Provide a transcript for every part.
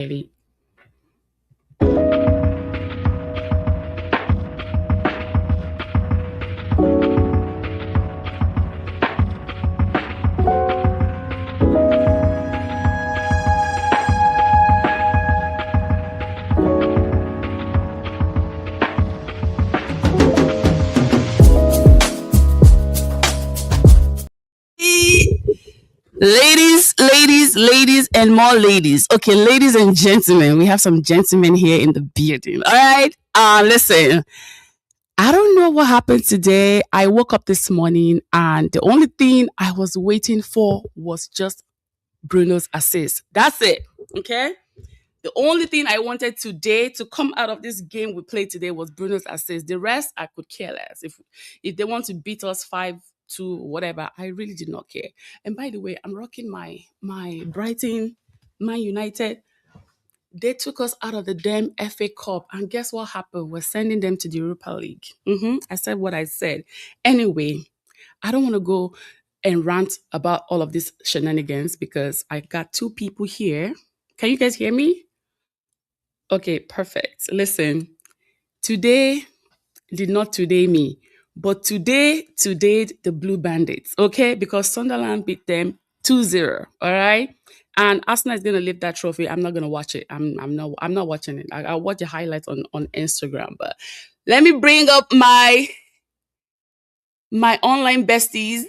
Really. Ladies, and more ladies. Okay, ladies and gentlemen, we have some gentlemen here in the building. All right. Listen, I don't know what happened today. I woke up this morning and the only thing I was waiting for was just Bruno's assist. That's it. Okay. The only thing I wanted today to come out of this game we played today was Bruno's assist. The rest I could care less. If they want to beat us 5-2, whatever, I really did not care. And by the way, I'm rocking my Brighton Man United. They took us out of the damn FA Cup, and guess what happened? We're sending them to the Europa League. I said what I said. Anyway, I don't want to go and rant about all of these shenanigans because I got two people here. Can you guys hear me? Okay, perfect. Listen, today did not today me, but today the Blue Bandits, okay? Because Sunderland beat them 2-0, all right? And Arsenal is gonna lift that trophy. I'm not gonna watch it. I'm not watching it. I'll watch the highlights on Instagram. But let me bring up my online besties.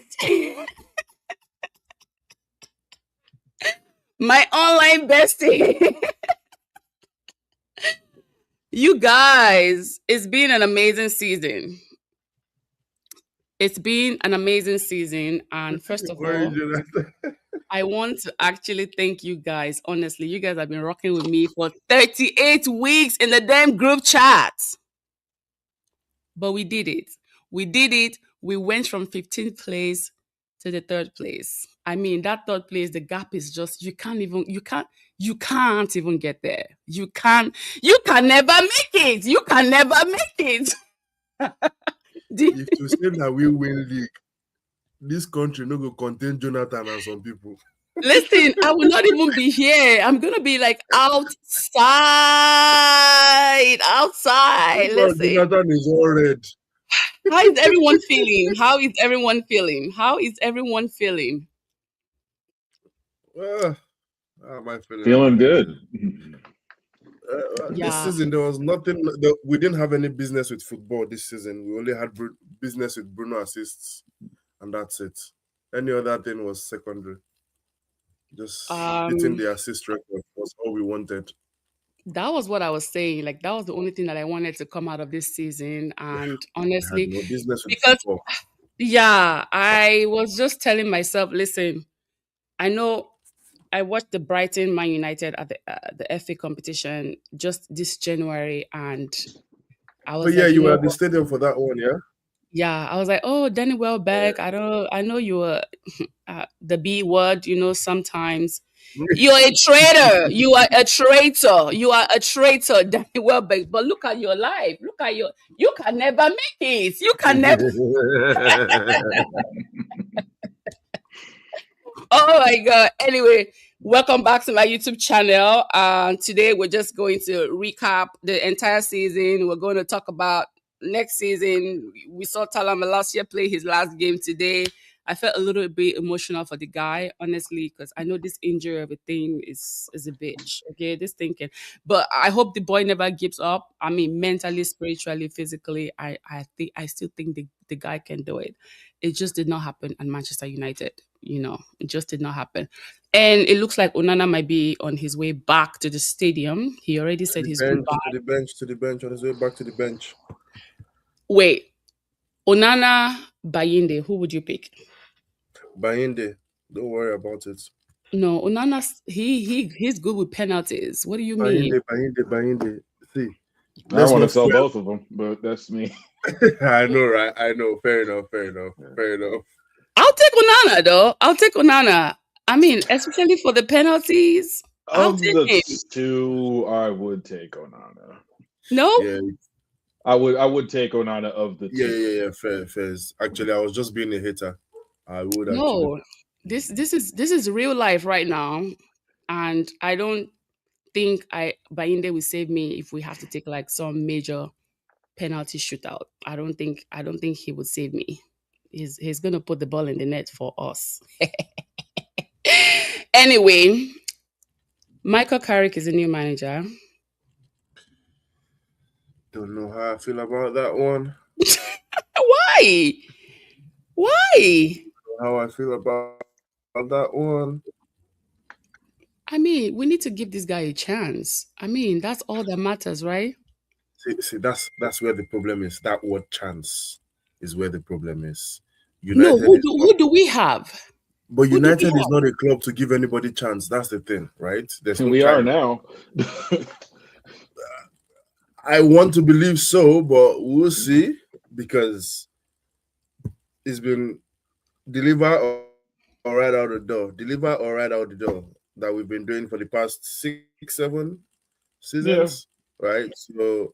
My online bestie. You guys, it's been an amazing season. It's been an amazing season. And first of Why all, you do that? I want to actually thank you guys. Honestly, you guys have been rocking with me for 38 weeks in the damn group chat. But we did it. We did it. We went from 15th place to the third place. I mean, that third place, the gap is just you can't even get there. You can never make it. You can never make it. If to say that we win league, this country no go contain Jonathan and some people. Listen, I will not even be here. I'm gonna be like outside. Listen. Jonathan is all red. How is everyone feeling? How is everyone feeling? How is everyone feeling? How am I Feeling good. This Yeah. season there was nothing. We didn't have any business with football this season. We only had business with Bruno assists, and that's it. Any other thing was secondary. Just hitting the assist record was all we wanted. That was what I was saying. Like that was the only thing that I wanted to come out of this season. And We had honestly, no business with because football. yeah, I was just telling myself, listen, I know I watched the Brighton Man United at the FA competition just this January, and I was But yeah, like, you were at the stadium for that one, yeah? yeah, I was like, oh, Danny Welbeck. I know you were the B word. Sometimes you're a traitor. You are a traitor. You are a traitor, Danny Welbeck. But look at your life. You can never make it. You can never. Oh my God. Anyway, welcome back to my YouTube channel. Today we're just going to recap the entire season. We're going to talk about next season. We saw Talama last year play his last game today. I felt a little bit emotional for the guy, honestly, because I know this injury of a thing is a bitch. Okay, this thinking. But I hope the boy never gives up. I mean, mentally, spiritually, physically, I still think the guy can do it. It just did not happen at Manchester United. It just did not happen. And it looks like Onana might be on his way back to the stadium. He already said he's To goodbye. the bench, on his way back to the bench. Wait, Onana, Bayinde, who would you pick? Bayinde, don't worry about it. No, Onana, he's good with penalties. What do you mean? Bayinde. See, I want to sell both of them, but that's me. I know, right? I know. Fair enough. I'll take Onana, though. I'll take Onana. I mean, especially for the penalties. I'll take the two, I would take Onana. No? Yeah. I would take Onana of the two. Yeah. Fair. Actually, I was just being a hater. I would No. This is real life right now. And I don't think Bayinde will save me if we have to take like some major penalty shootout. I don't think he would save me. He's gonna put the ball in the net for us. Anyway, Michael Carrick is a new manager. Don't know how I feel about that one. Why? Why? How I feel about that one. I mean, we need to give this guy a chance. I mean, that's all that matters, right? See, that's where the problem is. That word chance is where the problem is. No, United who do we have? But Who do we United is have? not a club to give anybody chance. That's the thing, right? There's no we are time. now. I want to believe so, but we'll see, because it's been deliver or right out the door. Deliver or right out the door that we've been doing for the past 6-7 seasons, right? So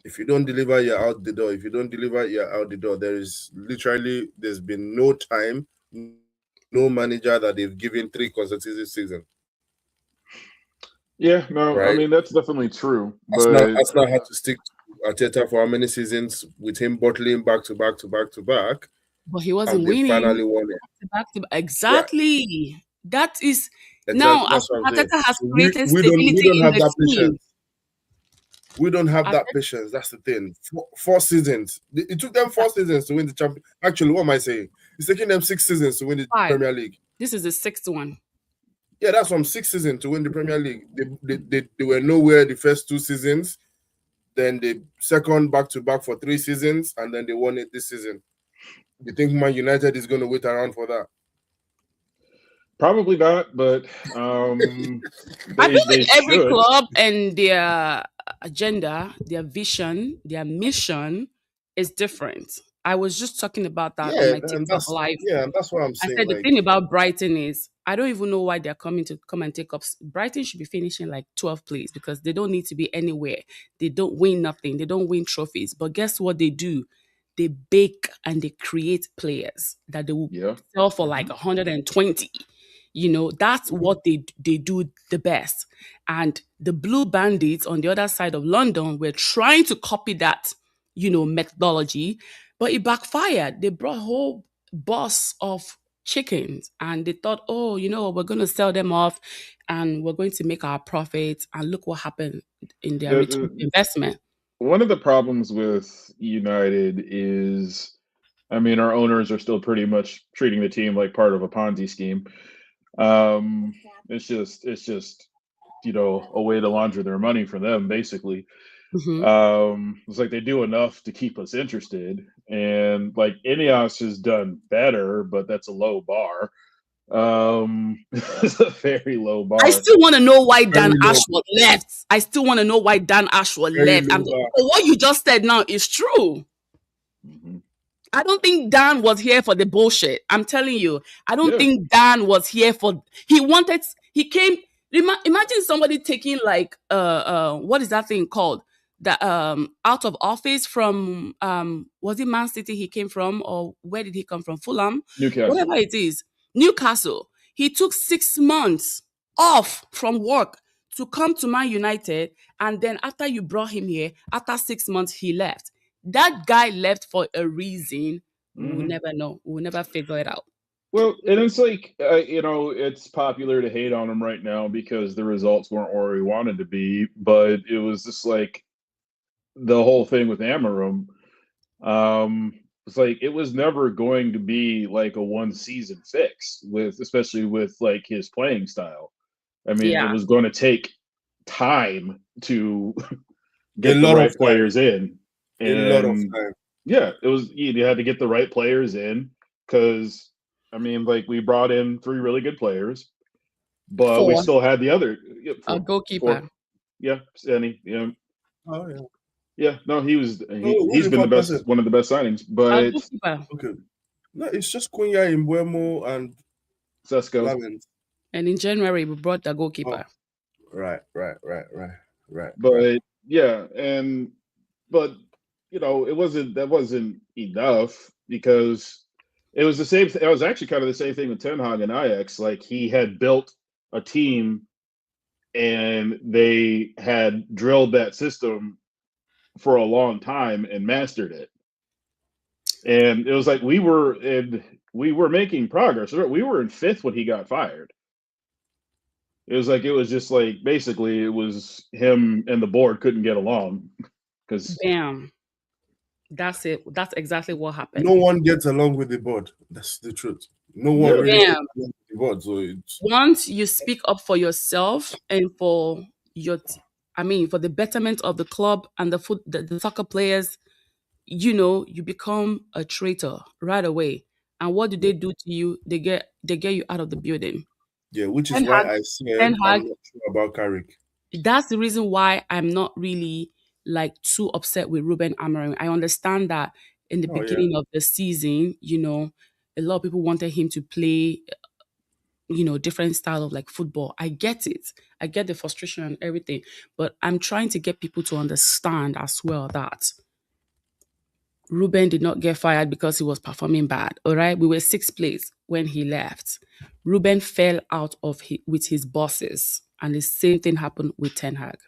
if you don't deliver, you're out the door. If you don't deliver, you're out the door. There's been no time, no manager that they've given 3 consecutive seasons. Yeah, no, right? I mean, that's definitely true. But Arsenal had to stick to Arteta for how many seasons with him bottling back to back to back to back. But he wasn't winning. Finally won it. Back to back. Exactly. Right. That is now Arteta has created stability in the team. We don't have that patience. That's the thing. 4 seasons. It took them 4 seasons to win the champion. Actually, what am I saying? It's taking them 6 seasons to win the Premier League. This is the 6th one. Yeah, that's from 6 seasons to win the Premier League. They were nowhere the first 2 seasons. Then the second back-to-back for 3 seasons, and then they won it this season. You think Man United is going to wait around for that? Probably not, but I feel like every club and their agenda, their vision, their mission is different. I was just talking about that on my TikTok live. Yeah, that's what I'm saying. I said the thing about Brighton is I don't even know why they're coming to come and take up. Brighton should be finishing like 12th place because they don't need to be anywhere. They don't win nothing. They don't win trophies. But guess what they do? They bake and they create players that they will sell for like 120. You know, that's what they do the best. And the Blue Bandits on the other side of London were trying to copy that, methodology, but it backfired. They brought a whole bus of chickens and they thought, oh, we're going to sell them off and we're going to make our profits. And look what happened in their return investment. One of the problems with United is, I mean, our owners are still pretty much treating the team like part of a Ponzi scheme. It's just a way to launder their money for them, basically. Mm-hmm. It's like they do enough to keep us interested, and like Ineos has done better, but that's a low bar. It's a very low bar. I still want to know why Dan Ashworth left. What you just said now is true. Mm-hmm. I don't think Dan was here for the bullshit. I'm telling you. I don't think Dan was here for... He came... Imagine somebody taking like... what is that thing called? That out of office from... was it Man City he came from? Or where did he come from? Fulham? Newcastle. Whatever it is. Newcastle. He took 6 months off from work to come to Man United. And then after you brought him here, after 6 months, he left. That guy left for a reason. Mm-hmm. We'll never know. We'll never figure it out. Well, and it's like, it's popular to hate on him right now because the results weren't where we wanted to be. But it was just like the whole thing with Amarim. It's like it was never going to be like a 1-season fix, especially with like his playing style. I mean, it was going to take time to get the right players in. And a lot of time. Yeah, it was. You had to get the right players in because, I mean, like we brought in 3 really good players, but 4. We still had the other goalkeeper. 4. Yeah, Sandy. Yeah. Oh yeah. Yeah. No, he's been the best, one of the best signings. But okay, no, it's just Cunha, Mbeumo, and Sesko. And in January we brought the goalkeeper. Oh. Right. But but that wasn't enough because it was the same. It was actually kind of the same thing with Ten Hag and Ajax. Like he had built a team and they had drilled that system for a long time and mastered it. And it was like we were making progress. We were in 5th when he got fired. It was just like basically it was him and the board couldn't get along because Bam. That's it. That's exactly what happened. No one gets along with the board. That's the truth. No one really gets along with the board. So once you speak up for yourself and for for the betterment of the club and the soccer players, you become a traitor right away. And what do they do to you? They get you out of the building. Yeah, which is why I said I'm not sure about Carrick. That's the reason why I'm not really like too upset with Ruben Amorim. I understand that in the beginning of the season, a lot of people wanted him to play, different style of like football. I get it. I get the frustration and everything, but I'm trying to get people to understand as well that Ruben did not get fired because he was performing bad. All right. We were 6th place when he left. Ruben fell out with his bosses, and the same thing happened with Ten Hag.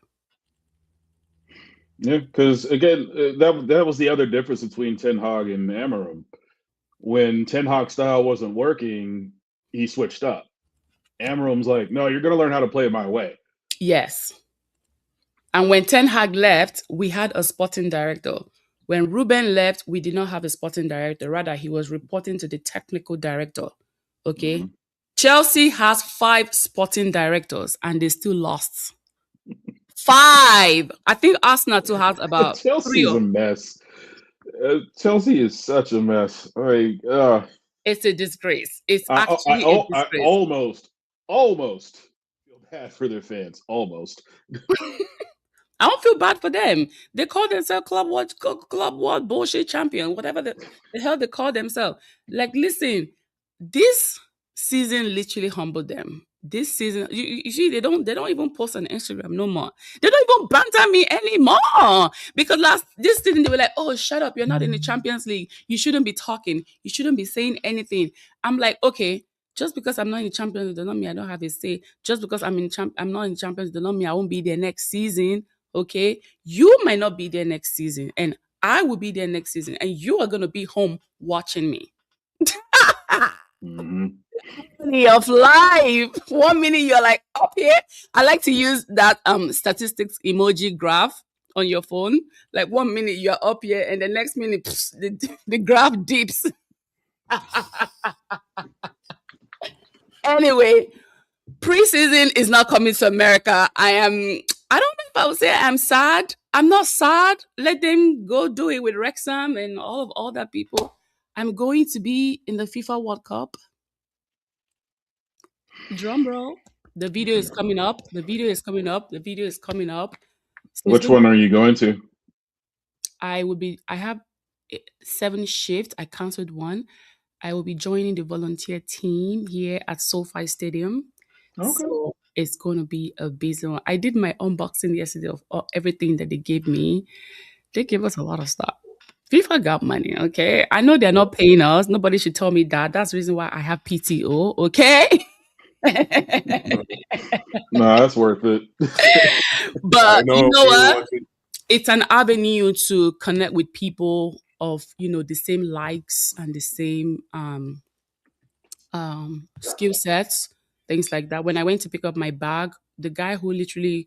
Yeah, because again, that was the other difference between Ten Hag and Amorim. When Ten Hag's style wasn't working, he switched up. Amorim's like, no, you're going to learn how to play it my way. Yes. And when Ten Hag left, we had a sporting director. When Ruben left, we did not have a sporting director. Rather, he was reporting to the technical director. Okay? Mm-hmm. Chelsea has 5 sporting directors, and they still lost. 5. I think Arsenal too has about Chelsea is a mess. Chelsea is such a mess. It's a disgrace. It's actually a disgrace. I almost feel bad for their fans. Almost. I don't feel bad for them. They call themselves Club World Bullshit Champion, whatever the hell they call themselves. Like, listen, this season literally humbled them. This season, you see, they don't even post on Instagram no more. They don't even banter me anymore. Because this season they were like, oh, shut up, you're not in the Champions League. You shouldn't be talking. You shouldn't be saying anything. I'm like, okay, just because I'm not in the Champions League does not mean I don't have a say. Just because I'm not in the Champions League does not mean I won't be there next season. Okay? You might not be there next season, and I will be there next season, and you are gonna be home watching me. Mm-hmm. Of life. 1 minute you're like up here. I like to use that statistics emoji graph on your phone. Like 1 minute you're up here, and the next minute the graph dips. Anyway, preseason is not coming to America. I don't know if I would say I'm sad. I'm not sad. Let them go do it with Wrexham and all that people. I'm going to be in the FIFA World Cup. Drum roll. The video is coming up. Which one are you going to? I have 7 shifts. I canceled one. I will be joining the volunteer team here at SoFi Stadium. Okay. So it's going to be a busy one. I did my unboxing yesterday of everything that they gave me. They gave us a lot of stuff. FIFA got money, okay? I know they're not paying us. Nobody should tell me that. That's the reason why I have PTO, okay? No, that's worth it. But you know what? It's an avenue to connect with people of, the same likes and the same skill sets, things like that. When I went to pick up my bag, the guy who literally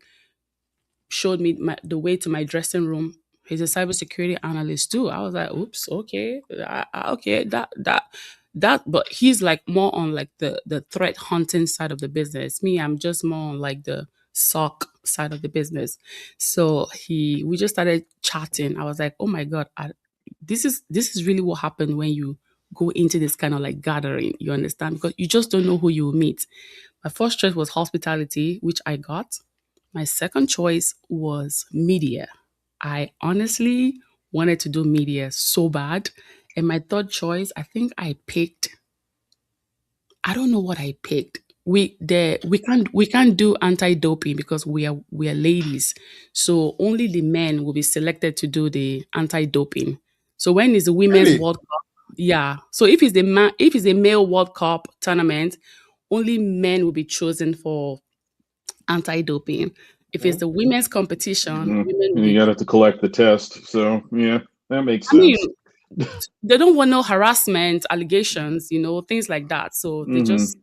showed me the way to my dressing room, he's a cybersecurity analyst too. I was like, oops, okay, okay, that. But he's like more on like the threat hunting side of the business. Me, I'm just more on like the SOC side of the business. So we just started chatting. I was like, oh my god, this is really what happened when you go into this kind of like gathering. You understand? Because you just don't know who you will meet. My first choice was hospitality, which I got. My second choice was media. I honestly wanted to do media so bad. And my third choice, I think I don't know what I picked. We can't do anti-doping because we are ladies. So only the men will be selected to do the anti-doping. So when is the Women's World Cup? Yeah. So if it's a male World Cup tournament, only men will be chosen for anti-doping. If it's the women's competition, women will And you be. got to collect the test. So yeah, that makes I mean, sense. they don't want no harassment allegations, things like that. So they just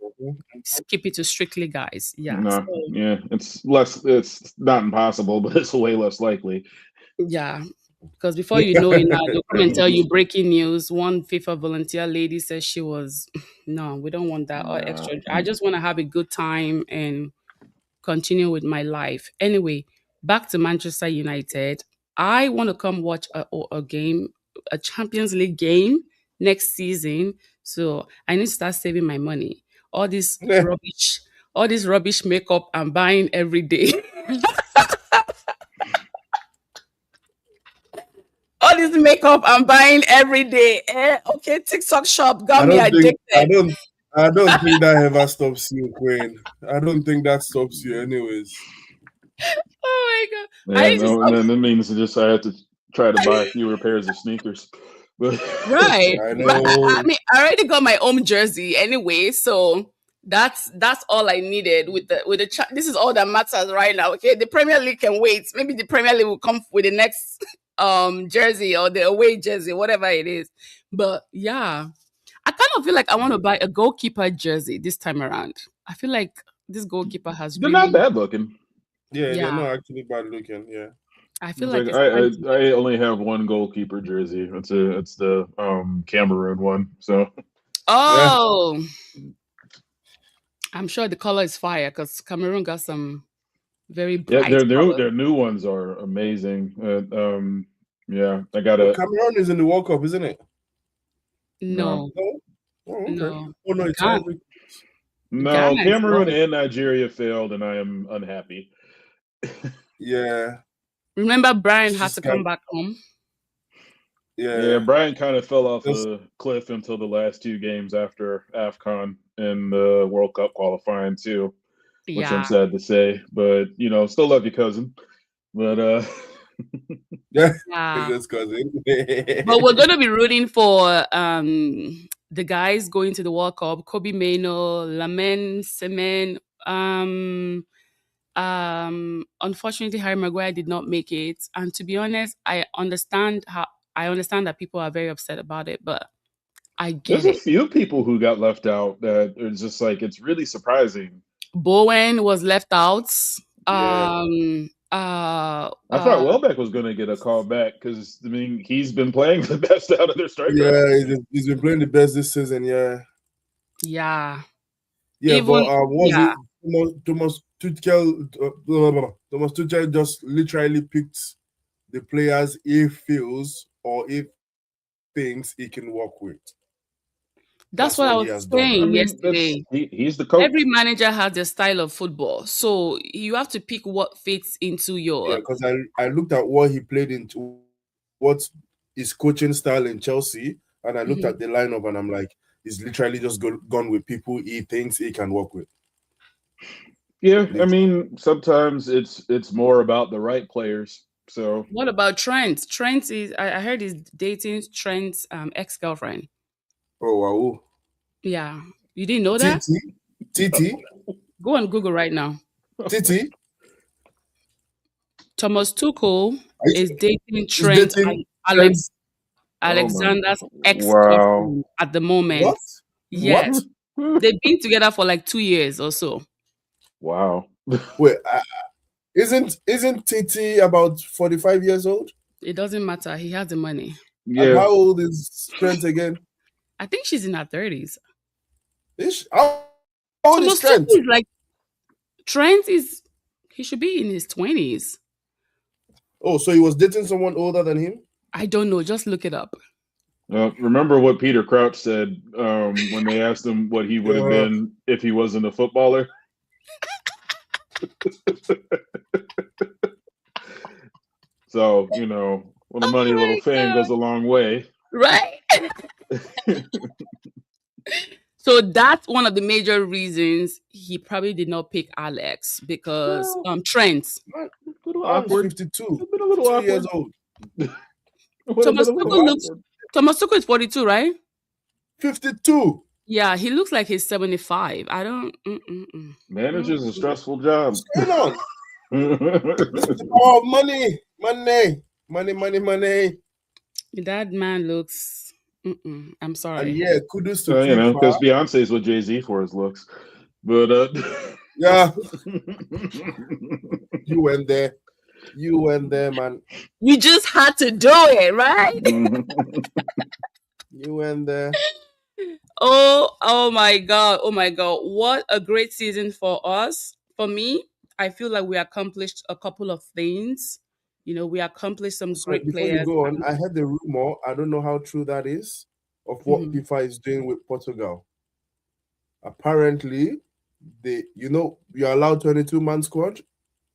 keep it to strictly guys. Yeah. No, So, yeah, it's less. It's not impossible, but it's way less likely. yeah. Because before you know it now, they'll come and tell you breaking news. One FIFA volunteer lady says she was, no, we don't want that or extra. I just want to have a good time and continue with my life. Anyway, back to Manchester United. I want to come watch a game, a Champions League game next season. So I need to start saving my money. All this rubbish, all this rubbish makeup I'm buying every day. All this makeup I'm buying every day. Okay, TikTok shop got me addicted. I don't think that ever stops you, Queen. I don't think that stops you, anyways. Oh my god! Yeah, no, that means just I have to try to buy fewer pairs of sneakers. But Right. I know. I mean, I already got my own jersey anyway, so that's all I needed this is all that matters right now. Okay, the Premier League can wait. Maybe the Premier League will come with the next jersey or the away jersey, whatever it is. But yeah, I kind of feel like I want to buy a goalkeeper jersey this time around. I feel like this goalkeeper has they're really, not bad looking. Yeah, yeah. they're not actually bad looking. Yeah. I feel It's like I only have one goalkeeper jersey. It's the Cameroon one. So oh, I'm sure the color is fire because Cameroon got some very yeah, bright colors. their new ones are amazing. Yeah, I got Well, a Cameroon is in the World Cup, isn't it? No, No. Oh, okay. no. Oh no, it's Ghana, every. no. Ghana is Cameroon wrong. and Nigeria failed, and I am unhappy. Yeah. Remember, Brian had Just to kind come back home. Yeah, Brian kind of fell off Just- a cliff until the last two games after AFCON and the World Cup qualifying too, which I'm Yeah. sad to say. But still love you, cousin. But yeah. Yeah. Just cousin. But we're gonna be rooting for the guys going to the World Cup: Kobe Maino, Lamin, Semen. Unfortunately, Harry Maguire did not make it, and to be honest, I understand that people are very upset about it, but I get there's a it. few people who got left out that it's just like it's really surprising. Bowen was left out. Yeah. I thought Welbeck was going to get a call back because I mean he's been playing the best out of their strikers. Yeah, he's been playing the best this season. Yeah. Yeah. Yeah, Even, but was yeah. it Thomas Tuchel? Thomas Tuchel just literally picked the players he feels or he thinks he can work with. That's what I he was has done. saying I mean, yesterday. he's the coach. Every manager has their style of football, so you have to pick what fits into your. Yeah, because I looked at what he played into, what his coaching style in Chelsea, and I looked at the lineup, and I'm like, he's literally just gone with people he thinks he can work with. Yeah, I mean, sometimes it's more about the right players. So What about Trent? Trent is I heard he's dating Trent's ex-girlfriend. Oh wow. Yeah. You didn't know that? Titi. Go on Google right now. Titi. Thomas Tuchel is dating Trent Alexander's ex-girlfriend at the moment. What? Yes. What? They've been together for like 2 years or so. Wow. Wait, isn't Titi about 45 years old? It doesn't matter. He has the money. Yeah. And how old is Trent again? I think she's in her 30s. How old is Trent? Is like Trent is. He should be in his 20s. Oh, so he was dating someone older than him? I don't know. Just look it up. Remember what Peter Crouch said when they asked him what he would have been if he wasn't a footballer? So, when the money, a little fame goes a long way. Right? So that's one of the major reasons he probably did not pick Alex because Trent. A little awkward. 52. A little 2 awkward. years old. Thomas Tuchel is 42, right? 52. Yeah, he looks like he's 75. I don't. Manager's a stressful job. What's going on? This is the power of money. Money. That man looks. I'm sorry. And yeah, kudos to because Beyonce's with Jay-Z for his looks. But yeah, you went there, man. You just had to do it, right? You went there. Oh my God. What a great season for us. For me, I feel like we accomplished a couple of things. We accomplished some great Before players. you go on, I heard the rumor, I don't know how true that is, of what FIFA is doing with Portugal. Apparently, you're allowed 22-man squad.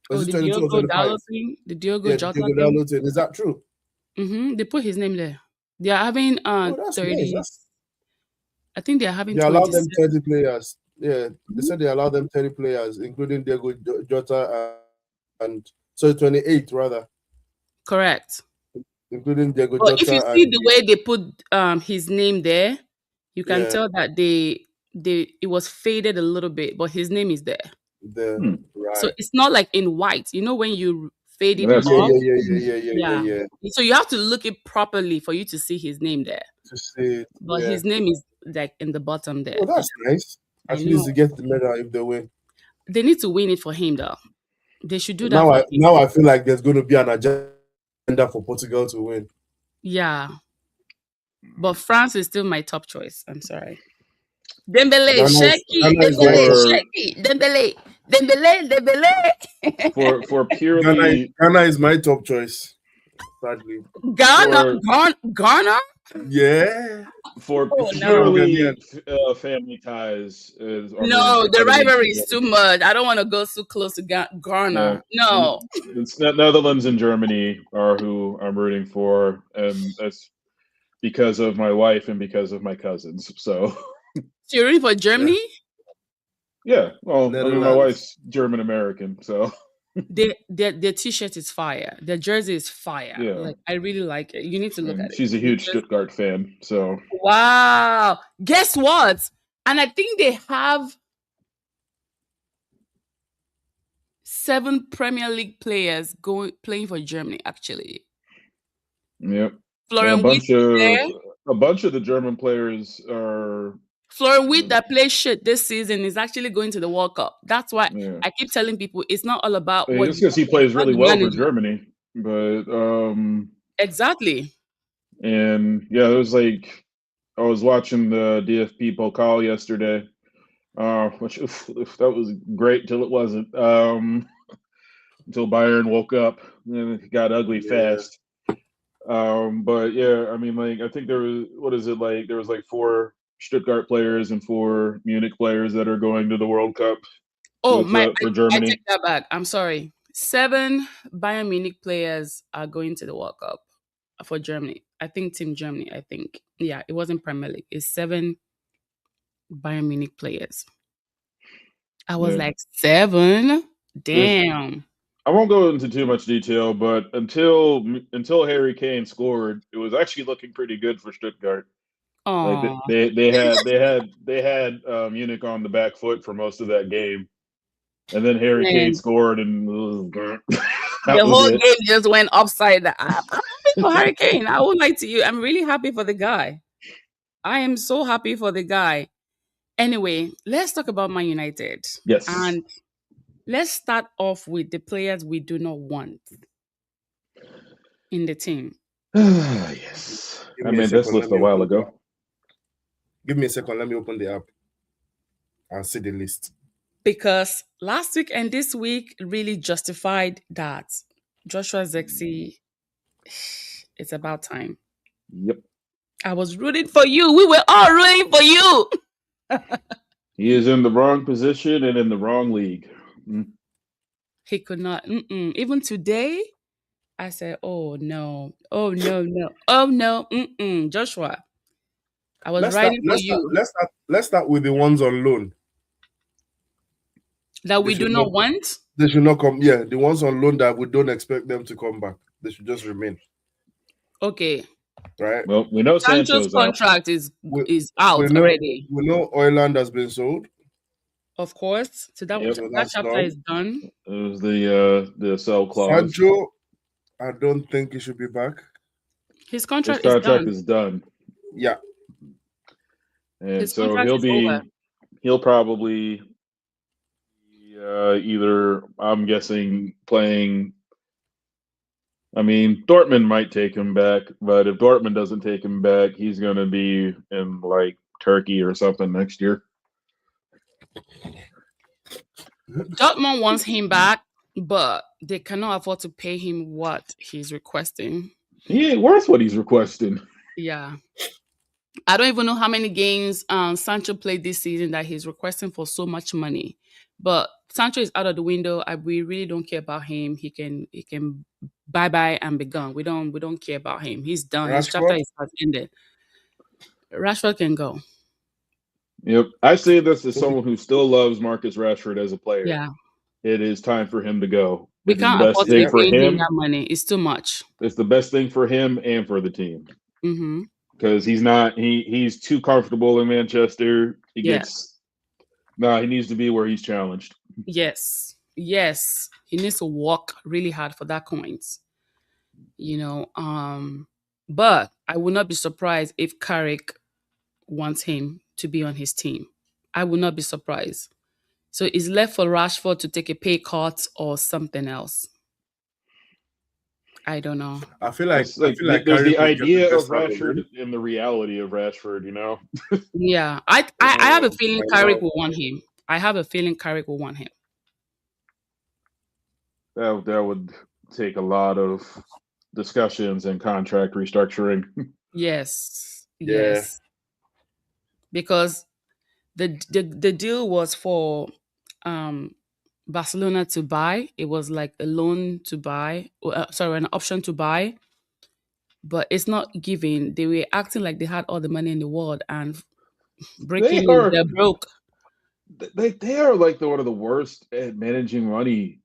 The Diogo Dalot thing? The Diogo Jota thing? Is that true? They put his name there. They are having 30. Nice. I think they are having. They allow them 30 players. Yeah, they said they allow them 30 players, including Diogo Jota and 28 rather. Correct. Including Diogo Jota. If you see the way they put his name there, you can tell that it was faded a little bit, but his name is there. Right. So it's not like in white. When you fade it off. Yeah. So you have to look it properly for you to see his name there. To see it. But his name is like in the bottom there. Oh, that's nice. At least they get the medal if they win. They need to win it for him though. They should do that. Now I feel like there's going to be an agenda for Portugal to win. Yeah. But France is still my top choice. I'm sorry. Dembele, Sheki, Dembele. For purely Ghana is my top choice. Sadly. Ghana? Yeah. For purely family ties. No, the rivalry is too much. I don't want to go too close to Ghana. No. It's Netherlands and Germany are who I'm rooting for, and that's because of my wife and because of my cousins. So you're rooting for Germany? Yeah. Well, my wife's German American, so their t-shirt is fire. Their jersey is fire. Yeah. Like, I really like it. You need to look at it. She's a huge Stuttgart fan, so wow. Guess what? And I think they have 7 Premier League players playing for Germany, actually. Yep. Florian Wirtz a bunch of the German players are. Florian Wirtz that plays shit this season is actually going to the World Cup. That's why I keep telling people it's not all about what. It's because he plays really well for Germany, but exactly. And yeah, it was like I was watching the DFB Pokal yesterday, which that was great till it wasn't. Until Bayern woke up and it got ugly fast. But yeah, I mean, like I think there was there was like 4 Stuttgart players and 4 Munich players that are going to the World Cup. Oh, for Germany. I take that back. I'm sorry. 7 Bayern Munich players are going to the World Cup for Germany. I think Team Germany. Yeah, it wasn't Premier League. It's 7 Bayern Munich players. I was like 7. Damn. I won't go into too much detail, but until Harry Kane scored, it was actually looking pretty good for Stuttgart. Like they had Munich on the back foot for most of that game, and then Harry Kane scored, and the whole game just went upside down. I'm happy for Harry Kane. I would like to. I'm really happy for the guy. I am so happy for the guy. Anyway, let's talk about Man United. Yes, and let's start off with the players we do not want in the team. Yes, I made this list a while ago. Give me a second. Let me open the app and see the list. Because last week and this week really justified that. Joshua Zexi, it's about time. Yep. I was rooting for you. We were all rooting for you. He is in the wrong position and in the wrong league. He could not. Even today, I said, oh, no. Oh, no. Joshua. I was writing for you. Let's start with the ones on loan. That we do not want? They should not come. Yeah, the ones on loan that we don't expect them to come back. They should just remain. Okay. right? Well, we know Sancho's Sancho's out. contract is out already. We know Oiland has been sold. Of course. So that Yep. So that that's chapter done. is done. It was the sell clause. Sancho, I don't think he should be back. His His contract contract is is done. Yeah. And His so contract is over. he'll probably be, either, I'm guessing, playing. I mean, Dortmund might take him back, but if Dortmund doesn't take him back, he's going to be in like Turkey or something next year. Dortmund wants him back, but they cannot afford to pay him what he's requesting. He ain't worth what he's requesting. Yeah. I don't even know how many games Sancho played this season that he's requesting for so much money. But Sancho is out of the window. We really don't care about him. He can bye and be gone. We don't care about him. He's done. His chapter has ended. Rashford can go. Yep. I say this as someone who still loves Marcus Rashford as a player. Yeah. It is time for him to go. We can't afford to pay him that money. It's too much. It's the best thing for him and for the team. Mm-hmm. Because he's too comfortable in Manchester. He needs to be where he's challenged. Yes. He needs to work really hard for that coins. But I would not be surprised if Carrick wants him to be on his team. I would not be surprised. So it's left for Rashford to take a pay cut or something else. I don't know. I feel like there's the idea of Rashford and the reality of Rashford, Yeah, I have a feeling Carrick will want him. That would take a lot of discussions and contract restructuring. Yes. Because the deal was for Barcelona to buy. It was like a loan to buy, an option to buy, but it's not given. They were acting like they had all the money in the world and they're broke. They are like one of the worst at managing money.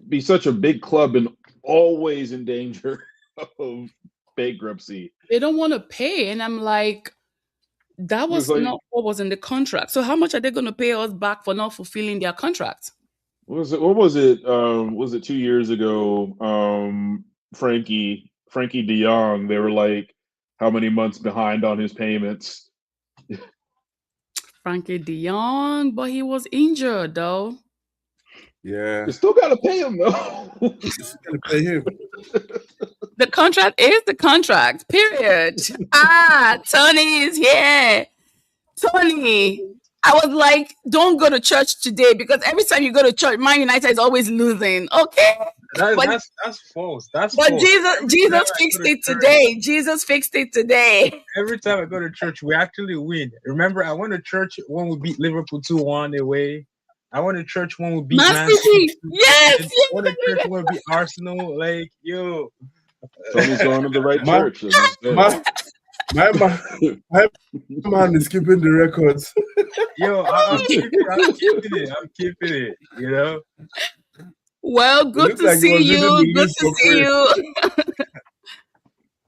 Be such a big club and always in danger of bankruptcy. They don't want to pay, and I'm like, that was not what was in the contract. So how much are they going to pay us back for not fulfilling their contract? What was it? Was it 2 years ago? Frankie de Jong. They were like, how many months behind on his payments? Frankie de Jong, but he was injured though. Yeah, you still got to pay him though. You still got to pay him. The contract is the contract. Period. Tony is here. Tony, I was like, don't go to church today because every time you go to church, Man United is always losing. Okay, that's false. But false. Jesus fixed it today. Jesus fixed it today. Every time I go to church, we actually win. Remember, I went to church when we beat Liverpool 2-1 away. I went to church when we beat Man City. Yes. I went to church when we beat Arsenal. Like, yo. Tony's going to the right church. My man is keeping the records. Yo, I'm keeping it, Well, good to see you. Good to see you.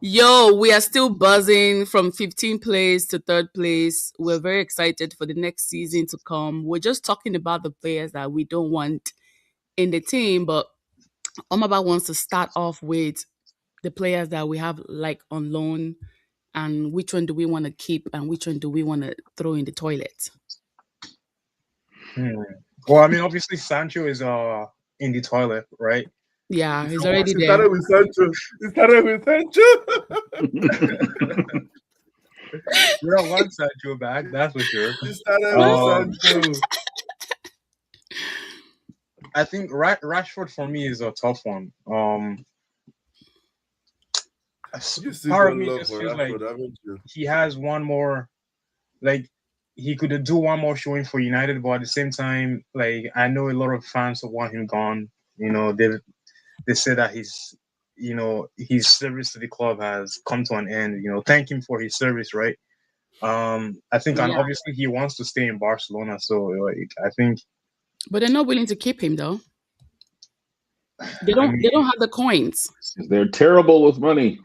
Yo, we are still buzzing from 15th place to 3rd place. We're very excited for the next season to come. We're just talking about the players that we don't want in the team, but Omaba wants to start off with the players that we have like on loan and which one do we want to keep and which one do we want to throw in the toilet. Well, I mean, obviously Sancho is in the toilet, right? Yeah, he's already there. He started with Sancho. We don't want Sancho back, that's for sure. He started with Sancho. I think Rashford for me is a tough one. Part of me just feels like he has one more, like he could do one more showing for United, but at the same time, like I know a lot of fans want him gone. They say that his service to the club has come to an end. Thank him for his service, right? I think, and obviously he wants to stay in Barcelona. So, like, I think. But they're not willing to keep him, though. They don't have the coins. They're terrible with money.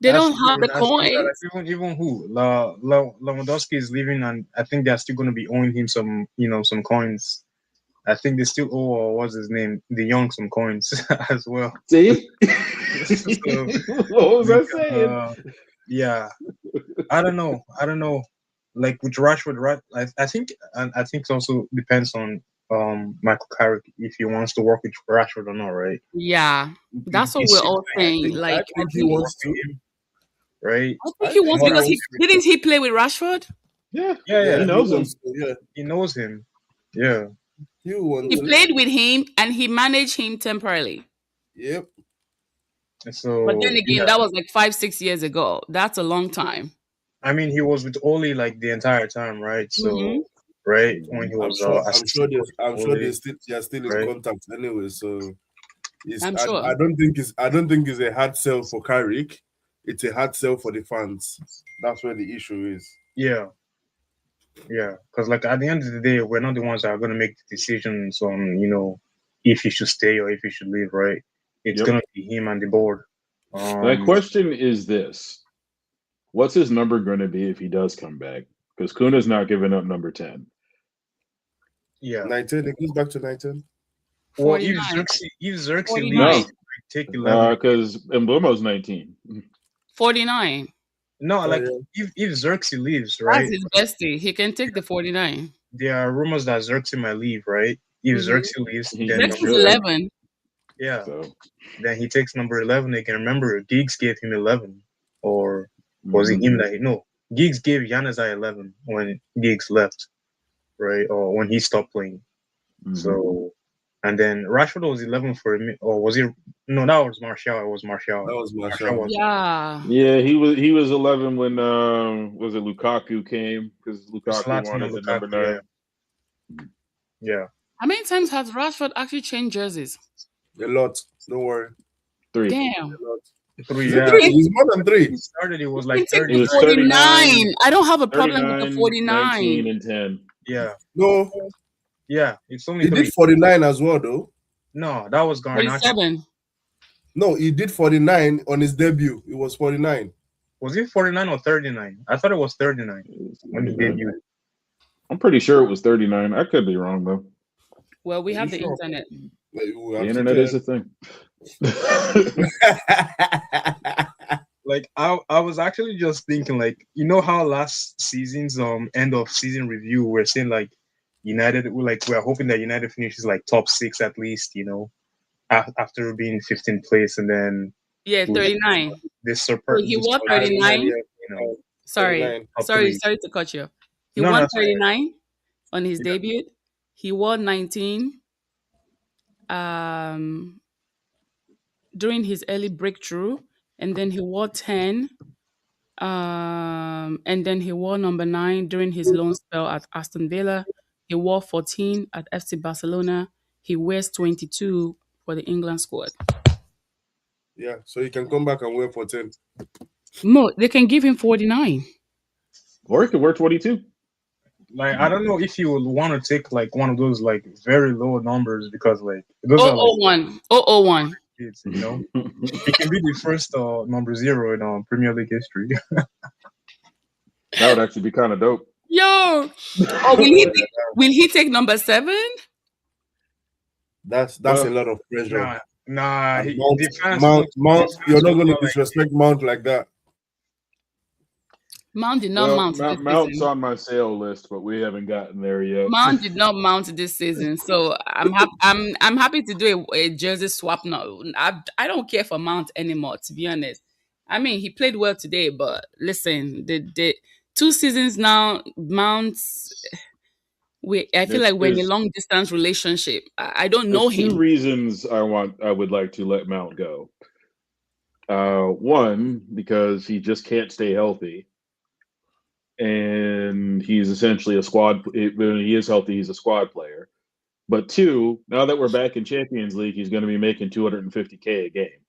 They don't have the coin. Even who Lewandowski is leaving, and I think they're still going to be owing him some coins. I think they still owe, what's his name, De Jong, some coins as well. See? So, what was I saying? Yeah, I don't know. Like with Rashford, I think it also depends on Michael Carrick if he wants to work with Rashford or not, right? Yeah, that's what we're all saying. I think he wants to, right? I think he wants because didn't he play with Rashford? Yeah. He knows him. He knows him. Yeah. He played with him and he managed him temporarily. Yep. So, but then again, that was like 5-6 years ago. That's a long time. I mean, he was with Oli like the entire time, right? So, right when he was, I'm sure they are still in contact anyway. So, I'm sure. I don't think it's a hard sell for Carrick. It's a hard sell for the fans. That's where the issue is. Yeah. Yeah, because like at the end of the day, we're not the ones that are going to make the decisions on if he should stay or if he should leave, right? It's going to be him and the board. My question is this: what's his number going to be if he does come back? Because Kuna's not giving up number 10. Yeah, 19. It goes back to 19. Well, if Xerxes leaves, take 11. Because Mbeumo's 19. 49. No, like if Xerxes leaves, right? That's his bestie. He can take the 49. There are rumors that Xerxes might leave, right? If Xerxes leaves, then Xerxes 11. Yeah. So. Then he takes number 11 again. Remember, Giggs gave him 11, or was it him that no? Giggs gave Januzaj 11 when Giggs left, right? Or when he stopped playing. So, and then Rashford was 11 for him, or was it? No, that was Martial. It was Martial. That was Martial. Yeah, he was 11 when was it Lukaku came because Lukaku wanted the number 9. Yeah. How many times has Rashford actually changed jerseys? A lot. Don't worry. 3. Damn. A lot. 3. Yeah. He's more than 3. He started. It was like 30. It was 49. I don't have a problem with the 49. 19 and 10. Yeah. No. Yeah, it's only. He did 49 as well, though. No, that was Garnacho. 47. No, he did 49 on his debut. It was 49. Was it 49 or 39? I thought it was 39 when he debuted. I'm pretty sure it was 39. I could be wrong, though. Well, we have the internet. The internet is a thing. Like I was actually just thinking, like, how last season's end of season review we're saying like United, we're hoping that United finishes like top 6 at least, after being 15th place, and then 39. This surprise. So he won 39. Sorry to cut you. He won 39 on his debut. He won 19 during his early breakthrough, and then he wore 10, and then he wore number 9 during his loan spell at Aston Villa. He wore 14 at FC Barcelona. He wears 22 for the England squad. Yeah, so he can come back and wear 14. No, they can give him 49. Or he could wear 22. Like, I don't know if you would want to take like one of those like very low numbers, because like those 001. 001. Kids, it can be the first number 0 in Premier League history. That would actually be kind of dope. Yo, will he take number 7? That's a lot of pressure. Nah, Mount, you're not going to disrespect Mount like that. Mount did not mount. Mount's on my sale list, but we haven't gotten there yet. Mount did not mount this season, so I'm happy to do a jersey swap now. I don't care for Mount anymore, to be honest. I mean, he played well today, but listen, the 2 seasons now, Mount's. I feel like we're in a long distance relationship. I don't know him. 2 reasons I would like to let Mount go. One, because he just can't stay healthy. And he's essentially a squad. When he is healthy, he's a squad player. But 2, now that we're back in Champions League, he's going to be making $250K a game.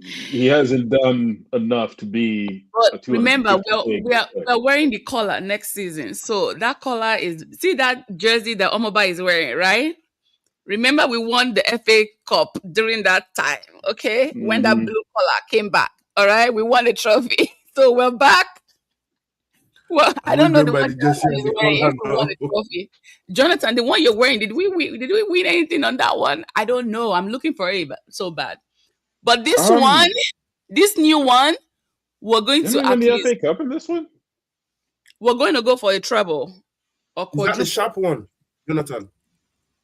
He hasn't done enough to be but remember, we're wearing the collar next season. So that collar is, see that jersey that Omoba is wearing, right? Remember, we won the FA Cup during that time, okay? When that blue collar came back, all right? We won the trophy. So we're back. Well, I don't know the one Jonathan is wearing if we won the trophy. Jonathan, the one you're wearing, did we win anything on that one? I don't know. I'm looking for it so bad. But this one, this new one, we're going to win the FA Cup in this one? We're going to go for a treble or quadruple. Is that the sharp one, Jonathan?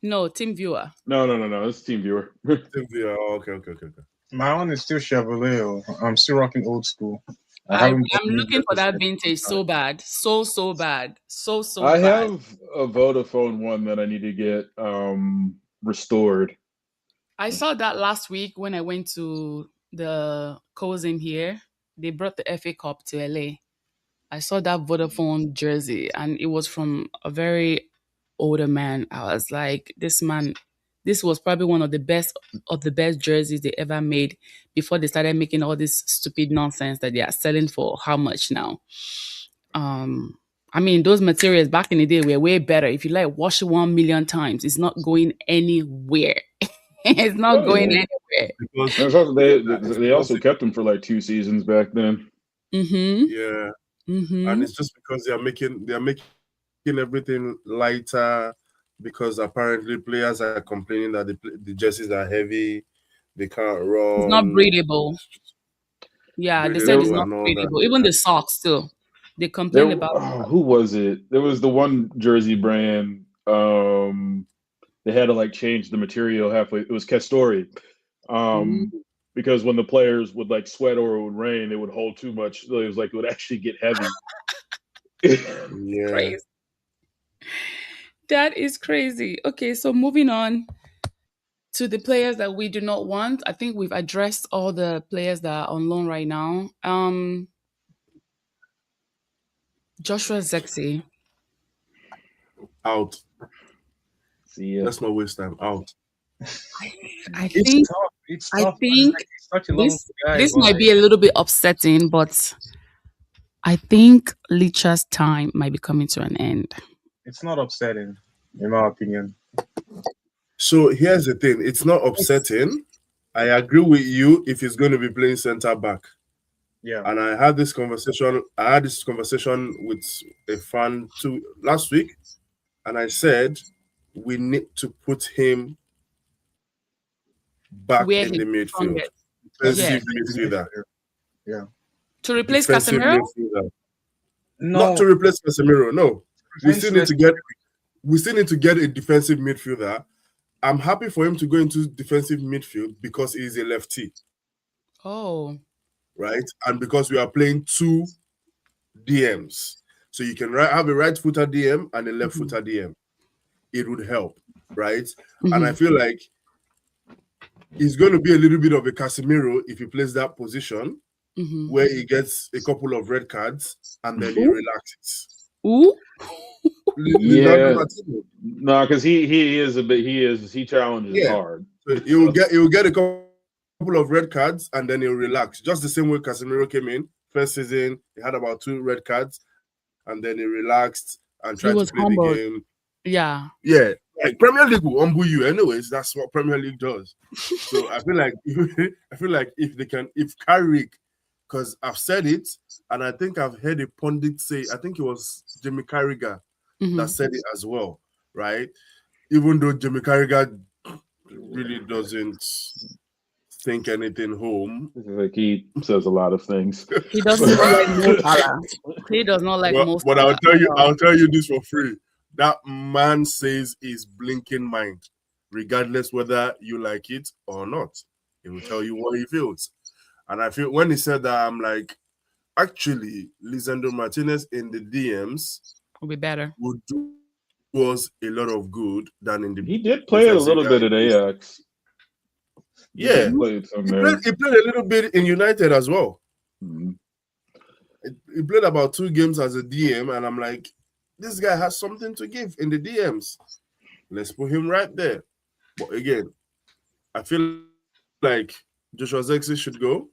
No, Team Viewer. No. It's Team Viewer. Team Viewer. Oh, okay. My one is still Chevrolet. I'm still rocking old school. I'm looking for that vintage so bad. So bad. So I bad. have a Vodafone one that I need to get restored. I saw that last week when I went to the cousin here. They brought the FA Cup to LA. I saw that Vodafone jersey and it was from a very older man. I was like, this was probably one of the best jerseys they ever made before they started making all this stupid nonsense that they are selling for how much now. I mean, those materials back in the day were way better. If you like wash it 1 million times, it's not going anywhere. It's not going anywhere. Because they also kept them for like 2 seasons back then. Mm-hmm. Yeah. Mm-hmm. And it's just because they're making everything lighter, because apparently players are complaining that the jerseys are heavy, they can't run. It's not breathable. Yeah, they said it's not breathable. Even the socks too. They complain about. Who was it? There was the one jersey brand. They had to like change the material halfway. It was Castori. Because when the players would like sweat or it would rain, it would hold too much. It was like it would actually get heavy. Yeah. Crazy. That is crazy. Okay, so moving on to the players that we do not want. I think we've addressed all the players that are on loan right now. Joshua Zexi. Out. See ya. Let's not waste time. Out. I think this might be a little bit upsetting, but I think Licha's time might be coming to an end. It's not upsetting, in my opinion. So here's the thing. It's not upsetting. I agree with you if he's going to be playing center back. Yeah. And I had this conversation with a fan last week, and I said we need to put him back in the midfield. Defensive midfielder. Yeah. To replace Casemiro? No. Not to replace Casemiro, no. We still need to get a defensive midfielder. I'm happy for him to go into defensive midfield because he's a lefty. Oh. Right? And because we are playing 2 DMs. So you can have a right footer DM and a left footer DM. It would help, right? And I feel like it's going to be a little bit of a Casemiro if he plays that position where he gets a couple of red cards and then he relaxes. Ooh. Yeah. No, because he challenges hard. So he will get a couple of red cards and then he'll relax. Just the same way Casemiro came in first season, he had about 2 red cards and then he relaxed and tried to play the game. Yeah. Yeah. Like Premier League will humble you anyways. That's what Premier League does. So I feel like if Carrick, because I've said it, and I think I've heard a pundit say, I think it was Jamie Carragher that said it as well, right? Even though Jamie Carragher really doesn't think anything home. Like he says a lot of things. He doesn't like Mo Salah. He does not like Mo Salah. But I'll tell you this for free. That man says his blinking mind, regardless whether you like it or not. He will tell you what he feels. And I feel when he said that, I'm like, actually, Lisandro Martinez in the DMs will be better. Would do us a lot of good than in the. He did play a little bit at Ajax. Yeah, he played a little bit in United as well. He played about 2 games as a DM, and I'm like, this guy has something to give in the DMs. Let's put him right there. But again, I feel like Joshua Zexi should go.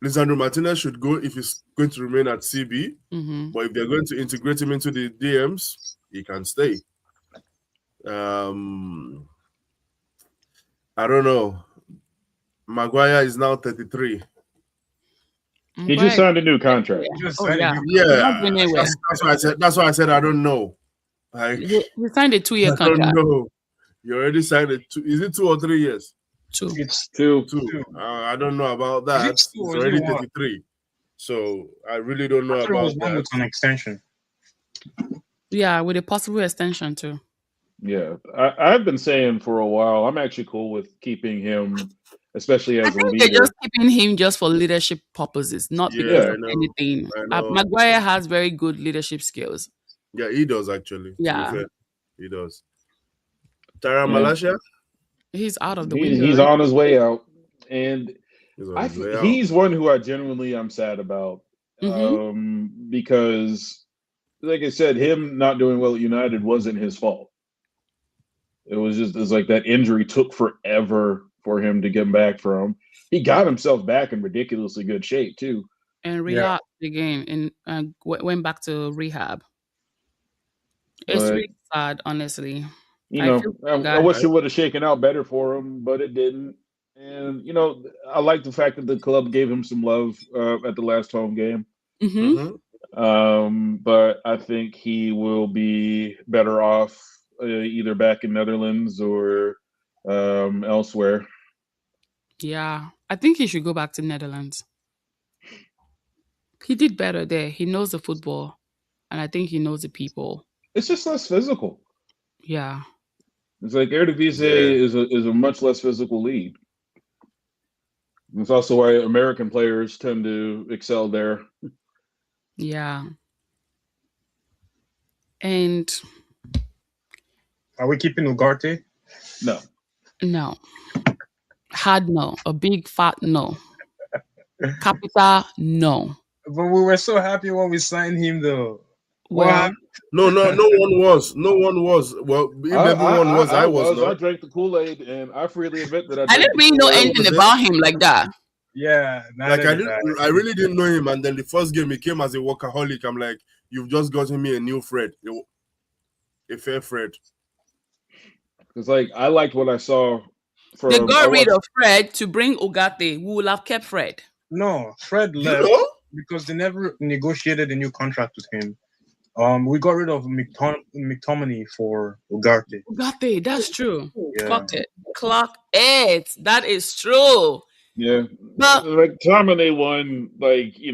Lisandro Martinez should go if he's going to remain at CB. Mm-hmm. But if they're going to integrate him into the DMs, he can stay. I don't know. Maguire is now 33. He just signed a new contract. That's why I said I don't know. Like, he signed a 2-year contract. No, you already signed it. Is it 2 or 3 years? 2. It's 2. I don't know about that. It's already 33. So I really don't know about it was that. one with an extension. Yeah, with a possible extension too. Yeah, I've been saying for a while, I'm actually cool with keeping him, especially as a leader. They're just keeping him just for leadership purposes, not because of anything. Maguire has very good leadership skills. Yeah, he does actually. Yeah, he does. Tara Malaysia? He's out of the window. He's on his way out, and he's one who I genuinely am sad about, because, like I said, him not doing well at United wasn't his fault. It was like that injury took forever for him to get back from. He got himself back in ridiculously good shape too, and relapsed again and went back to rehab. It's really sad, honestly. I wish it would have shaken out better for him, but it didn't. And I like the fact that the club gave him some love at the last home game. But I think he will be better off either back in Netherlands or elsewhere. Yeah, I think he should go back to Netherlands. He did better there. He knows the football, and I think he knows the people. It's just less physical. Yeah, it's like Eredivisie is a much less physical league. It's also why American players tend to excel there. Yeah. And are we keeping Ugarte? No. Hard no. A big fat no. Capital no. But we were so happy when we signed him, though. Well, no one was. No one was. Well, if everyone was, I was. I drank the Kool-Aid, and I freely admit that I didn't really know anything about him like that. Yeah, like I really didn't know him, and then the first game he came as a workaholic. I'm like, you've just gotten me a new Fred, a fair Fred. It's like I liked what I saw. They got rid of Fred to bring Ugarte. We will have kept Fred. No, Fred left because they never negotiated a new contract with him. We got rid of McTominay for Ugarte. Ugarte, that's true. Yeah. Clock it. That is true. Yeah, but like Tomine won, like a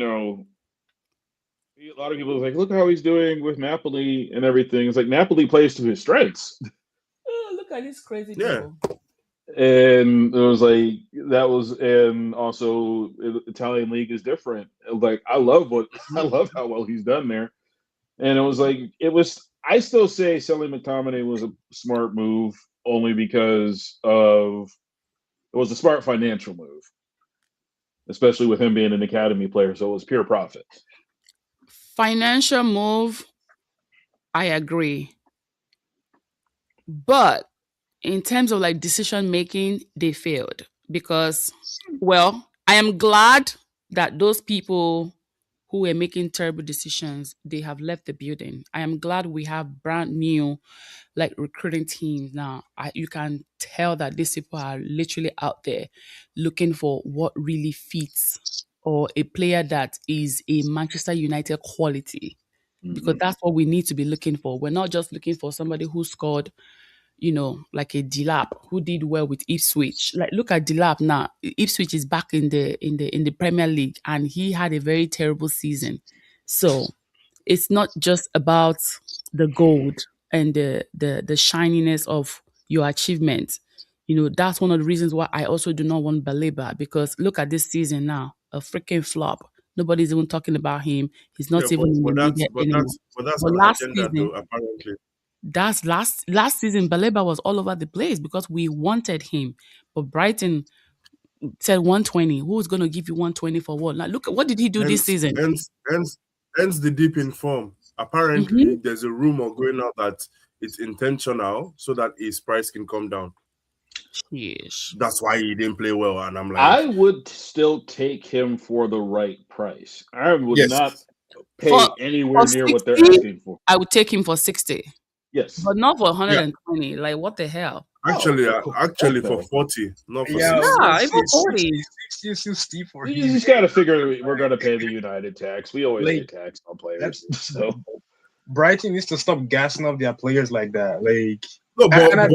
lot of people was like, look how he's doing with Napoli and everything. It's like Napoli plays to his strengths. Oh, look at this crazy people. And it was like and also the Italian league is different. Like I love how well he's done there. And it was like I still say selling McTominay was a smart move only because it was a smart financial move, especially with him being an academy player. So it was pure profit. Financial move, I agree. But in terms of like decision making, they failed because, well, I am glad that those people who were making terrible decisions, they have left the building. I am glad we have brand new like recruiting teams now. You can tell that these people are literally out there looking for what really fits or a player that is a Manchester United quality, because that's what we need to be looking for. We're not just looking for somebody who scored, like a Delap who did well with Ipswich. Like look at Delap now. Ipswich is back in the Premier League, and he had a very terrible season. So it's not just about the gold and the shininess of your achievement. That's one of the reasons why I also do not want Baleba, because look at this season now, a freaking flop. Nobody's even talking about him. He's not even in the media anymore. But that's an agenda, though, apparently. That's last season. Baleba was all over the place because we wanted him, but Brighton said 120. Who's going to give you 120 for what? Now look, what did he do this season? Hence the dip in form. Apparently, there's a rumor going out that it's intentional so that his price can come down. Yes. That's why he didn't play well. And I'm like, I would still take him for the right price. I would not pay anywhere near 60, what they're asking for. I would take him for 60. Yes. But not for 120. Yeah. Like, what the hell? Actually, for 40, not for 60. Yeah, even 40. 60 is too steep for him. You just got to figure we're going to pay the United tax. We always pay tax on players. So Brighton needs to stop gassing up their players like that. Like, no, but that's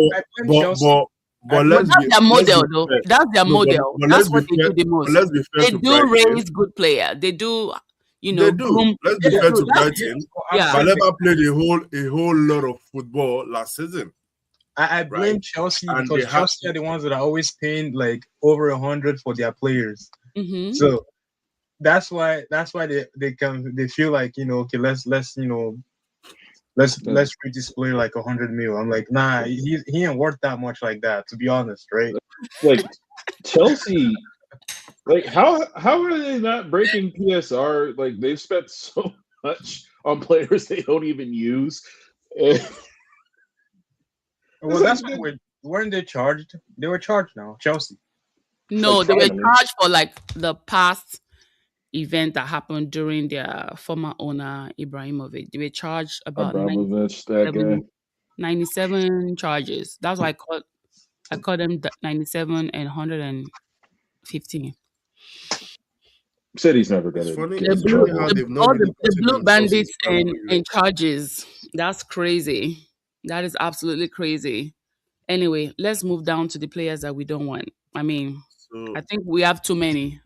their model, though. That's their model. That's what they do the most. Let's be fair they do raise good player. They do, they do. Let's be fair to Brighton. Baleba played a whole lot of football last season. I blame Chelsea because Chelsea are the ones that are always paying like over 100 for their players. Mm-hmm. So that's why they feel like, okay, let's treat this player like 100 mil. I'm like, nah, he ain't worth that much like that, to be honest, right? Like Chelsea, like how are they not breaking PSR? Like they've spent so much on players they don't even use. Well, that's weren't they charged? They were charged now, Chelsea. No, they were charged for like the past event that happened during their former owner Ibrahimovic. They were charged about 97 charges. That's why I called them 97 and 115. Said he's never gonna. The blue bandits and charges. That's crazy. That is absolutely crazy. Anyway, let's move down to the players that we don't want. I mean, I think we have too many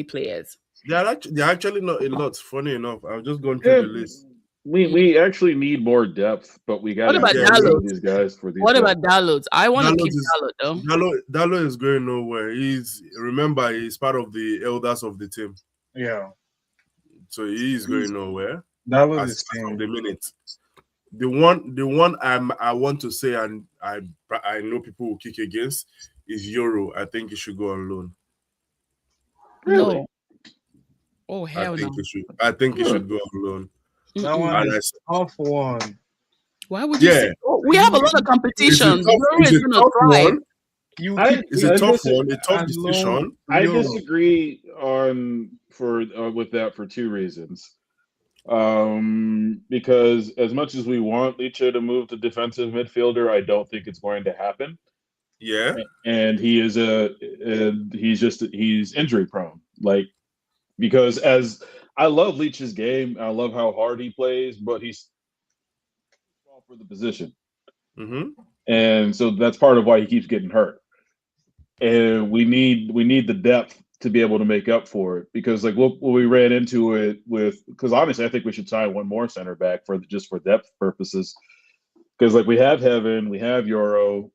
players. They're actually not a lot. Funny enough, I've just gone through the list. We actually need more depth, but we got to get these guys for these. What about Dalot? I want to keep Dalot though. Dalot is going nowhere. He's part of the elders of the team. Yeah. So he's going nowhere. Dalot is from the minute. The one I want to say, and I know people will kick against, is Euro. I think he should go on loan. Really? No. Oh hell no! I think he should go on loan. That one is tough one. Why would you say? Oh, we have a lot of competition. It's a tough one. It's a tough one. A tough decision. I disagree with that for two reasons. Because as much as we want Licha to move to defensive midfielder, I don't think it's going to happen. Yeah, and he's injury prone. Like, because as I love Leach's game, I love how hard he plays, but he's for the position, and so that's part of why he keeps getting hurt. And we need the depth to be able to make up for it, because like what we ran into it with, because honestly I think we should sign one more center back for depth purposes, because like we have Heaven, we have Euro,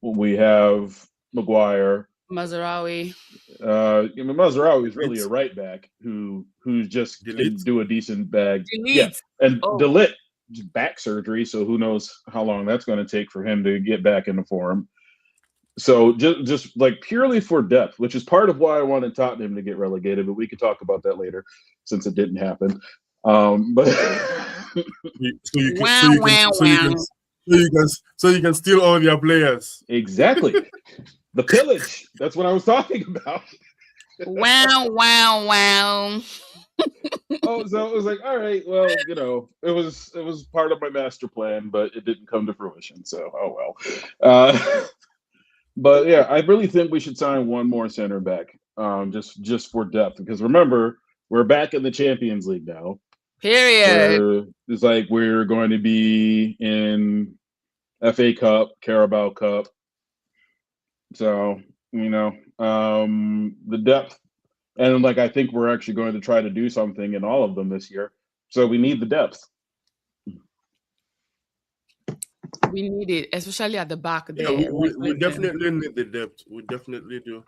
we have Maguire, Mazraoui. Mazraoui is really a right back who just didn't do a decent bag. Yeah, and Delit back surgery, so who knows how long that's going to take for him to get back into form. So just like purely for depth, which is part of why I wanted Tottenham to get relegated, but we could talk about that later since it didn't happen. But so you can steal all of your players. Exactly. The pillage. That's what I was talking about. Wow. So it was like, all right, well, it was part of my master plan, but it didn't come to fruition. So, oh well. But yeah, I really think we should sign one more center back, just for depth. Because remember, we're back in the Champions League now. Period. It's like we're going to be in FA Cup, Carabao Cup. So, the depth, and like I think we're actually going to try to do something in all of them this year. So we need the depth. We need it, especially at the back there. Yeah, we definitely need the depth. We definitely do.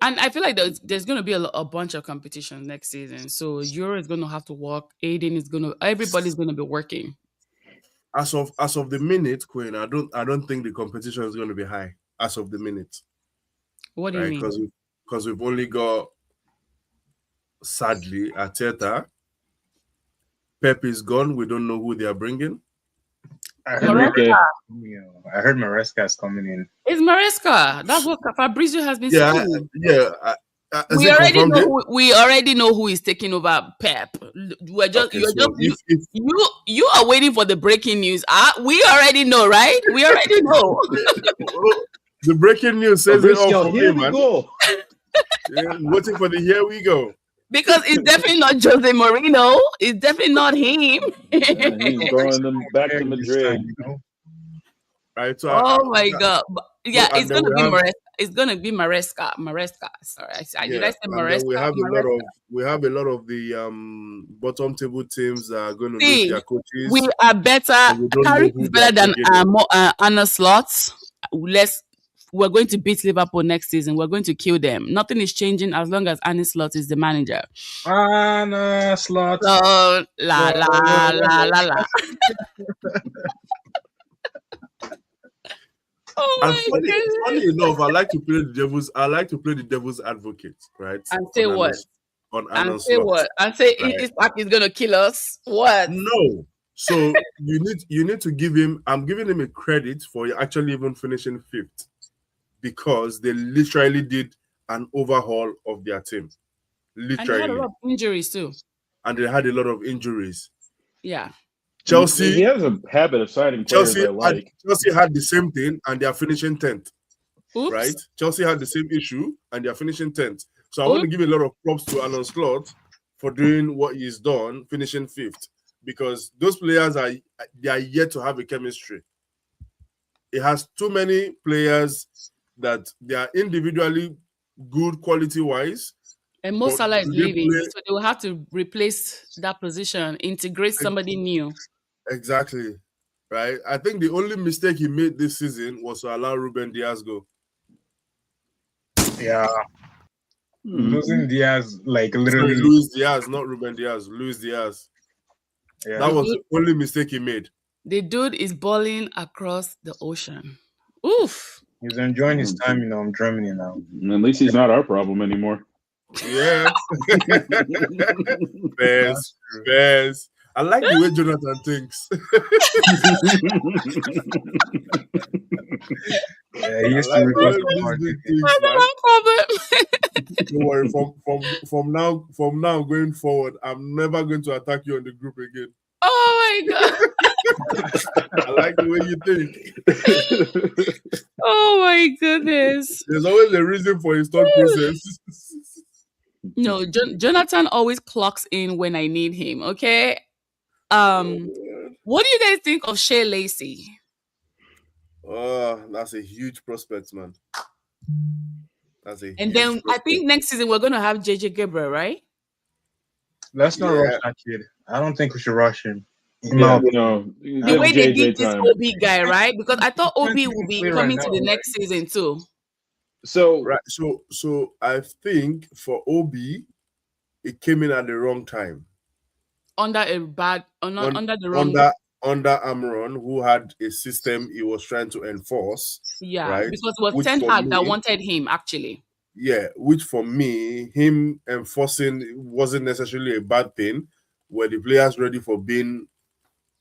And I feel like there's going to be a bunch of competition next season. So Euro is going to have to work. Everybody's going to be working. As of the minute, Queen, I don't think the competition is going to be high as of the minute. What do you mean? Because we've only got, sadly, Arteta. Pep is gone. We don't know who they are bringing. I heard Maresca is coming in. It's Maresca. That's what Fabrizio has been saying. We already know who is taking over Pep. You are waiting for the breaking news. We already know, right? We already know. The breaking news says it all for me, man. Waiting for the here we go. Because it's definitely not Jose Mourinho. It's definitely not him. He's going them back to Madrid. Right. So my God. Yeah, it's gonna be Maresca. It's gonna be Maresca. Sorry, did I say Maresca? We have a lot of the bottom table teams that are going to lose their coaches. We are better. Carrick is better than Arne Slot. We're going to beat Liverpool next season. We're going to kill them. Nothing is changing as long as Arne Slot is the manager. Arne Slot. So, la. Funny enough, I like to play the devil's advocate, right? And say what? And say it's like he's gonna kill us. What? No. So you need to give him. I'm giving him a credit for actually even finishing 5th, because they literally did an overhaul of their team. Literally. And they had a lot of injuries too. Yeah. Chelsea. He has a habit of signing players I like. Chelsea had the same thing and they are finishing 10th. Oops. Right? Chelsea had the same issue and they are finishing 10th. So I want to give a lot of props to Arne Slot for doing what he's done, finishing 5th. Because those players are yet to have a chemistry. It has too many players that they are individually good quality-wise. And Mo Salah is leaving, so they will have to replace that position, integrate somebody new. Exactly. Right? I think the only mistake he made this season was to allow Ruben Diaz go. Yeah. Losing Diaz, like literally. Luis Diaz, not Ruben Diaz. Luis Diaz. Yeah. That was the only mistake he made. The dude is balling across the ocean. Oof. He's enjoying his time, in Germany now. At least he's not our problem anymore. Yeah. Bears. I like the way Jonathan thinks. Yeah, he used to request Don't worry. From now going forward, I'm never going to attack you on the group again. Oh my God. I like the way you think. Oh my goodness. There's always a reason for his thought process. No, Jonathan always clocks in when I need him. Okay. What do you guys think of Shea Lacey? That's a huge prospect, man. And then I think next season we're gonna have JJ Gabriel, right? Let's not rush that kid. I don't think we should rush him. The way they did this Obi guy, right? Because I thought Obi will be coming to the next season too. So I think for Obi, it came in at the wrong time. Under Amron, who had a system he was trying to enforce. Yeah, right? Because it was Ten Hag that wanted him, actually. Yeah, which for me, him enforcing wasn't necessarily a bad thing. Were the players ready for being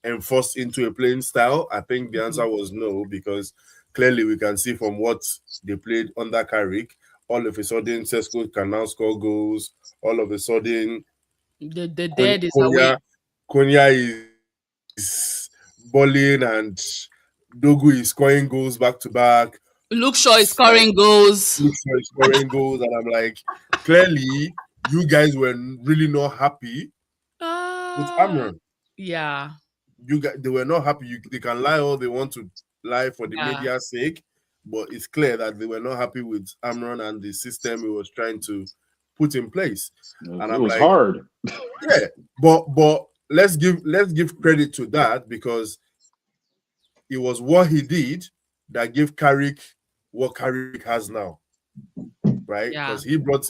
enforced into a playing style? I think the answer was no, because clearly we can see from what they played under Carrick, all of a sudden Sesko can now score goals. All of a sudden, the dead is away. Konya is balling and Dogu is scoring goals back to back. Luke Shaw is scoring goals. And I'm like, clearly, you guys were really not happy with Amron. Yeah. They were not happy. They can lie all they want to lie for the media's sake, but it's clear that they were not happy with Amron and the system he was trying to put in place. And it was hard. Yeah, but let's give credit to that, because it was what he did that gave Carrick what Carrick has now, right? Because he brought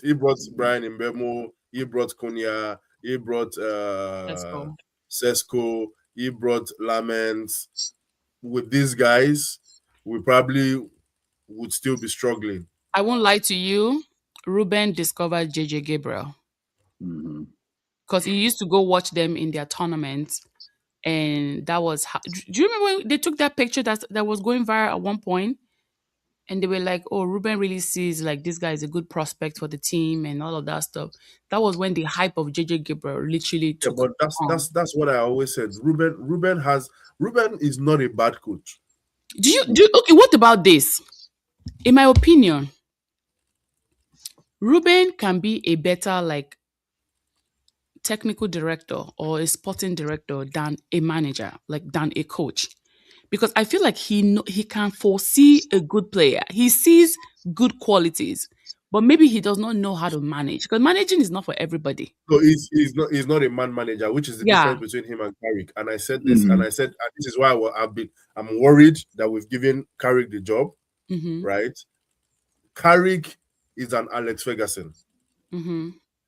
Brian Mbeumo, he brought Konya, he brought Sesko, he brought Lamens. With these guys, we probably would still be struggling. I won't lie to you. Ruben discovered JJ Gabriel because he used to go watch them in their tournaments, And that was how, do you remember when they took that picture that was going viral at one point? And they were like, oh, Ruben really sees like this guy is a good prospect for the team and all of that stuff. That was when the hype of JJ Gabriel literally took but that's what I always said. Ruben is not a bad coach. Okay, what about this? In my opinion, Ruben can be a better like technical director or a sporting director than a manager, like than a coach. Because I feel like he can foresee a good player. He sees good qualities, but maybe he does not know how to manage. Because managing is not for everybody. So he's not a man manager, which is the difference between him and Carrick. And I said this, and this is why I'm worried that we've given Carrick the job, right? Carrick is an Alex Ferguson.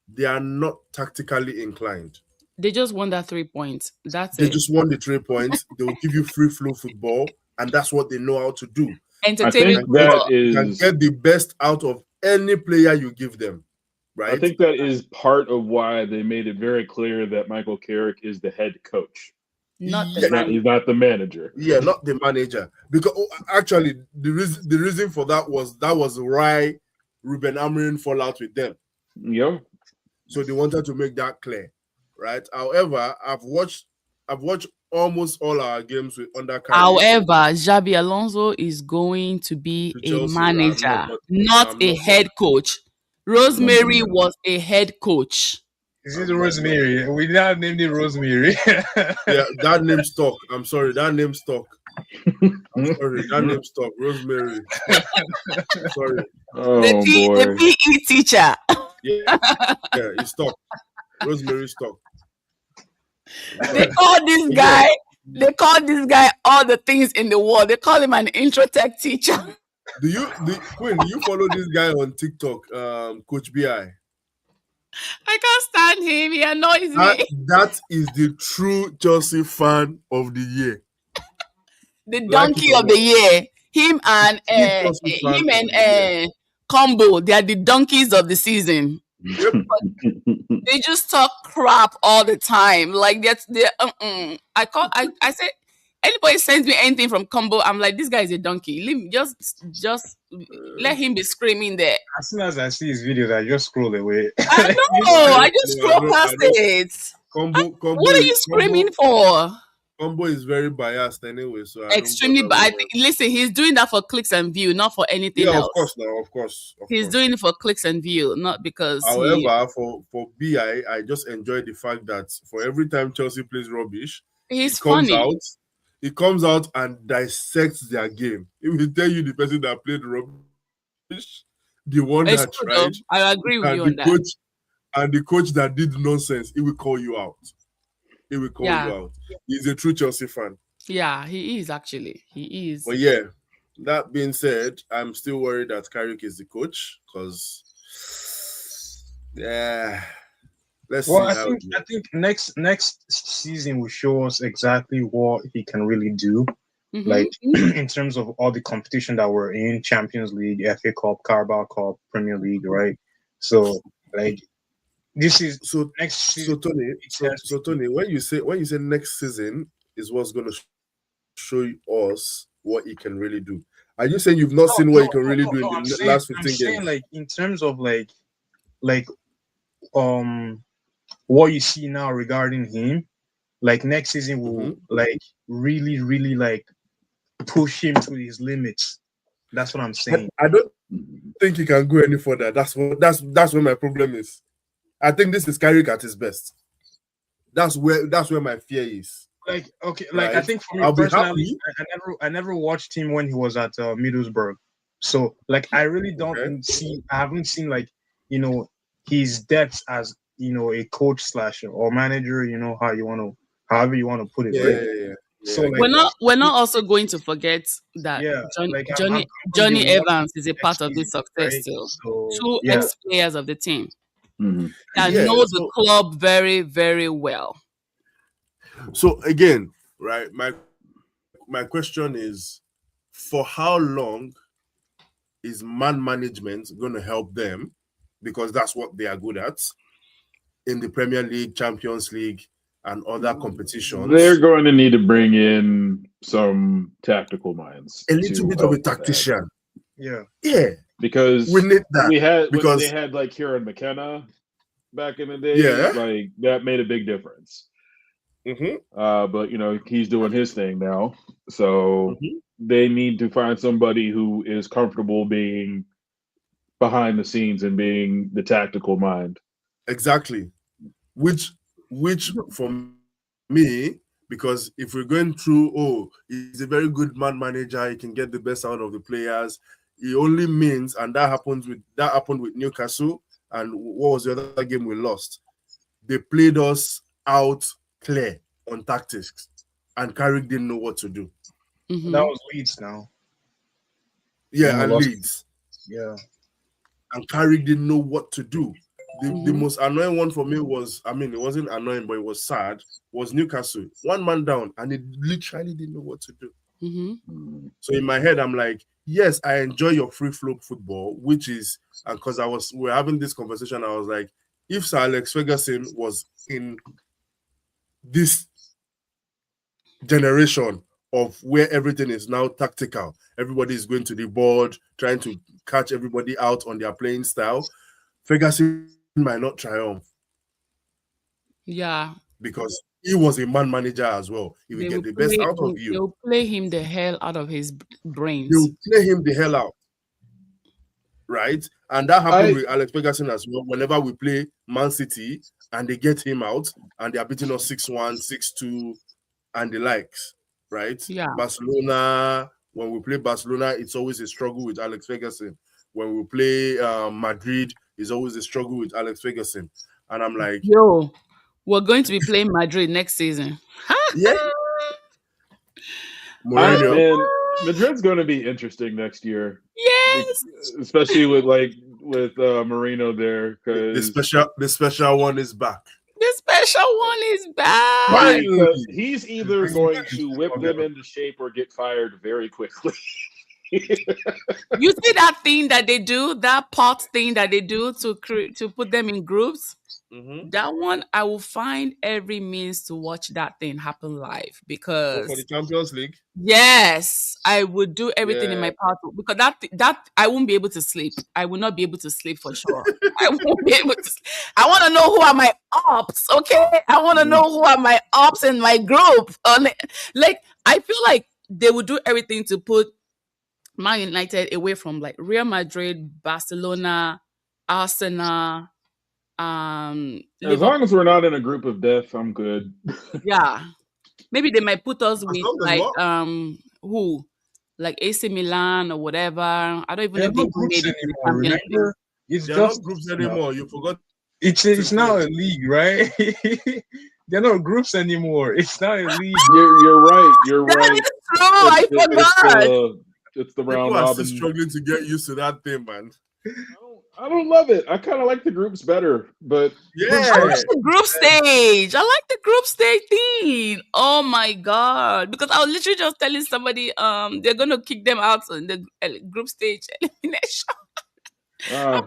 They are not tactically inclined. They just won that 3 points. They just won the 3 points. They will give you free flow football, and that's what they know how to do. Entertaining. Can get the best out of any player you give them. Right. I think that is part of why they made it very clear that Michael Carrick is the head coach. He's not the manager. Yeah, not the manager. Because actually, the reason for that was why Ruben Amorim fall out with them. Yeah. So they wanted to make that clear, right? However, I've watched almost all our games with under Carrick. However, Xabi Alonso is going to be a manager, not a head coach. Rosemary was a head coach. Is it Rosemary? We now named it Rosemary. Yeah, that name stuck. I'm sorry, that name stuck. That name stuck. Rosemary. Sorry. Oh, the PE teacher. Yeah, it's stuck. Rosemary stuck. They call this guy. They call this guy all the things in the world. They call him an intro-tech teacher. Queen, do you follow this guy on TikTok, Coach BI? I can't stand him. He annoys me. That is the true Chelsea fan of the year. The donkey of the year. Him and Combo. They are the donkeys of the season. Yep. They just talk crap all the time. Like they I said, anybody sends me anything from Combo, I'm like, this guy is a donkey. Leave me, just let him be screaming there. As soon as I see his videos, I just scroll away. I know. I just scroll past it. Combo, what are you screaming for? Combo is very biased anyway, so extremely biased. Listen, he's doing that for clicks and view, not for anything else. Of course. He's doing it for clicks and view, not because. However, for BI, I just enjoy the fact that for every time Chelsea plays rubbish, he's funny. He comes out and dissects their game. He will tell you the person that played rubbish, the one that tried. I agree with you on that. And the coach that did nonsense, he will call you out. He will call you out. He's a true Chelsea fan. Yeah, he is actually. He is. But yeah, that being said, I'm still worried that Carrick is the coach because, let's see. I think next season will show us exactly what he can really do. Mm-hmm. Like in terms of all the competition that we're in, Champions League, FA Cup, Carabao Cup, Premier League, right? So like. This is next season. So Tony, when you say next season is what's going to show us what he can really do, are you saying you've not seen what he can really do in the last 15 games? Saying like in terms of like what you see now regarding him, like next season will like really like push him to his limits. That's what I'm saying. I don't think he can go any further. That's where my problem is. I think this is Carrick at his best. That's where my fear is. Like okay, like right? I think for me personally, I never watched him when he was at Middlesbrough. So like I really don't I haven't seen like his depth as a coach / or manager. However you want to put it. Yeah. So like, we're not also going to forget that Johnny Evans is a part of this success still. So, 2 ex-players of the team. Mm-hmm. That know the club very, very well. So again, right, my question is, for how long is man management going to help them? Because that's what they are good at in the Premier League, Champions League, and other competitions. They're going to need to bring in some tactical minds. A little bit of a tactician. Yeah. Because we need that. When they had like Kieran McKenna back in the day, like that made a big difference. But he's doing his thing now, so they need to find somebody who is comfortable being behind the scenes and being the tactical mind. Exactly, which for me, because if we're going through, he's a very good man manager, he can get the best out of the players. It only means, and that happened with Newcastle. And what was the other game we lost? They played us out clear on tactics, and Carrick didn't know what to do. That was Leeds now. Yeah, and Leeds. Yeah. And Carrick didn't know what to do. The most annoying one for me was, it wasn't annoying, but it was sad, was Newcastle. One man down, and he literally didn't know what to do. So in my head, I'm like, yes, I enjoy your free flow football, which is, and because we're having this conversation, I was like, if Sir Alex Ferguson was in this generation of where everything is now tactical, everybody is going to the board, trying to catch everybody out on their playing style, Ferguson might not triumph. Yeah. Because he was a man manager as well. He will get the best out of you. They'll play him the hell out of his brains. They'll play him the hell out. Right? And that happened with Alex Ferguson as well. Whenever we play Man City and they get him out and they are beating us 6-1, 6-2, and the likes. Right? Yeah. Barcelona, when we play Barcelona, it's always a struggle with Alex Ferguson. When we play Madrid, it's always a struggle with Alex Ferguson. And I'm like, yo, we're going to be playing Madrid next season. Yeah. Madrid's going to be interesting next year. Yes. Especially with Marino there. The special one is back. The special one is back. Finally. He's either going to whip them into shape or get fired very quickly. You see that thing that they do, that pot thing that they do to put them in groups? That one, I will find every means to watch that thing happen live, because for the Champions League. Yes, I would do everything in my power because that I won't be able to sleep. I will not be able to sleep for sure. I won't be able to. I want to know who are my ops. Okay, I want to know who are my ops in my group. Like I feel like they would do everything to put Man United away from like Real Madrid, Barcelona, Arsenal. As long as we're not in a group of death, I'm good. Yeah, maybe they might put us with like who, like AC Milan or whatever. I don't even know if they made it to the Champions League. It's They're just not groups anymore. You forgot. It's now a league, right? They're not groups anymore. It's not a league. You're right. You're That right. is true. I forgot. It's the round People are robin. still struggling to get used to that thing, man. I don't love it. I kind of like the groups better, but I like the group stage. I like the group stage thing. Oh my god! Because I was literally just telling somebody, they're gonna kick them out in the group stage elimination. It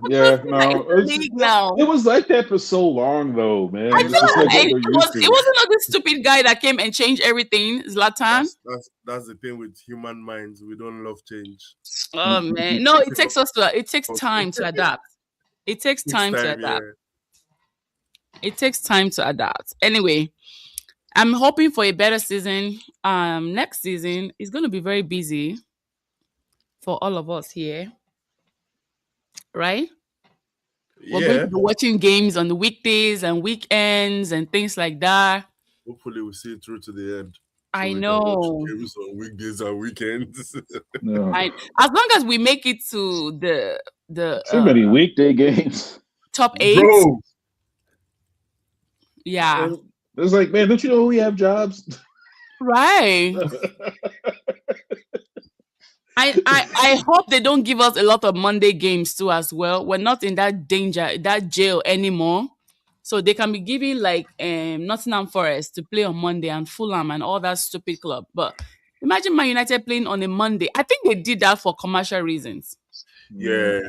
was like that for so long, though, man. I know. It wasn't this stupid guy that came and changed everything. Zlatan. That's the thing with human minds. We don't love change. Oh man, no! It takes time to adapt. It takes time to adapt. It takes time to adapt. Anyway, I'm hoping for a better season. Next season is going to be very busy for all of us here. Right? We're going to be watching games on the weekdays and weekends and things like that. Hopefully, we'll see it through to the end. I know. Games on weekdays and weekends. As long as we make it to the too many weekday games. Top 8. Bro. Yeah. It's like, man, don't you know we have jobs? Right. I hope they don't give us a lot of Monday games too as well. We're not in that jail anymore. So they can be giving like Nottingham Forest to play on Monday and Fulham and all that stupid club. But imagine Man United playing on a Monday. I think they did that for commercial reasons. Yeah.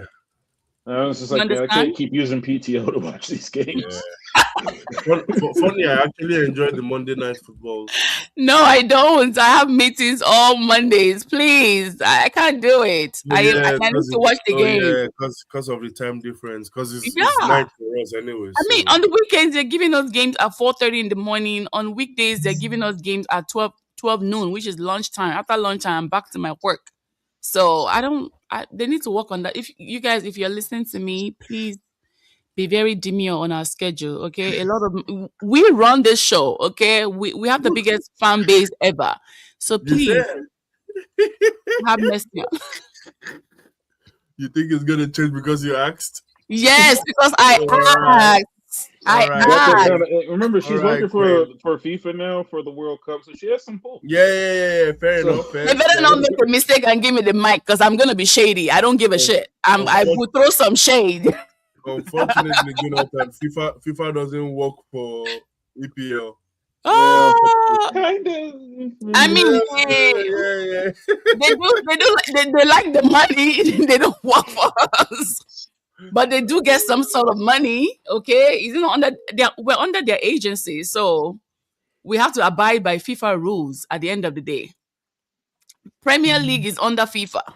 It's just like I can't keep using PTO to watch these games. Yeah. Funny, I actually enjoy the Monday night footballs. No, I don't. I have meetings all Mondays. Please, I can't do it. I need to watch the game. Yeah, because of the time difference. Because it's night for us anyway. I mean, on the weekends they're giving us games at 4:30 in the morning. On weekdays they're giving us games at 12 noon, which is lunchtime. After lunchtime, I'm back to my work. So they need to work on that. If you're listening to me, please be very demure on our schedule. Okay. We run this show. Okay. We have the biggest fan base ever. So please have mercy. You think it's gonna change because you asked? Yes, because I asked. Remember, she's working for FIFA now for the World Cup, so she has some pull. Yeah. Fair enough. They better not make a mistake and give me the mic because I'm gonna be shady. I don't give a shit. I will throw some shade. Unfortunately, FIFA doesn't work for EPL. Oh, kind of. I mean, yeah. They like the money. They don't work for us. But they do get some sort of money, okay? We're under their agency, so we have to abide by FIFA rules at the end of the day. Premier League is under FIFA.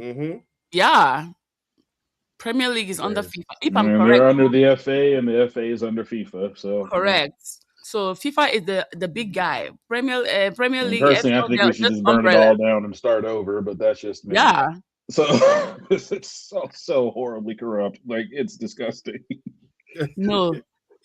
Mm-hmm. Yeah. Premier League is under FIFA. If I'm correct. They're under the FA, and the FA is under FIFA. So correct. So FIFA is the big guy. Premier League. Personally, I think we should just burn it all down and start over. But that's just me. Yeah. So it's so horribly corrupt. Like, it's disgusting. No,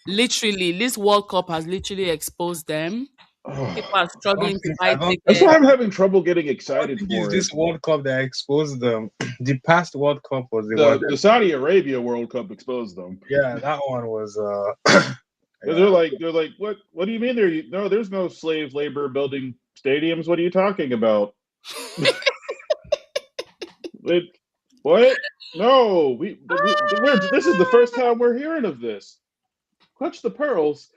literally, this World Cup has literally exposed them. People are struggling to buy tickets. That's why I'm having trouble getting excited for this World Cup that exposed them. The past World Cup was the Saudi Arabia World Cup exposed them. Yeah, that one was. They're like, what? What do you mean? There's no slave labor building stadiums. What are you talking about? What? No, this is the first time we're hearing of this. Clutch the pearls.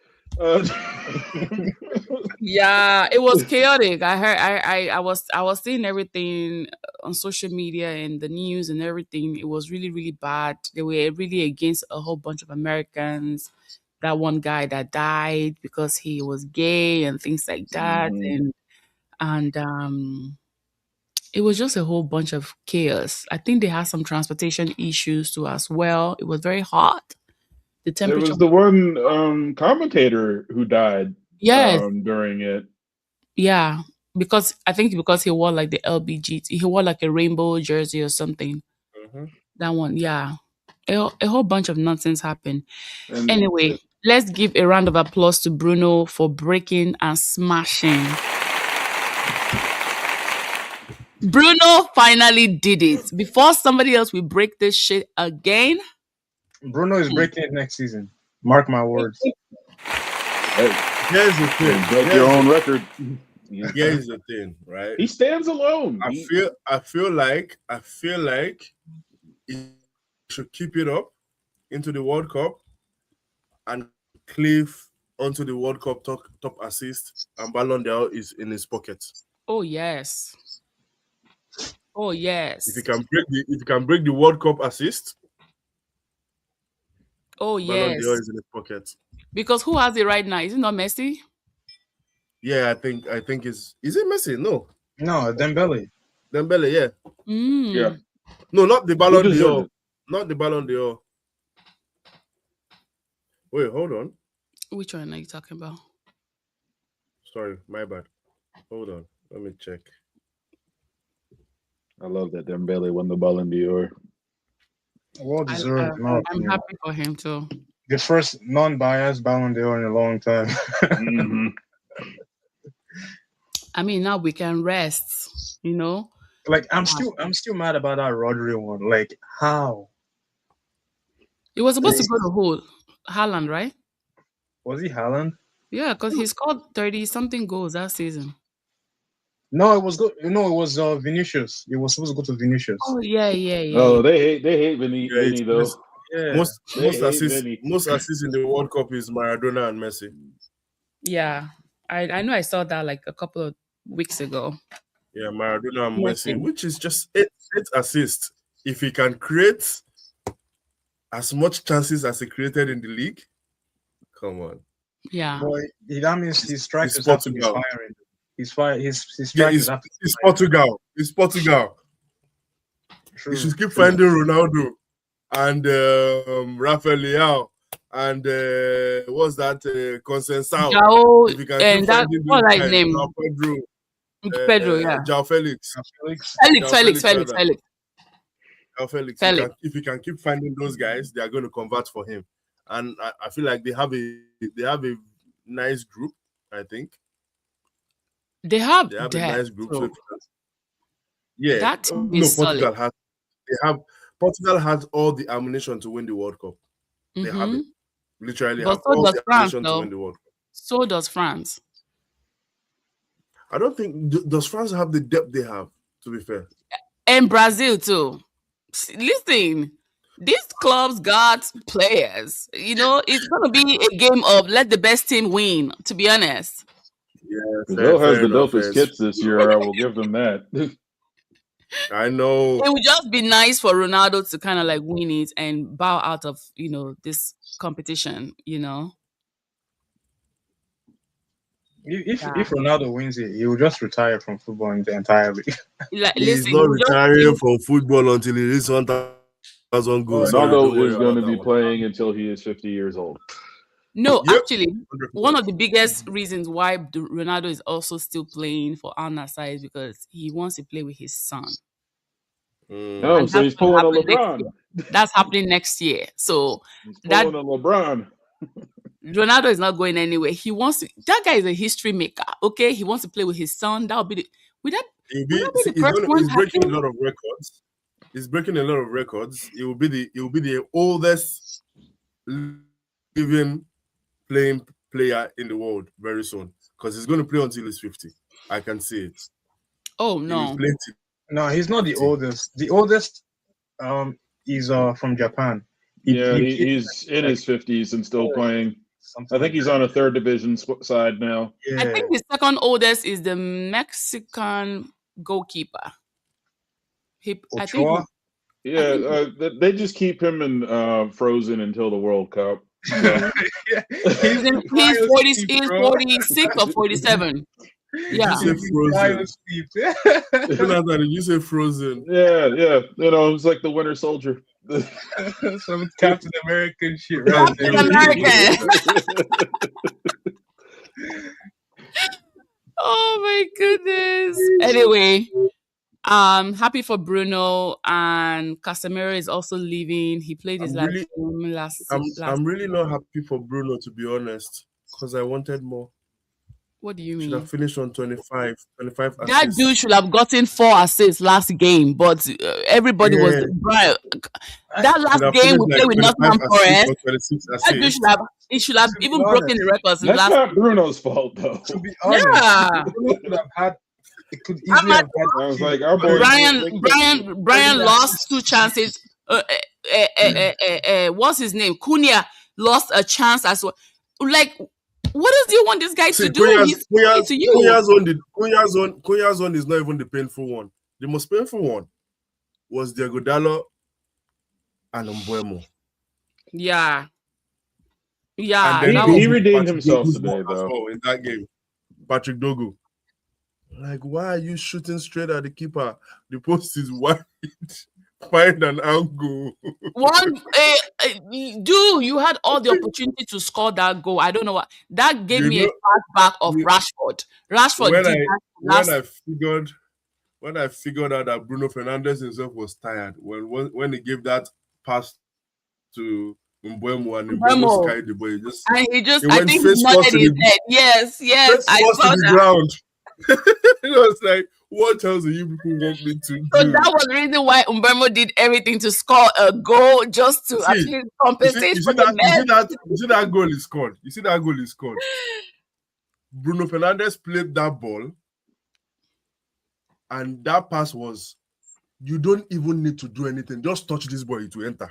Yeah, it was chaotic. I heard. I was seeing everything on social media and the news and everything. It was really, really bad. They were really against a whole bunch of Americans. That one guy that died because he was gay and things like that, and it was just a whole bunch of chaos. I think they had some transportation issues too as well. It was very hot. The temperature. There was the one commentator who died. Yes. During it. Yeah, because he wore like the LBGT. He wore like a rainbow jersey or something. Mm-hmm. That one, yeah. A whole bunch of nonsense happened. Anyway, let's give a round of applause to Bruno for breaking and smashing. Bruno finally did it. Before somebody else will break this shit again. Bruno is breaking it next season. Mark my words. Here's the thing. Break your own record. Here's the thing, right? He stands alone. I feel like he should keep it up into the World Cup and cleave onto the World Cup top assist, and Ballon d'Or is in his pocket. Oh yes. Oh yes. If you can break the World Cup assist, oh yes, Ballon d'Or is in his pocket. Because who has it right now? Is it not Messi? Yeah, I think is it Messi? No, Dembele. Dembele, yeah. Yeah. No, not the Ballon d'Or. Not the Ballon d'Or. Wait, hold on. Which one are you talking about? Sorry, my bad. Hold on, let me check. I love that Dembele won the Ballon d'Or. Well deserved. I'm happy for him too. The first non-biased Ballon d'Or in a long time. Mm-hmm. I mean, now we can rest. You know, like I'm still mad about that Rodri one. Like, how? It was supposed to go to who? Haaland, right? Was he Haaland? Yeah, because he scored 30-something goals that season. No, it was good. No, it was Vinicius. It was supposed to go to Vinicius. Oh yeah. Oh, they hate Vinny though. Yeah. Most assists in the World Cup is Maradona and Messi. Yeah, I know. I saw that like a couple of weeks ago. Yeah, Maradona and Messi, which is just 8 assists. If he can create as much chances as he created in the league. Come on. Yeah. Boy, that means his strikers have to be firing. His strikers have to be firing. Portugal. It's Portugal. True. You should keep finding Ronaldo and Rafael Leao and what's that? Consensao. If you can keep finding what like name? Pedro, yeah. João Felix. Felix. If you can keep finding those guys, they are going to convert for him. And I feel like they have a nice group. I think they have a nice group. So yeah, that Portugal has all the ammunition to win the World Cup. They have it. Literally, but have so all does the France, ammunition to win the World Cup. So does France. I don't think does France have the depth they have. To be fair, and Brazil too. Listen, these clubs got players. It's gonna be a game of let the best team win. To be honest. Yeah, Brazil has the dopest kits this year. I will give them that. I know. It would just be nice for Ronaldo to kind of like win it and bow out of this competition. If Ronaldo wins it, he will just retire from football entirely. He's not retiring from football until he reaches 1,000 goals. Ronaldo is going to be playing until he is 50 years old. No, actually, one of the biggest reasons why Ronaldo is also still playing for Al Nassr is because he wants to play with his son. Oh, so he's pulling a LeBron. That's happening next year. So he's pulling a LeBron. Ronaldo is not going anywhere. He wants to. That guy is a history maker. Okay, he wants to play with his son. That would be he's breaking a lot of records. He's breaking a lot of records. He will be the oldest living playing player in the world very soon because he's going to play until he's 50. I can see it. Oh no! No, he's not the oldest. The oldest is from Japan. He's in his 50s and still playing. I think he's on a third division side now. Yeah. I think the second oldest is the Mexican goalkeeper. I think. They just keep him in frozen until the World Cup. Yeah. He's 46 or 47. Yeah. Did you say frozen? Yeah. It's like the Winter Soldier. Some Captain American shit, right? Captain American. Oh my goodness. Anyway, happy for Bruno, and Casemiro is also leaving. He played his last game. I'm really not happy for Bruno, to be honest, because I wanted more. What do you mean? Should have finished on 25 assists. That dude should have gotten 4 assists last game, but everybody was Brian. That last game we played with Nottingham Forest. That dude should have even broken the records. That's not Bruno's fault, though. To be honest, it could easily have had. I was like, our boy Brian lost 2 chances. What's his name? Cunha lost a chance as well. Like, what else do you want this guy to do? Cunha's one is not even the painful one. The most painful one was Diego Dallo and Mbeumo. Yeah. And then he redeemed himself today, though. In that game, Patrick Dogu. Like, why are you shooting straight at the keeper? The post is wide. Find an angle. Dude, you had all the opportunity to score that goal. I don't know what that gave me a flashback of Rashford. When I figured out that Bruno Fernandes himself was tired when he gave that pass to Mbeumo and Mbeumo carried the ball. He went face first to his head. Yes, I saw that. Ground. It was like, what else do you people want me to do? So that was the reason why Mbeumo did everything to score a goal, just to at least compensate for the mess. You see that goal is scored. Bruno Fernandes played that ball, and that pass was, you don't even need to do anything. Just touch this ball, it will enter.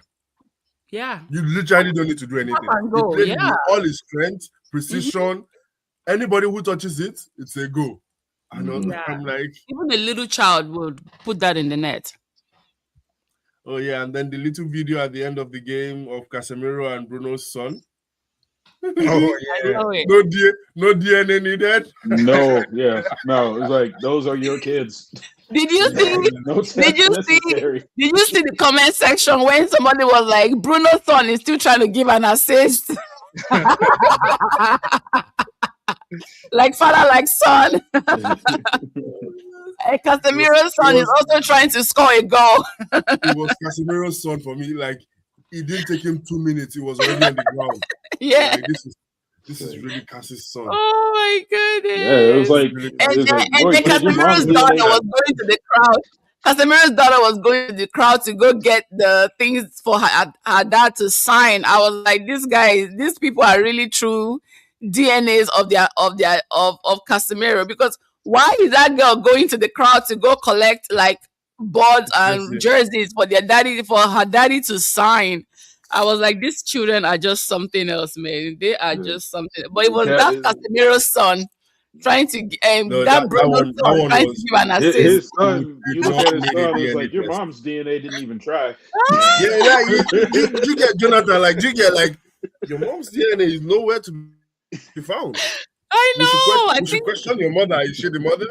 Yeah. You literally don't need to do anything. He played with all his strength, precision. Mm-hmm. Anybody who touches it, it's a goal. I'm like, even a little child would put that in the net. Oh yeah, and then the little video at the end of the game of Casemiro and Bruno's son. Oh yeah. No DNA needed. No, yes, no. It's like those are your kids. Did you see? No Did you necessary. see? Did you see the comment section when somebody was like, "Bruno's son is still trying to give an assist"? Like father, like son. Casemiro's son is also trying to score a goal. It was Casemiro's son for me. Like, it didn't take him 2 minutes. He was already on the ground. Yeah. Like, this is really Cass's son. Oh my goodness. Yeah, it was like, and then Casemiro's daughter was going to the crowd. Casemiro's daughter was going to the crowd to go get the things for her dad to sign. I was like, these people are really true DNAs of Casemiro, because why is that girl going to the crowd to go collect like boards and jerseys for her daddy to sign? I was like, these children are just something else, man. They are just something. But it was that Casemiro's son trying to that Bruno's son trying to give an assist. His son, you look at his son, it's like your mom's DNA didn't even try. Yeah, you get Jonathan, like you get like your mom's DNA is nowhere to be found. I know. You should question your mother. Is she the mother?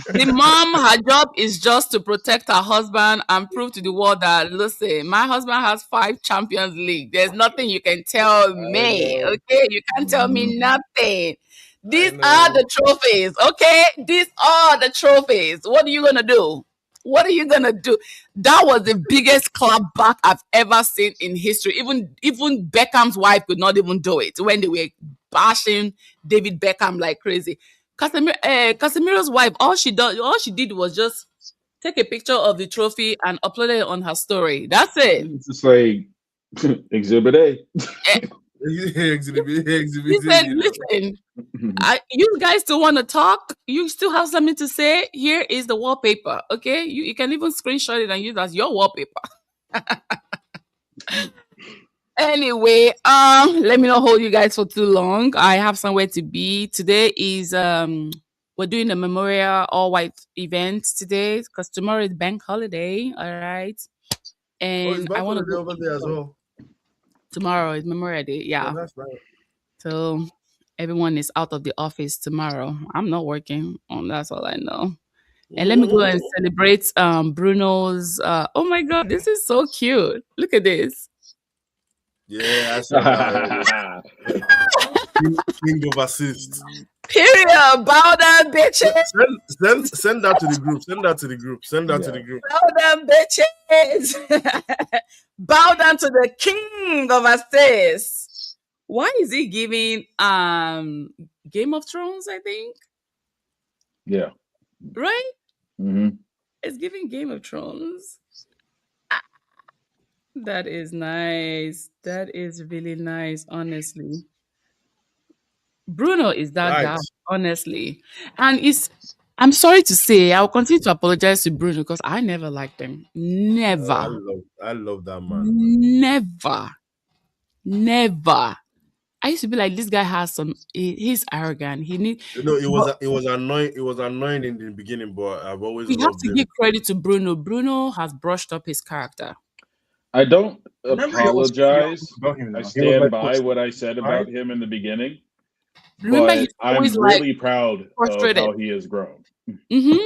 The mom, her job is just to protect her husband and prove to the world that, listen, my husband has 5 Champions League. There's nothing you can tell me. Okay, you can't tell me nothing. These are the trophies. Okay, these are the trophies. What are you gonna do? What are you gonna do? That was the biggest clap back I've ever seen in history. Even Beckham's wife could not even do it when they were bashing David Beckham like crazy. Casemiro's wife, all she did was just take a picture of the trophy and upload it on her story. That's it. It's just like Exhibit A. Exhibit He said, listen, you guys still want to talk? You still have something to say? Here is the wallpaper. Okay, you can even screenshot it and use it as your wallpaper. Anyway, let me not hold you guys for too long. I have somewhere to be. Today is we're doing a memorial all white event today because tomorrow is bank holiday. All right, and I want to go over there as well. Tomorrow is Memorial Day. Yeah, that's right. So everyone is out of the office tomorrow. I'm not working. That's all I know. And let me go and celebrate Bruno's. Oh my God, this is so cute. Look at this. Yeah, I saw that. King of assists. Period. Bow down, bitches. Send that to the group. Send that to the group. Bow down, bitches. Bow down to the king of assists. Why is he giving Game of Thrones, I think? Yeah. Right? Mm-hmm. It's giving Game of Thrones. That is nice. That is really nice, honestly. Bruno is that guy, honestly. And I'm sorry to say, I'll continue to apologize to Bruno because I never liked him. Never. I love that man. Never. I used to be like, this guy has he's arrogant. It was annoying. It was annoying in the beginning, but I've always we have to give credit to Bruno. Bruno has brushed up his character. I don't apologize. I stand by what I said about him in the beginning. Remember, I'm really proud of how he has grown. Mm-hmm.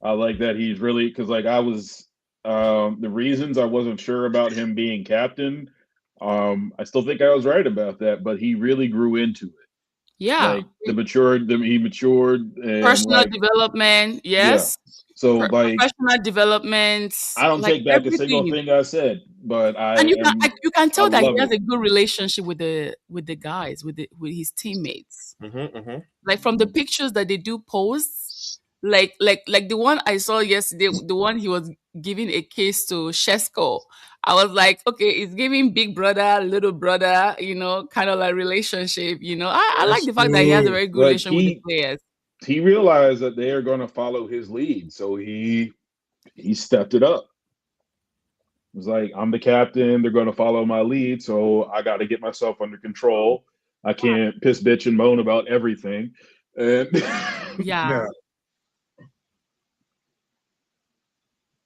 I like that he's really, because like I was, the reasons I wasn't sure about him being captain, I still think I was right about that, but he really grew into it. Yeah, like he matured. And personal development, yes. Yeah. So professional development. I don't take back a single thing I said, but you can tell that he has a good relationship with the guys, with his teammates. Mm-hmm, mm-hmm. Like from the pictures that they do post, like the one I saw yesterday, the one he was giving a case to Shesko. I was like, okay, it's giving big brother, little brother, kind of like relationship. I like the fact that he has a very good relationship with the players. He realized that they are going to follow his lead, so he stepped it up. It was like, I'm the captain, they're going to follow my lead, so I got to get myself under control. I can't piss, bitch, and moan about everything. And yeah.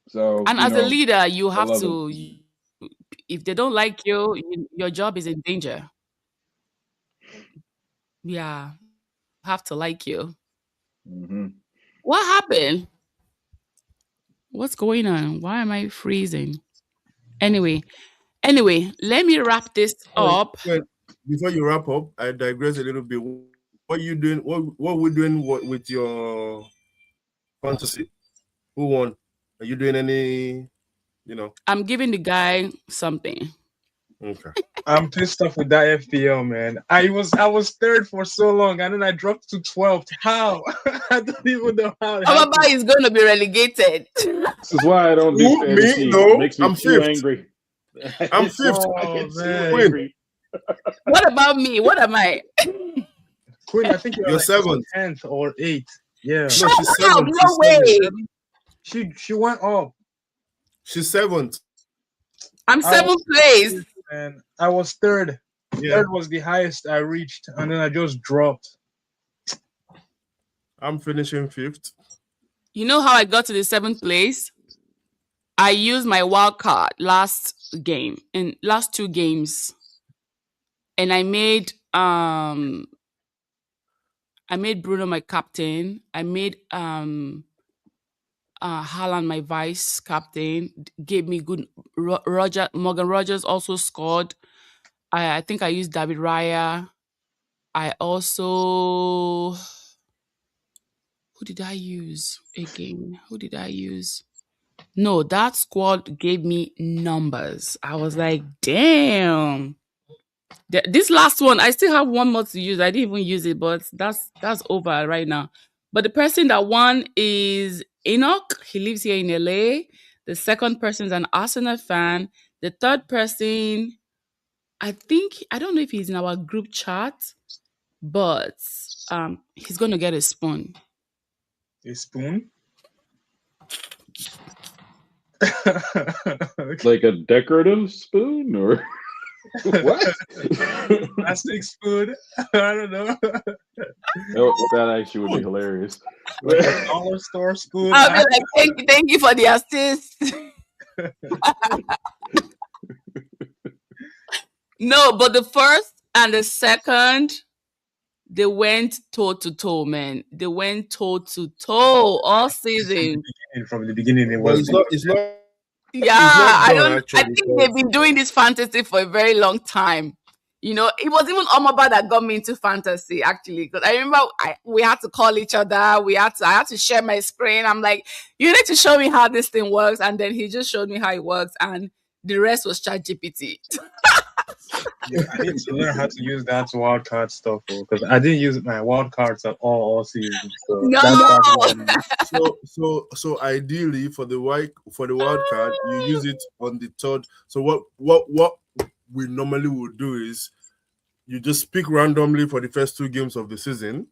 So, and as a leader, you have to. If they don't like you, your job is in danger. Yeah, have to like you. Mm-hmm. What happened? What's going on? Why am I freezing? Anyway, let me wrap this up. Before you wrap up, I digress a little bit. What are you doing? What we're doing with your fantasy? Who won? Are you doing any? I'm giving the guy something. Okay. I'm pissed off with that FPL, man. I was third for so long, and then I dropped to 12th. How? I don't even know how. Ababa is going to be relegated. This is why I don't do fantasy. No, it makes me I'm too fifth. angry. I'm fifth. I get too angry. What about me? What am I? Queen, I think you're seventh, 10th or 8th. Yeah. No, she's seventh. No way. She went up. She's seventh. I'm seventh place. And I was third. Yeah. Third was the highest I reached, and then I just dropped. I'm finishing fifth. You know how I got to the seventh place? I used my wild card last two games, and I made Bruno my captain. I made Haaland my vice captain. Gave me good. Morgan Rogers also scored. I think I used David Raya. I also, who did I use again? No, that squad gave me numbers. I was like, damn. This last one, I still have one more to use. I didn't even use it, but that's over right now. But the person that won is Enoch. He lives here in LA. The second person is an Arsenal fan. The third person, I don't know if he's in our group chat, but he's gonna get a spoon. A spoon? Like a decorative spoon or what? Plastic spoon? I don't know. That actually would be hilarious. Like a dollar store spoon. I'll be like, thank you for the assist. No, but the first and the second, they went toe to toe, man. They went toe to toe all season. From the beginning, it was. It's not. Yeah, I think they've been doing this fantasy for a very long time. You know, it was even Omaba that got me into fantasy, actually. Because I remember we had to call each other. I had to share my screen. I'm like, you need to show me how this thing works. And then he just showed me how it works. And the rest was ChatGPT. Yeah, I need to learn how to use that wildcard stuff because I didn't use my wildcards at all season. So no. So ideally for the wild card, you use it on the third. So what we normally would do is you just pick randomly for the first two games of the season,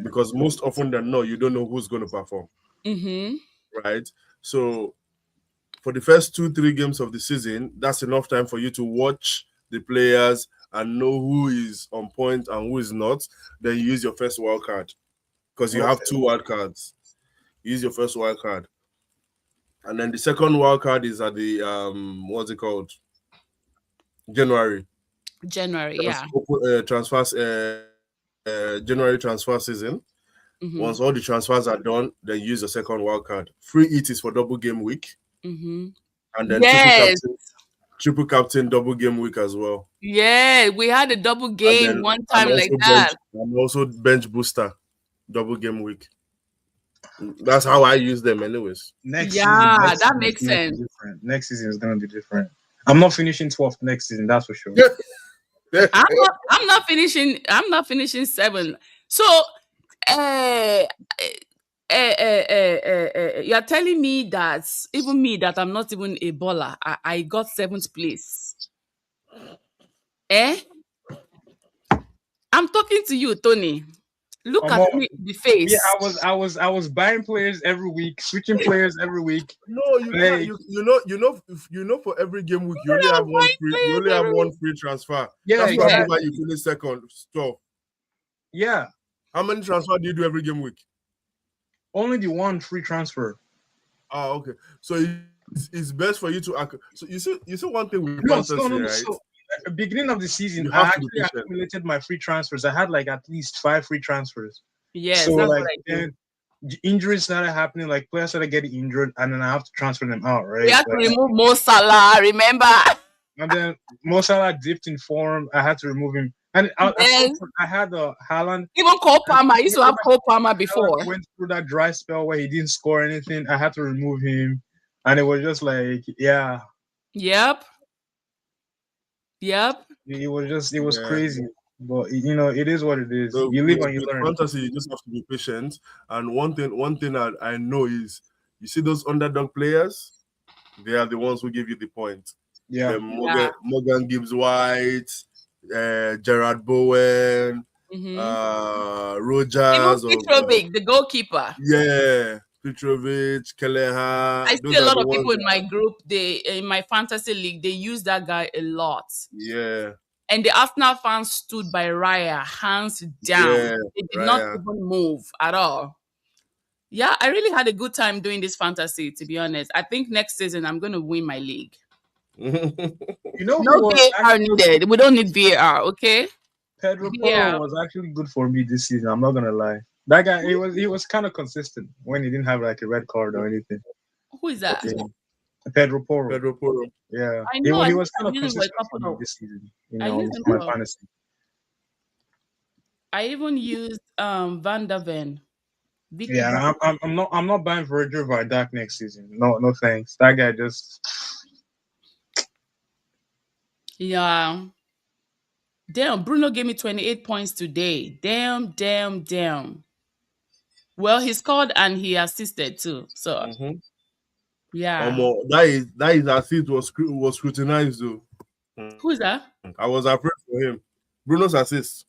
because most often than not you don't know who's going to perform. Right? So for the first 2-3 games of the season, that's enough time for you to watch the players and know who is on point and who is not. Then you use your first wild card because you have 2 wild cards. Use your first wild card, and then the second wild card is at the what's it called? January, yeah. Transfers, January transfer season. Once all the transfers are done, then use the second wild card. Free hit is for double game week, and then triple captain double game week as well. Yeah, we had a double game one time like that. And also bench booster double game week. That's how I use them anyways. Next season, that makes sense. Next season is going to be different. I'm not finishing 12th next season, that's for sure. I'm not finishing 7. So you're telling me that even me, that I'm not even a baller, I got 7th place. I'm talking to you, Tony. Look at me in the face. Yeah, I was buying players every week, switching players every week. No, you know, for every game week you only have one free. You only have one free transfer. Yeah, that's probably why you finish second. Stop. Yeah. How many transfer do you do every game week? Only the one free transfer. Oh, okay. So it's best for you to. So you see one thing with fantasy, right? So at the beginning of the season, You I have to be actually patient. accumulated my free transfers. I had like at least 5 free transfers. Yes, so that's like what I do. then the injuries started happening, like players started getting injured, and then I have to transfer them out, right? We had to Like, remove Mo Salah, remember? and then Mo Salah dipped in form. I had to remove him. And I had Haaland. Even Cole Palmer. I used to have Cole Palmer before. Haaland went through that dry spell where he didn't score anything. I had to remove him. And it was just like, yeah. Yep. It was crazy. But you know, it is what it is. So you live and you learn. Fantasy, you just have to be patient. And one thing I know is, you see those underdog players, they are the ones who give you the point. Yeah. Morgan Gibbs White, Gerard Bowen, Rogers, even Petrovic, the goalkeeper. Yeah, Petrovic, Kelleher. I see a lot of people in my group. In my fantasy league, they use that guy a lot. Yeah. And the Arsenal fans stood by Raya, hands down. Yeah, they did not even move at all. Yeah, I really had a good time doing this fantasy, to be honest. I think next season I'm going to win my league. You know, no VAR needed. We don't need VAR, okay? Pedro Porro was actually good for me this season. I'm not gonna lie. That guy, he was kind of consistent when he didn't have like a red card or anything. Who is that? Okay. Pedro Porro. Yeah, I know. He was kind of consistent for me this season. You know, my fantasy. I even used Van der Ven. Yeah, I'm not buying Virgil van Dijk next season. No thanks. That guy just. Yeah. Damn, Bruno gave me 28 points today. Damn. Well, he scored and he assisted too. So, yeah. That is assist was scrutinized though. Who's that? I was afraid for him. Bruno's assist.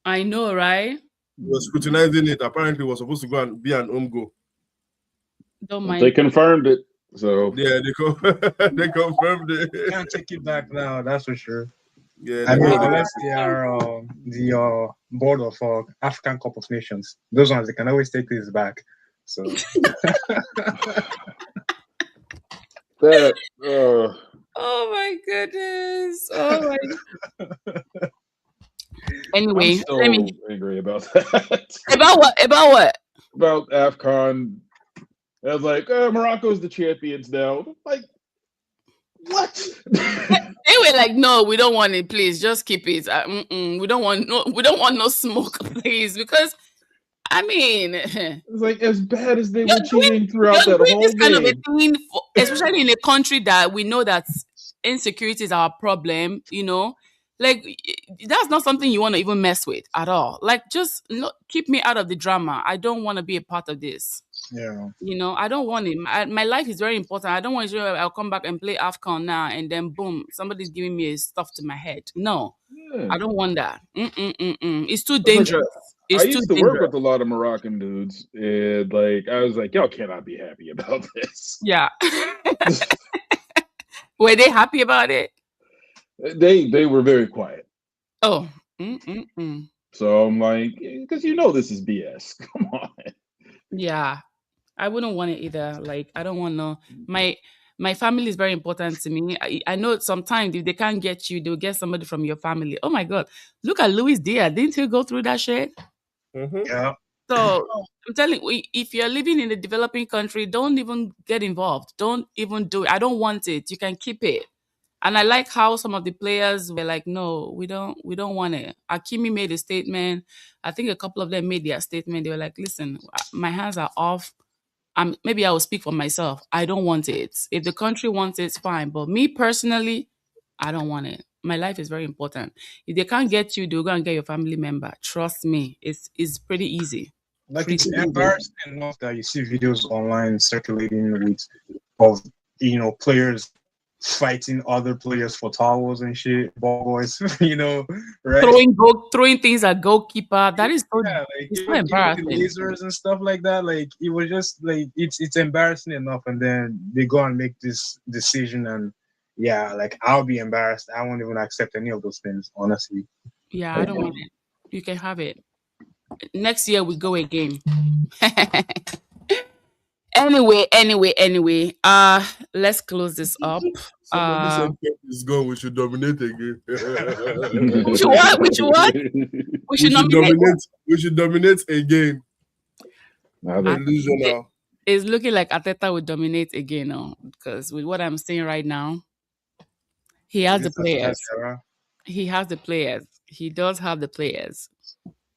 I know, right? He was scrutinizing it. Apparently, it was supposed to go and be an home goal. Don't mind. They confirmed it. So yeah, they confirmed it. You can't take it back now. That's for sure. Yeah, I mean, unless they are the board of African Cup of Nations, those ones they can always take this back. So that. Oh my goodness! Oh my. Anyway, I'm so angry about that. About what? About AFCON. I was like, Morocco's the champions now. Like, what? They were like, no, we don't want it. Please, just keep it. We don't want no smoke, please, because I mean, it's like as bad as they were cheating throughout that whole game. Kind of a thing especially in a country that we know that insecurity is our problem. You know, like that's not something you want to even mess with at all. Like, just keep me out of the drama. I don't want to be a part of this. Yeah, you know, I don't want it. My life is very important. I don't want to. I'll come back and play AFCON now, and then boom, somebody's giving me a stuff to my head. No, I don't want that. It's too dangerous. I used to work with a lot of Moroccan dudes, and like I was like, y'all cannot be happy about this. Yeah. Were they happy about it? They were very quiet. Oh. So I'm like, because this is BS. Come on. Yeah. I wouldn't want it either. Like, I don't want no. My family is very important to me. I know sometimes if they can't get you, they'll get somebody from your family. Oh my God. Look at Luis Diaz. Didn't he go through that shit? Yeah. So I'm telling you, if you're living in a developing country, don't even get involved. Don't even do it. I don't want it. You can keep it. And I like how some of the players were like, no, we don't want it. Hakimi made a statement. I think a couple of them made their statement. They were like, listen, my hands are off. Maybe I will speak for myself. I don't want it. If the country wants it, it's fine. But me personally, I don't want it. My life is very important. If they can't get you, they'll go and get your family member. Trust me, it's pretty easy. Like, it's embarrassing enough that you see videos online circulating of players fighting other players for towels and shit, ball boys, right? Throwing things at goalkeeper. That is so, it's so embarrassing. Lasers and stuff like that. Like, it was just like it's embarrassing enough, and then they go and make this decision, and yeah, like I'll be embarrassed. I won't even accept any of those things, honestly. Yeah, I don't want it. You can have it. Next year we go again. Anyway. Let's close this up. Somebody said Pep is gone. We should dominate again. We should what? We should nominate. We should dominate again. Delusional. It's looking like Arteta will dominate again now, because with what I'm saying right now, he has the players. He has the players. He does have the players.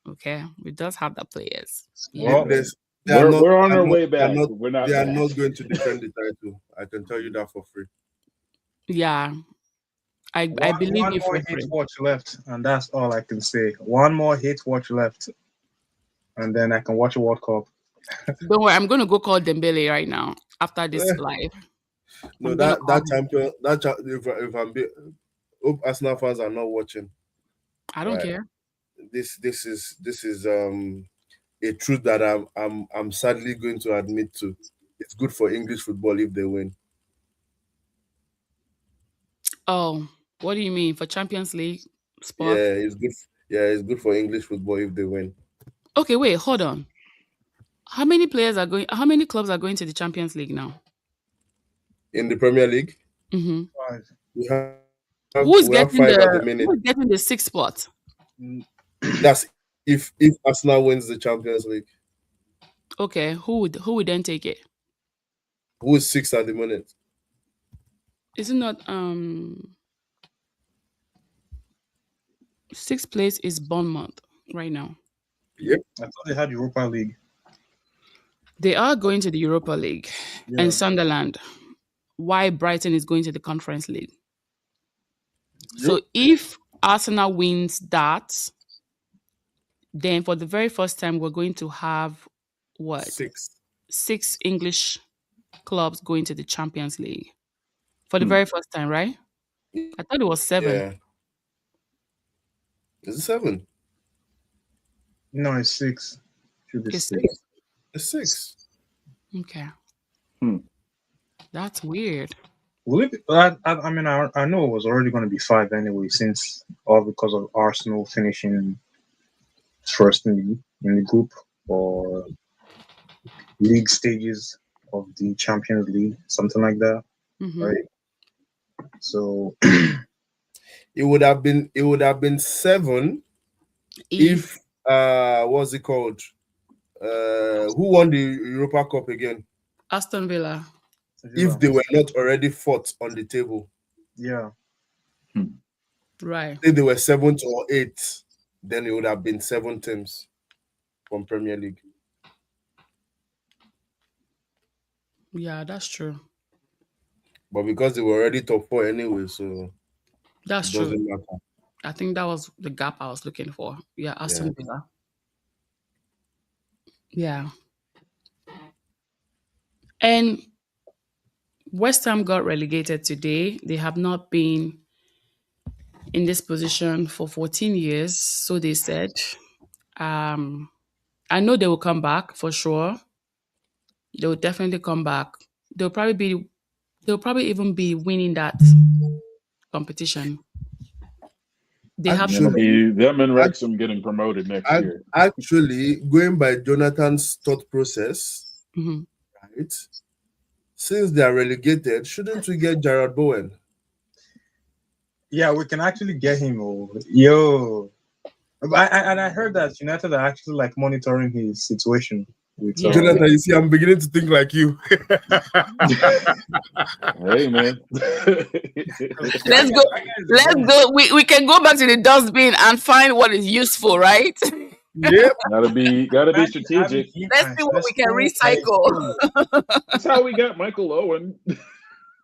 Okay, he does have the players. Well, we're on our way back. They are not going to defend the title. I can tell you that for free. Yeah, I believe you. One more hate watch left, and that's all I can say. One more hate watch left, and then I can watch a World Cup. Don't worry, I'm going to go call Dembele right now after this live. No, if I'm hope Arsenal fans are not watching. I don't care. This is a truth that I'm sadly going to admit to. It's good for English football if they win. Oh, what do you mean for Champions League spot? Yeah, it's good. Yeah, it's good for English football if they win. Okay, wait, hold on. How many clubs are going to the Champions League now? In the Premier League? Mm-hmm. Who's getting the sixth spot? That's if Arsenal wins the Champions League. Okay, who would then take it? Who is sixth at the minute? Is it not sixth place is Bournemouth right now? Yep. I thought they had Europa League. They are going to the Europa League and Sunderland. Why Brighton is going to the Conference League? Yep. So if Arsenal wins that, then for the very first time we're going to have what? Six English clubs going to the Champions League. For the very first time, right? I thought it was 7. Yeah. Is it 7? No, it's 6. Should be 6. It's 6. Okay. That's weird. I mean, I know it was already going to be 5 anyway, since all because of Arsenal finishing first in the group or league stages of the Champions League, something like that, right? So it would have been 7 if what's it called? Who won the Europa Cup again? Aston Villa. If they were not already 4th on the table. Yeah. Right. If they were 7th or 8th, then it would have been 7 teams from Premier League. Yeah, that's true. But because they were already top 4 anyway, so that's true. Doesn't matter. I think that was the gap I was looking for. Yeah, Aston Villa. Yeah. And West Ham got relegated today. They have not been in this position for 14 years, so they said. I know they will come back for sure. They will definitely come back. They'll probably even be winning that competition. They have to be them and Wrexham getting promoted next year. Actually, going by Jonathan's thought process, right? Since they are relegated, shouldn't we get Jarrod Bowen? Yeah, we can actually get him. Yo, I heard that United are actually like monitoring his situation. Jonathan, you see, I'm beginning to think like you. Hey, man. Let's go. We can go back to the dustbin and find what is useful, right? Yep. Gotta be strategic. Let's see what we can recycle. That's how we got Michael Owen.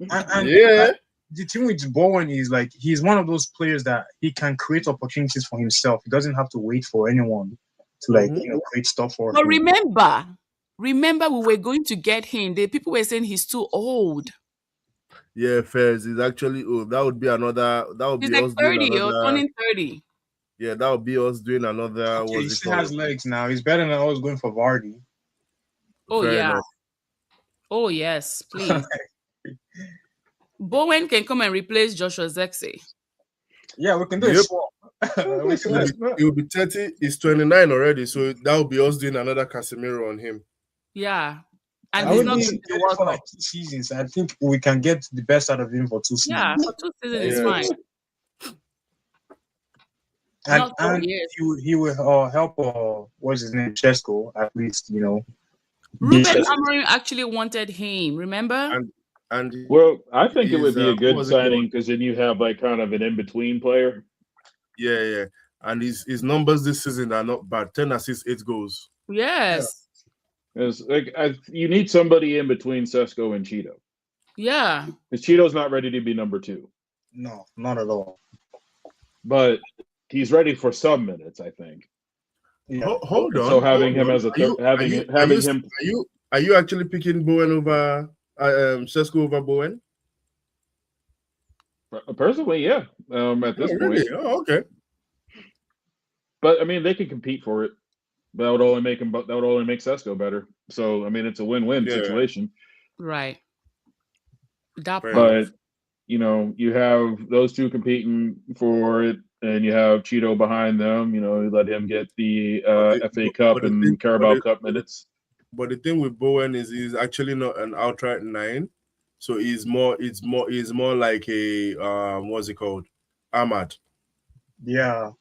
The thing with Bowen is like he's one of those players that he can create opportunities for himself. He doesn't have to wait for anyone to create stuff for him. But remember we were going to get him. The people were saying he's too old. Yeah, Fairs is actually old. That would be another. That would he's be like us 30 doing another, or turning 30. Yeah, that would be us doing another. Okay, he still has legs now. He's better than I was going for Vardy. Oh, Fair yeah. enough. Oh, yes, please. Bowen can come and replace Joshua Zexi. Yeah, we can do it. He will be 30. He's 29 already, so that will be us doing another Casemiro on him. Yeah. And I he's would not be going to the World for Cup. like 2 seasons. I think we can get the best out of him for 2 seasons. Yeah, for 2 seasons is fine. And, Not 4 years. he will help. What's his name? Chesko, at least, Ruben Amorim actually wanted him. Remember? And well, I think it would be a good signing because then you have like kind of an in between player. Yeah. And his numbers this season are not bad. 10 assists, 8 goals. Yes. It's like you need somebody in between Sesko and Cheeto. Yeah. Because Cheeto's not ready to be number 2. No, not at all. But he's ready for some minutes, I think. Yeah. Hold on. So having him as a are you actually picking Bowen over Sesko over Bowen? Personally, yeah. At this point. Really? Oh, okay. But I mean, they can compete for it. That would only make Sesko better. So I mean, it's a win-win situation. Right. But you have those two competing for it, and you have Cheeto behind them. You let him get the FA Cup and Carabao Cup minutes. But the thing with Bowen is he's actually not an outright 9, so he's more like a what's it called, Ahmad. Yeah.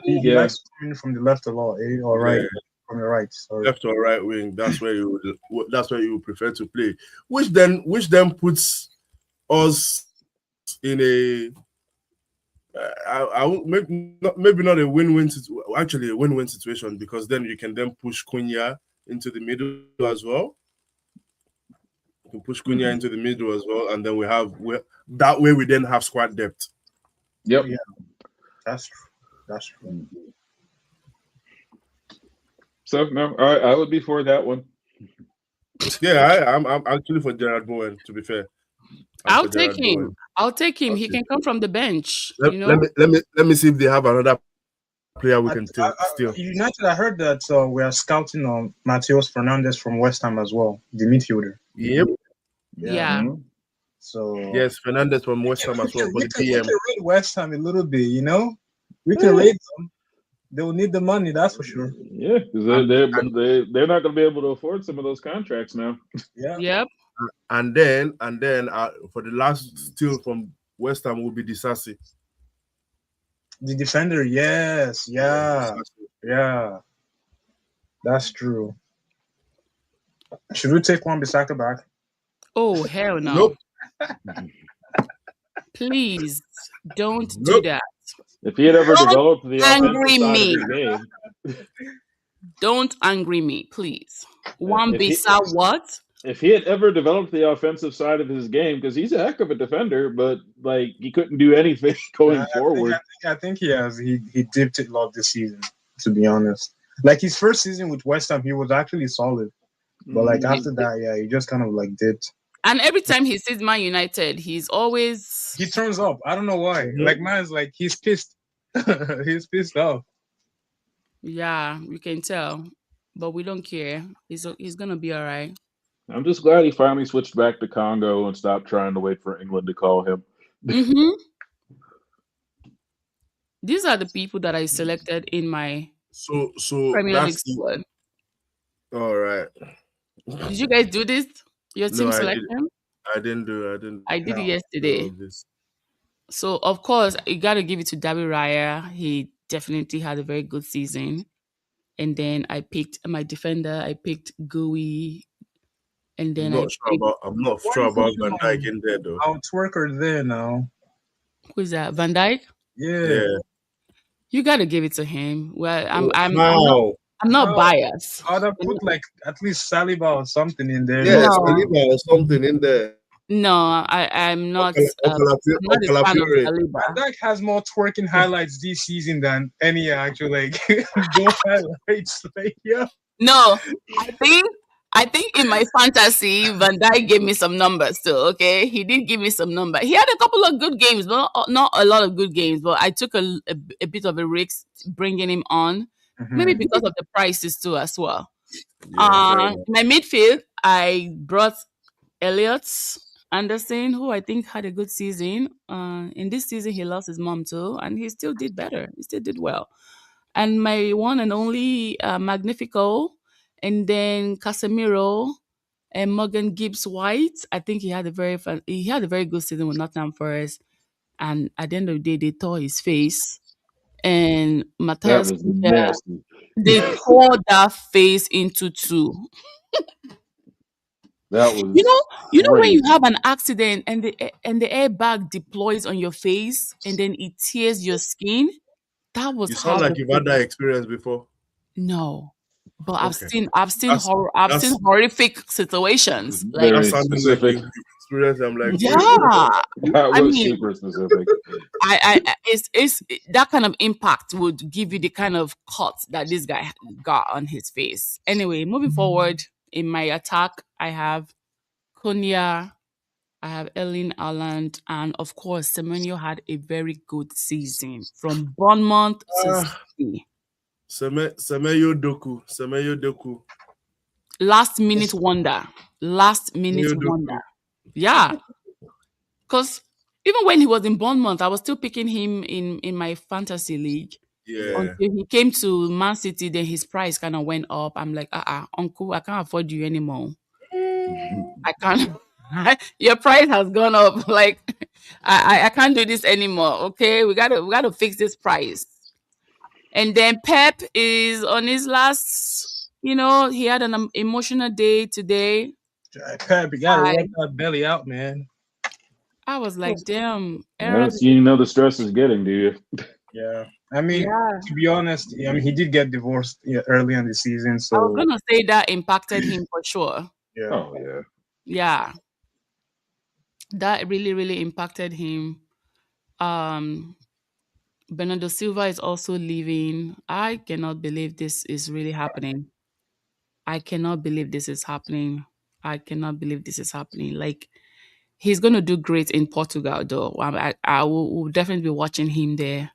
He likes coming from the left a lot, or right, from the right. Sorry. Left or right wing. That's where you would prefer to play. Which then puts us in a maybe not a win-win actually a win-win situation, because then you can then push Cunha into the middle as well. You can push Cunha into the middle as well, and then that way we then have squad depth. Yep. Yeah. That's true. So no, I would be for that one. Yeah, I'm actually for Gerard Bowen, to be fair. I'll take him. Okay. He can come from the bench. Let me see if they have another player we can steal. United, I heard that we are scouting on Mateus Fernandes from West Ham as well, the midfielder. Yep. Yeah. Mm-hmm. So yes, Fernandes from West Ham as well. We can rate West Ham a little bit, We can rate them. They will need the money, that's for sure. Yeah, because they're not going to be able to afford some of those contracts now. Yeah. Yep. And then for the last steal from West Ham will be Disasi. The defender, yes, yeah. That's true. Should we take Wan-Bissaka back? Oh, hell no. Nope. Please don't do that. If he had ever developed the angry me. Of his game, don't angry me, please. Wan-Bissaka what? If he had ever developed the offensive side of his game, because he's a heck of a defender, but like he couldn't do anything going forward. I think he has. He dipped it a lot this season, to be honest. Like his first season with West Ham, he was actually solid. But like after that, he just kind of like dipped. And every time he sees Man United, he turns up. I don't know why. Mm-hmm. Like man's like he's pissed. He's pissed off. Yeah, you can tell. But we don't care. He's gonna be all right. I'm just glad he finally switched back to Congo and stopped trying to wait for England to call him. Mm-hmm. These are the people that I selected in my Premier League squad. All right. Did you guys do this? Your team selection? I didn't. I did it yesterday. So of course you got to give it to David Raya. He definitely had a very good season. And then I picked my defender. I picked Gui. And then I'm not sure about Van Dijk in there though. Our twerker there now. Who is that? Van Dijk? Yeah. You got to give it to him. Well, I'm not biased. I'd have put like at least Saliba or something in there. Yeah, Saliba or something in there. No, I'm not. I'm not a fan of Saliba. Van Dijk has more twerking highlights this season than any actual goal highlights. No, I think in my fantasy, Van Dijk gave me some numbers too. Okay, he did give me some numbers. He had a couple of good games, but not a lot of good games. But I took a bit of a risk bringing him on. Maybe because of the prices too as well. My midfield, I brought Elliot Anderson, who I think had a good season. In this season, he lost his mom too, and he still did better. He still did well. And my one and only Magnifico, and then Casemiro, And Morgan Gibbs White, I think he had a very good season with Nottingham Forest. And at the end of the day, they tore his face. And That Matthias, was nasty. they tore that face into two. That was you know when crazy. you have an accident and the airbag deploys on your face and then it tears your skin. That was You sound like you've had that experience before. No, but Okay. I've seen horrific situations. Like Very That sounded specific. like you've experienced. I'm like, yeah, That I was mean, super specific. it's that kind of impact would give you the kind of cut that this guy got on his face. Anyway, moving forward in my attack, I have Konya, I have Erling Haaland, and of course, Semenyo had a very good season from Bournemouth to City. Semenyo Doku. Last minute wonder. Yeah. Because even when he was in Bournemouth, I was still picking him in my fantasy league. Yeah. Until he came to Man City, then his price kind of went up. I'm like, uncle, I can't afford you anymore. I can't. Your price has gone up. Like, I can't do this anymore. Okay, we gotta fix this price. And then Pep is on his last. He had an emotional day today. Pep, you gotta work that belly out, man. I was like, damn. Yes, you know the stress is getting to you. Yeah. I mean, to be honest, he did get divorced early in the season. So I was gonna say that impacted him for sure. Yeah. Oh yeah. Yeah. That really, really impacted him. Bernardo Silva is also leaving. I cannot believe this is really happening. I cannot believe this is happening. Like, he's going to do great in Portugal, though. I will definitely be watching him there.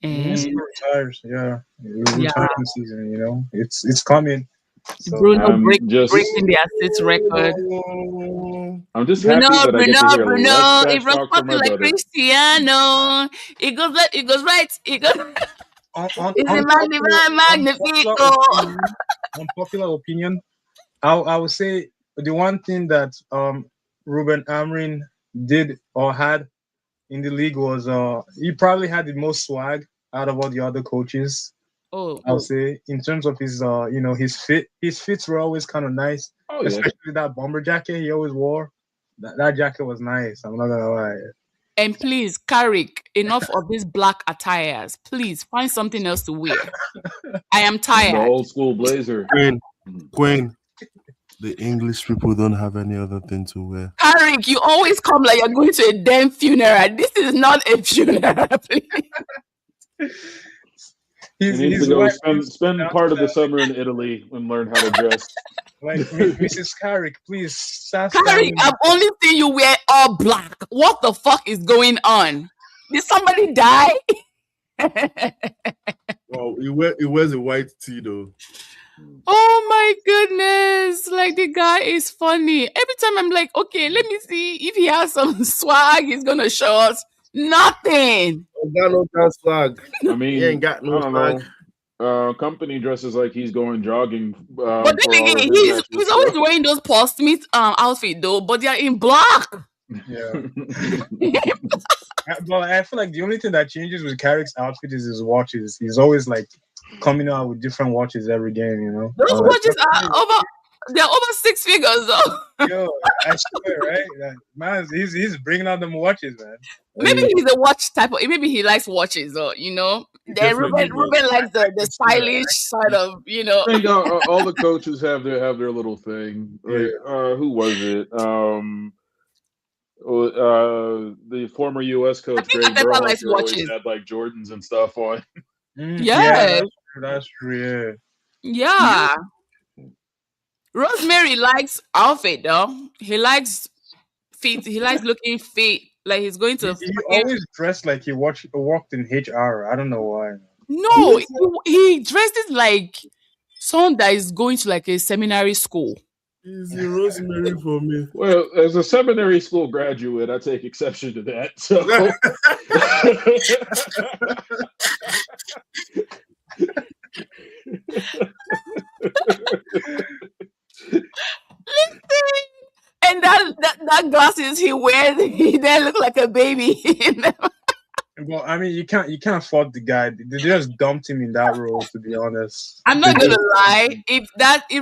And retires, yeah. Retirement season, it's coming. So Bruno breaking the assist record. I'm just happy that I get to hear less it was talk from my like brother. Cristiano. It goes left, it goes right. It goes. Unpopular opinion. I would say the one thing that Ruben Amorim did or had in the league was he probably had the most swag out of all the other coaches. I'll say in terms of his his fits were always kind of nice, especially that bomber jacket he always wore. That jacket was nice. I'm not gonna lie. And please, Carrick, enough of these black attires. Please find something else to wear. I am tired. The old school blazer. Queen. The English people don't have any other thing to wear. Carrick, you always come like you're going to a damn funeral. This is not a funeral, please. He needs to go spend part of the summer in Italy and learn how to dress. Like Mrs. Carrick, please. Carrick, I've only seen you wear all black. What the fuck is going on? Did somebody die? Well, he wears a white tee though. Oh my goodness! Like, the guy is funny. Every time I'm like, okay, let me see if he has some swag. He's gonna show us. Nothing. Got no swag. I mean, he ain't got no swag. Company dresses like he's going jogging. But then again, he's always wearing those Paul Smith outfit though, but they're in black. Yeah. But I feel like the only thing that changes with Carrick's outfit is his watches. He's always like coming out with different watches every game. Those watches are they're over 6 figures though. Yo, I swear, right? Man, he's bringing out them watches, man. Maybe he's a watch type of. Maybe he likes watches, or Then Ruben likes the stylish side of. I think all the coaches have their little thing. Like, who was it? The former U.S. coach Greg Berhalter always had like Jordans and stuff on. Yeah, that's true. Yeah. Rosemary likes outfit though. He likes fit. He likes looking fit. Like he's going to. He always dressed like he walked in HR. I don't know why. No, he dresses like someone that is going to like a seminary school. He's a Rosemary for me. Well, as a seminary school graduate, I take exception to that. So. that glasses he wears, he then look like a baby. Well, I mean, you can't fault the guy. They just dumped him in that role, to be honest. I'm not gonna lie. If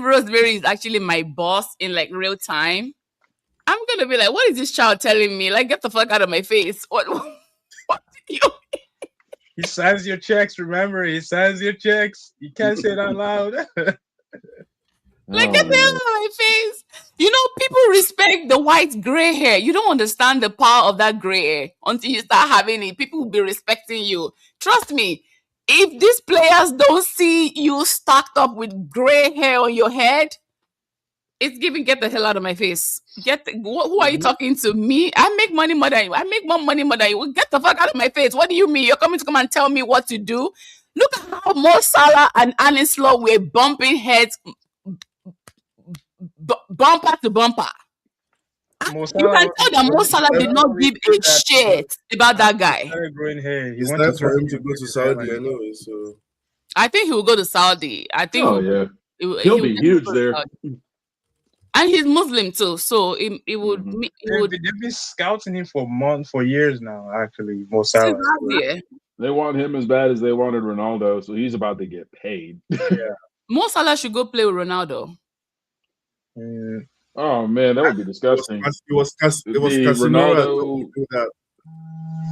Rosemary is actually my boss in like real time, I'm gonna be like, what is this child telling me? Like, get the fuck out of my face. What you? He signs your checks, remember? He signs your checks. You can't say that loud. Like, get the hell out of my face. You know, people respect the white gray hair. You don't understand the power of that gray hair until you start having it. People will be respecting you. Trust me, if these players don't see you stacked up with gray hair on your head, it's giving get the hell out of my face. Who are you talking to? Me? I make money more than you. I make more money more than you. Get the fuck out of my face. What do you mean? You're coming to come and tell me what to do? Look at how Mo Salah and Anis Law were bumping heads bumper to bumper. You can tell that Mo Salah did not give a shit about that guy. Growing hair. It's time for him to go to Saudi anyway. So I think he will go to Saudi. I think. Oh yeah, he'll be huge there. And he's Muslim too, so it would. They've been scouting him for years now. Actually, Mo Salah. They want him as bad as they wanted Ronaldo, so he's about to get paid. Yeah. Mo Salah should go play with Ronaldo. Oh man, that would be disgusting. It was Casemiro.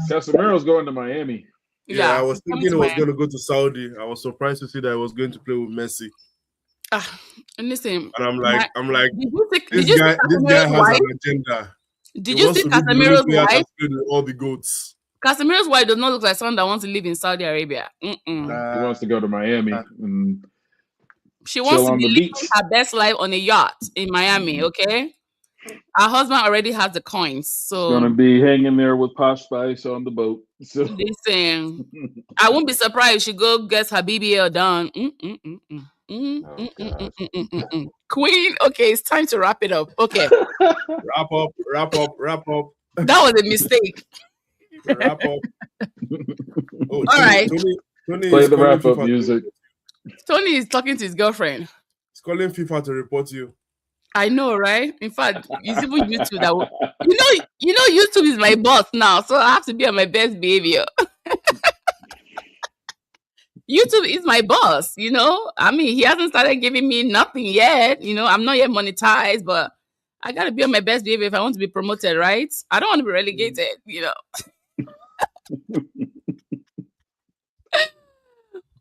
Casemiro's going to Miami. Yeah, I was thinking he was going to go to Saudi. I was surprised to see that he was going to play with Messi. Listen, and I'm like, this guy has an agenda. Did you see Casemiro's wife? All the goats. Casemiro's wife does not look like someone that wants to live in Saudi Arabia. He wants to go to Miami. She wants to be living her best life on a yacht in Miami, okay? Her husband already has the coins, so... She's going to be hanging there with Posh Spice on the boat. So. Listen, I won't be surprised if she go get her BBL done. Queen, okay, it's time to wrap it up. Okay. Wrap up. That was a mistake. Wrap up. All right. Tony play the wrap-up music. Tony is talking to his girlfriend. He's calling FIFA to report you. I know, right? In fact, it's even YouTube that will... You know, YouTube is my boss now, so I have to be on my best behavior. YouTube is my boss, you know? I mean, he hasn't started giving me nothing yet. You know, I'm not yet monetized, but I got to be on my best behavior if I want to be promoted, right? I don't want to be relegated, you know?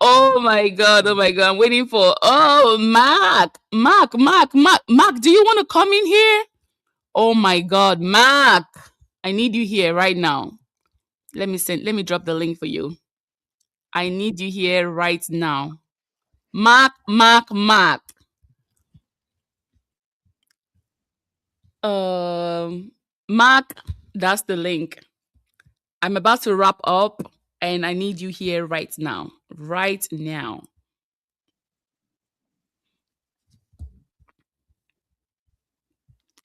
Oh my God. I'm waiting for, Mark, do you want to come in here? Oh my God, Mark, I need you here right now. Let me drop the link for you. I need you here right now. Mark. Mark, that's the link. I'm about to wrap up. And I need you here right now. Right now.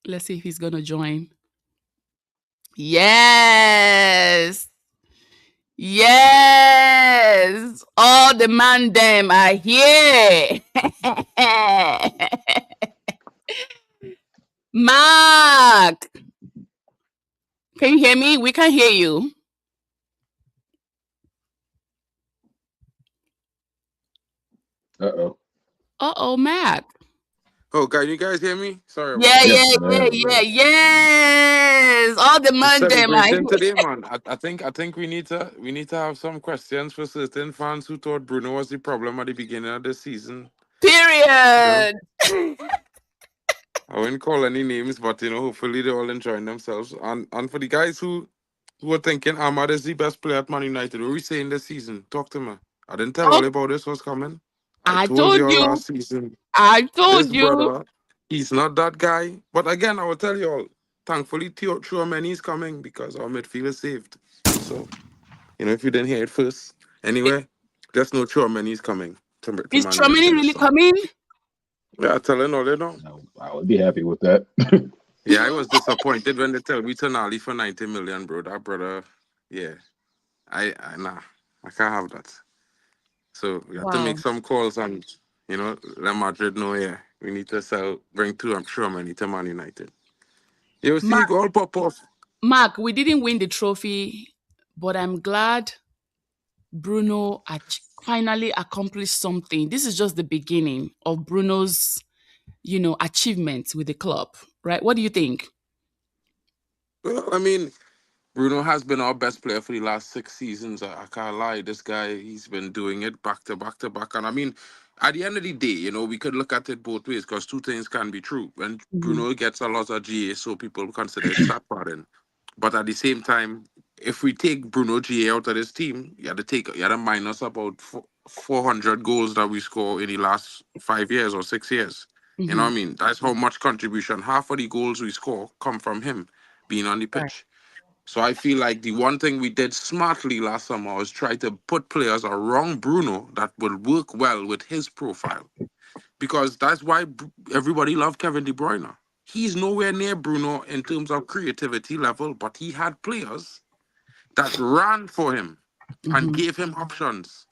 Let's see if he's going to join. Yes. All the man them are here. Mark. Can you hear me? We can't hear you. Uh-oh, Matt. Oh, can you guys hear me? Sorry. Yes. All the Monday, man. Today, man. I think we need to have some questions for certain fans who thought Bruno was the problem at the beginning of the season. Period. You know? I wouldn't call any names, but hopefully they're all enjoying themselves. And for the guys who are thinking Ahmad is the best player at Man United, what are we saying this season? Talk to me. I didn't tell all about this was coming. I told you last season. I told you. Brother, he's not that guy. But again, I will tell you all, thankfully, Tchouameni is coming because our midfield is saved. So, if you didn't hear it first, anyway, just know Tchouameni is coming. Is Tchouameni really coming? Yeah, telling all they know. I would be happy with that. Yeah, I was disappointed when they tell me Tonali for 90 million, bro. That brother, yeah. I can't have that. So we have to make some calls and, let Madrid know, we need to bring Tchouameni to Man United. You see, Mark, all pop off. Mark, we didn't win the trophy, but I'm glad Bruno finally accomplished something. This is just the beginning of Bruno's, achievements with the club, right? What do you think? Well, I mean, Bruno has been our best player for the last 6 seasons. I can't lie. This guy, he's been doing it back to back to back. And I mean, at the end of the day, we could look at it both ways because two things can be true. When Mhm. Bruno gets a lot of GA, so people consider it stat padding. But at the same time, if we take Bruno GA out of this team, you had to minus about 400 goals that we score in the last 5 years or 6 years. You know what Mhm. I mean? That's how much contribution. Half of the goals we score come from him being on the Right. pitch. So I feel like the one thing we did smartly last summer was try to put players around Bruno that will work well with his profile. Because that's why everybody loved Kevin De Bruyne. He's nowhere near Bruno in terms of creativity level, but he had players that ran for him and Mhm. gave him options.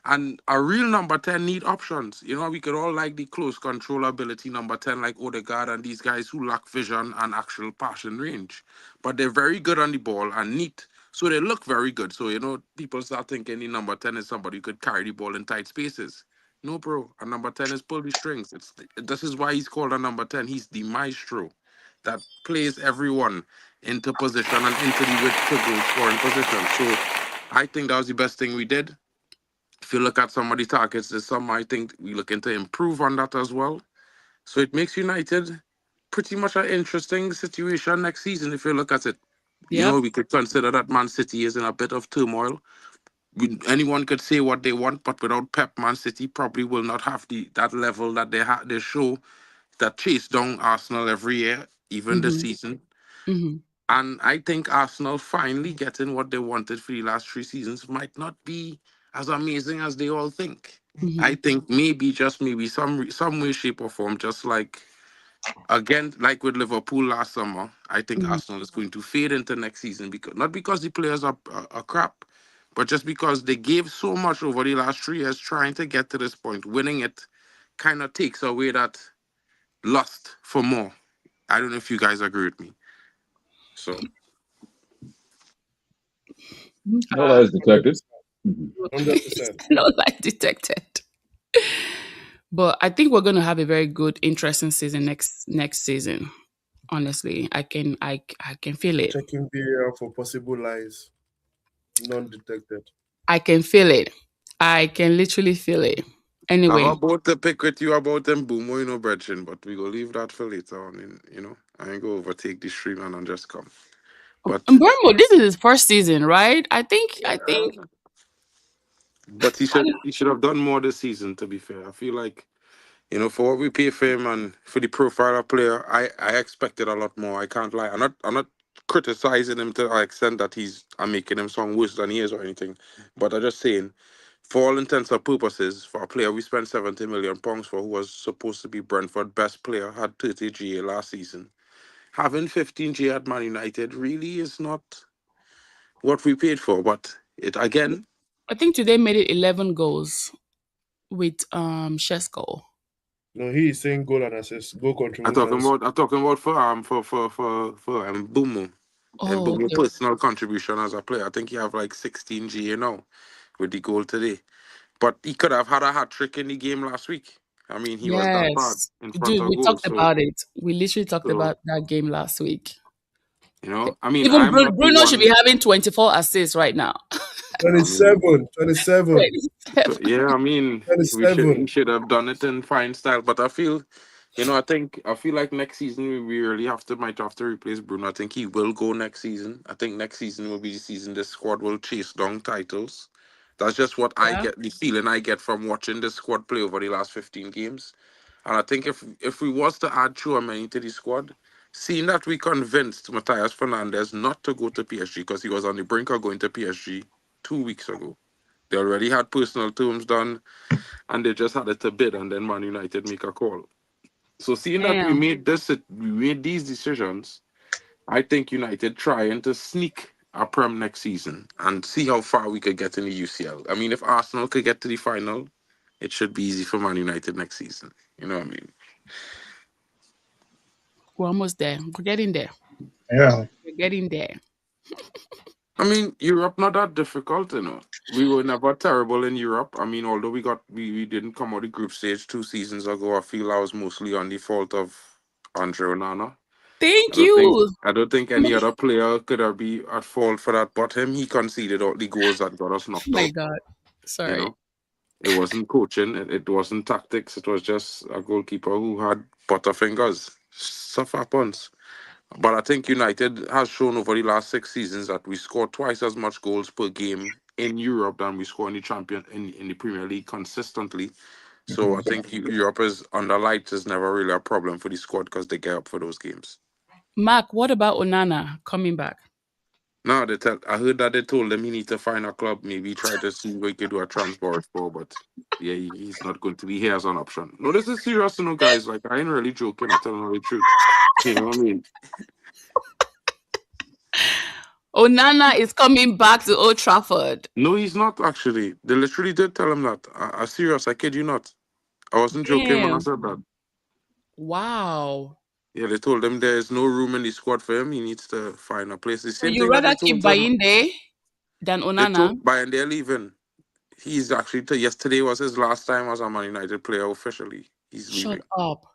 And a real number 10 need options. We could all like the close control ability number 10, like Odegaard and these guys who lack vision and actual passion range. But they're very good on the ball and neat. So they look very good. So, people start thinking the number 10 is somebody who could carry the ball in tight spaces. No, bro. A number 10 is pull the strings. This is why he's called a number 10. He's the maestro that plays everyone into position and into the width to goal scoring position. So I think that was the best thing we did. If you look at some of the targets, there's some I think we looking to improve on that as well. So it makes United pretty much an interesting situation next season if you look at it. Yep. We could consider that Man City is in a bit of turmoil. Anyone could say what they want, but without Pep, Man City probably will not have that level that they show that chase down Arsenal every year, even this Mhm. season. Mhm. And I think Arsenal finally getting what they wanted for the last 3 seasons might not be as amazing as they all think. I Mhm. think maybe, just maybe, some way, shape, or form, just like again, like with Liverpool last summer, I think Mhm. Arsenal is going to fade into next season because not because the players are crap, but just because they gave so much over the last 3 years trying to get to this point. Winning it kind of takes away that lust for more. I don't know if you guys agree with me. So No lies detected. 100%. No lie detected. But I think we're going to have a very good, interesting season next season. Honestly, I can feel it. Checking VAR for possible lies, non-detected. I can feel it. I can literally feel it. I'm Anyway, about to pick with you about them Boomo, Brethren, but we go leave that for later on. I ain't go overtake the stream and just come. But Mbembo, this is his first season, right? I think. I yeah, think. but he should have done more this season. To be fair, I feel like for what we pay for him and for the profile of player, I expected a lot more. I can't lie. I'm not criticizing him to an extent that I'm making him sound worse than he is or anything. But I'm just saying, for all intents and purposes, for a player we spent £70 million for, who was supposed to be Brentford best player, had 30 GA last season. Having 15 GA at Man United really is not what we paid for. But it again, I think today made it 11 goals with Shesko. No, he is saying goal and assist, goal contributions. I'm talking about for Bumo. And Oh, Bumo okay. personal contribution as a player. I think he have like 16 GA now with the goal today. But he could have had a hat trick in the game last week. I mean, he was that bad Yes, in front dude, of we goal. talked So, about it. We literally talked so about that game last week. I mean, Even I'm not the Bruno should be one. having 24 assists right now. 27, 27, 27. Yeah, I mean, we should 27. we should have done it in fine style. But I feel like next season we really might have to replace Bruno. I think he will go next season. I think next season will be the season this squad will chase down titles. That's just what I Yeah. get, the feeling I get from watching this squad play over the last 15 games. And I think if we was to add Chouameni to the squad, seeing that we convinced Matthias Fernandez not to go to PSG because he was on the brink of going to PSG 2 weeks ago. They already had personal terms done, and they just had it to bid, and then Man United make a call. So seeing that we Damn. made these decisions, I think United trying to sneak a Prem next season and see how far we could get in the UCL. I mean, if Arsenal could get to the final, it should be easy for Man United next season. You know what I mean? We're almost there. We're getting there. Yeah. We're getting there. I mean, Europe not that difficult, you know. We were never terrible in Europe. I mean, although we didn't come out of group stage 2 seasons ago, I feel that was mostly on the fault of Andre Onana. Thank you. I don't think any other player could have be at fault for that, but him. He conceded all the goals that got us Oh knocked my out. God. You Sorry. know, it wasn't coaching. It wasn't tactics. It was just a goalkeeper who had butterfingers. Stuff happens. But I think United has shown over the last 6 seasons that we score twice as much goals per game in Europe than we score in the champion in the Premier League consistently. So I think Europe is under lights is never really a problem for the squad because they get up for those games. Mark, what about Onana coming back? No, I heard that they told him he need to find a club, maybe try to see where he could do a transfer for, but yeah, he's not going to be here as an option. No, this is serious, you know, guys. Like, I ain't really joking. I'm telling you the truth. You know what I mean? Onana is coming back to Old Trafford. No, he's not actually. They literally did tell him that. I serious. I kid you not. I wasn't joking when I Damn. said that. Wow. Yeah, they told him there is no room in the squad for him. He needs to find a place. The So same you thing that rather keep Bayinde than they Onana? told by and they're leaving. He's actually yesterday was his last time as a Man United player officially. He's Shut leaving. up.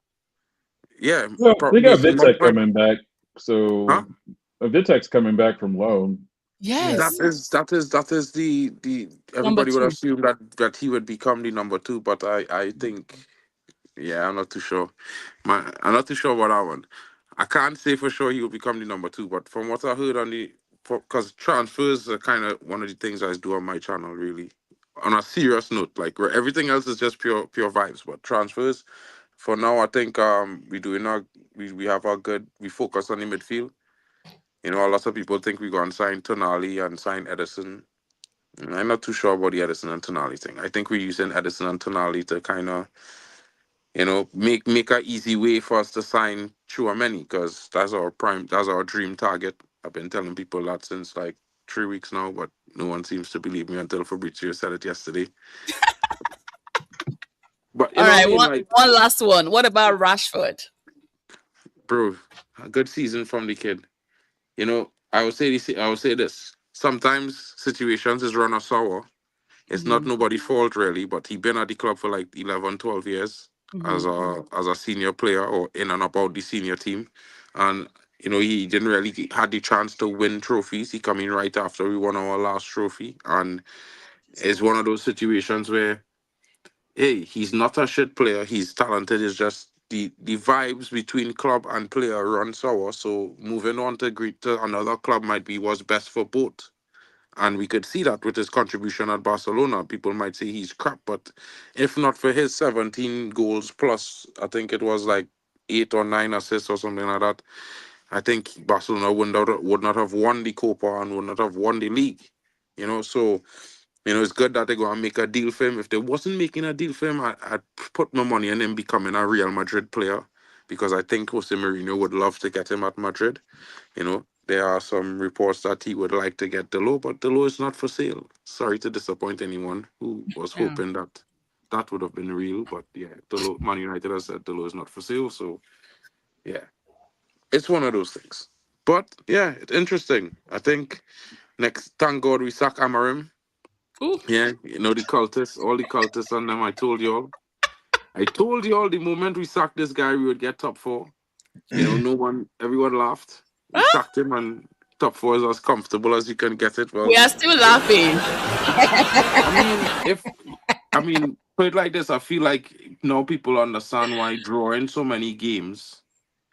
Yeah, Well, they probably. got Vitek coming back, Huh? so Vitek's coming back from loan. Yes. That is the Number everybody would two. assume that he would become the number two, but I think yeah, I'm not too sure. I'm not too sure about that one. I can't say for sure he will become the number two, but from what I heard on because transfers are kind of one of the things I do on my channel, really. On a serious note, like where everything else is just pure vibes, but transfers, for now, I think we doing our we have our good. We focus on the midfield. You know, a lot of people think we're going to sign Tonali and sign Edison. I'm not too sure about the Edison and Tonali thing. I think we're using Edison and Tonali to kind of make a easy way for us to sign Chouameni because that's our dream target. I've been telling people that since like 3 weeks now, but no one seems to believe me until Fabrizio said it yesterday. But you All know what right, I mean, like, one last one. What about Rashford? bro, a good season from the kid. You know, I would say this. Sometimes situations is run or sour. It's not Mm-hmm. nobody's fault really, but he been at the club for like 11, 12 years Mm-hmm. as a senior player or in and about the senior team. And you know, he didn't really had the chance to win trophies. He come in right after we won our last trophy. And it's one of those situations where, hey, he's not a shit player. He's talented. It's just the vibes between club and player run sour. So moving on to greet to another club might be what's best for both. And we could see that with his contribution at Barcelona. People might say he's crap, but if not for his 17 goals plus, I think it was like 8 or 9 assists or something like that, I think Barcelona would not have won the Copa and would not have won the league. You know, so it's good that they're gonna make a deal for him. If they wasn't making a deal for him, I'd put my money on him becoming a Real Madrid player because I think Jose Mourinho would love to get him at Madrid. You know, there are some reports that he would like to get Delo, but Delo is not for sale. Sorry to disappoint anyone who was Yeah. hoping that that would have been real, but yeah, Delo, Man United has said Delo is not for sale, so yeah, it's one of those things. But yeah, it's interesting. I think next, thank God we sack Amarim. Ooh. Yeah, you know the cultists, all the cultists on them. I told y'all. I told y'all the moment we sacked this guy, we would get top four. You know, everyone laughed. We Ah, sacked him, and top four is as comfortable as you can get it. we Well, are still laughing. I mean, put it like this, I feel like now people understand why drawing so many games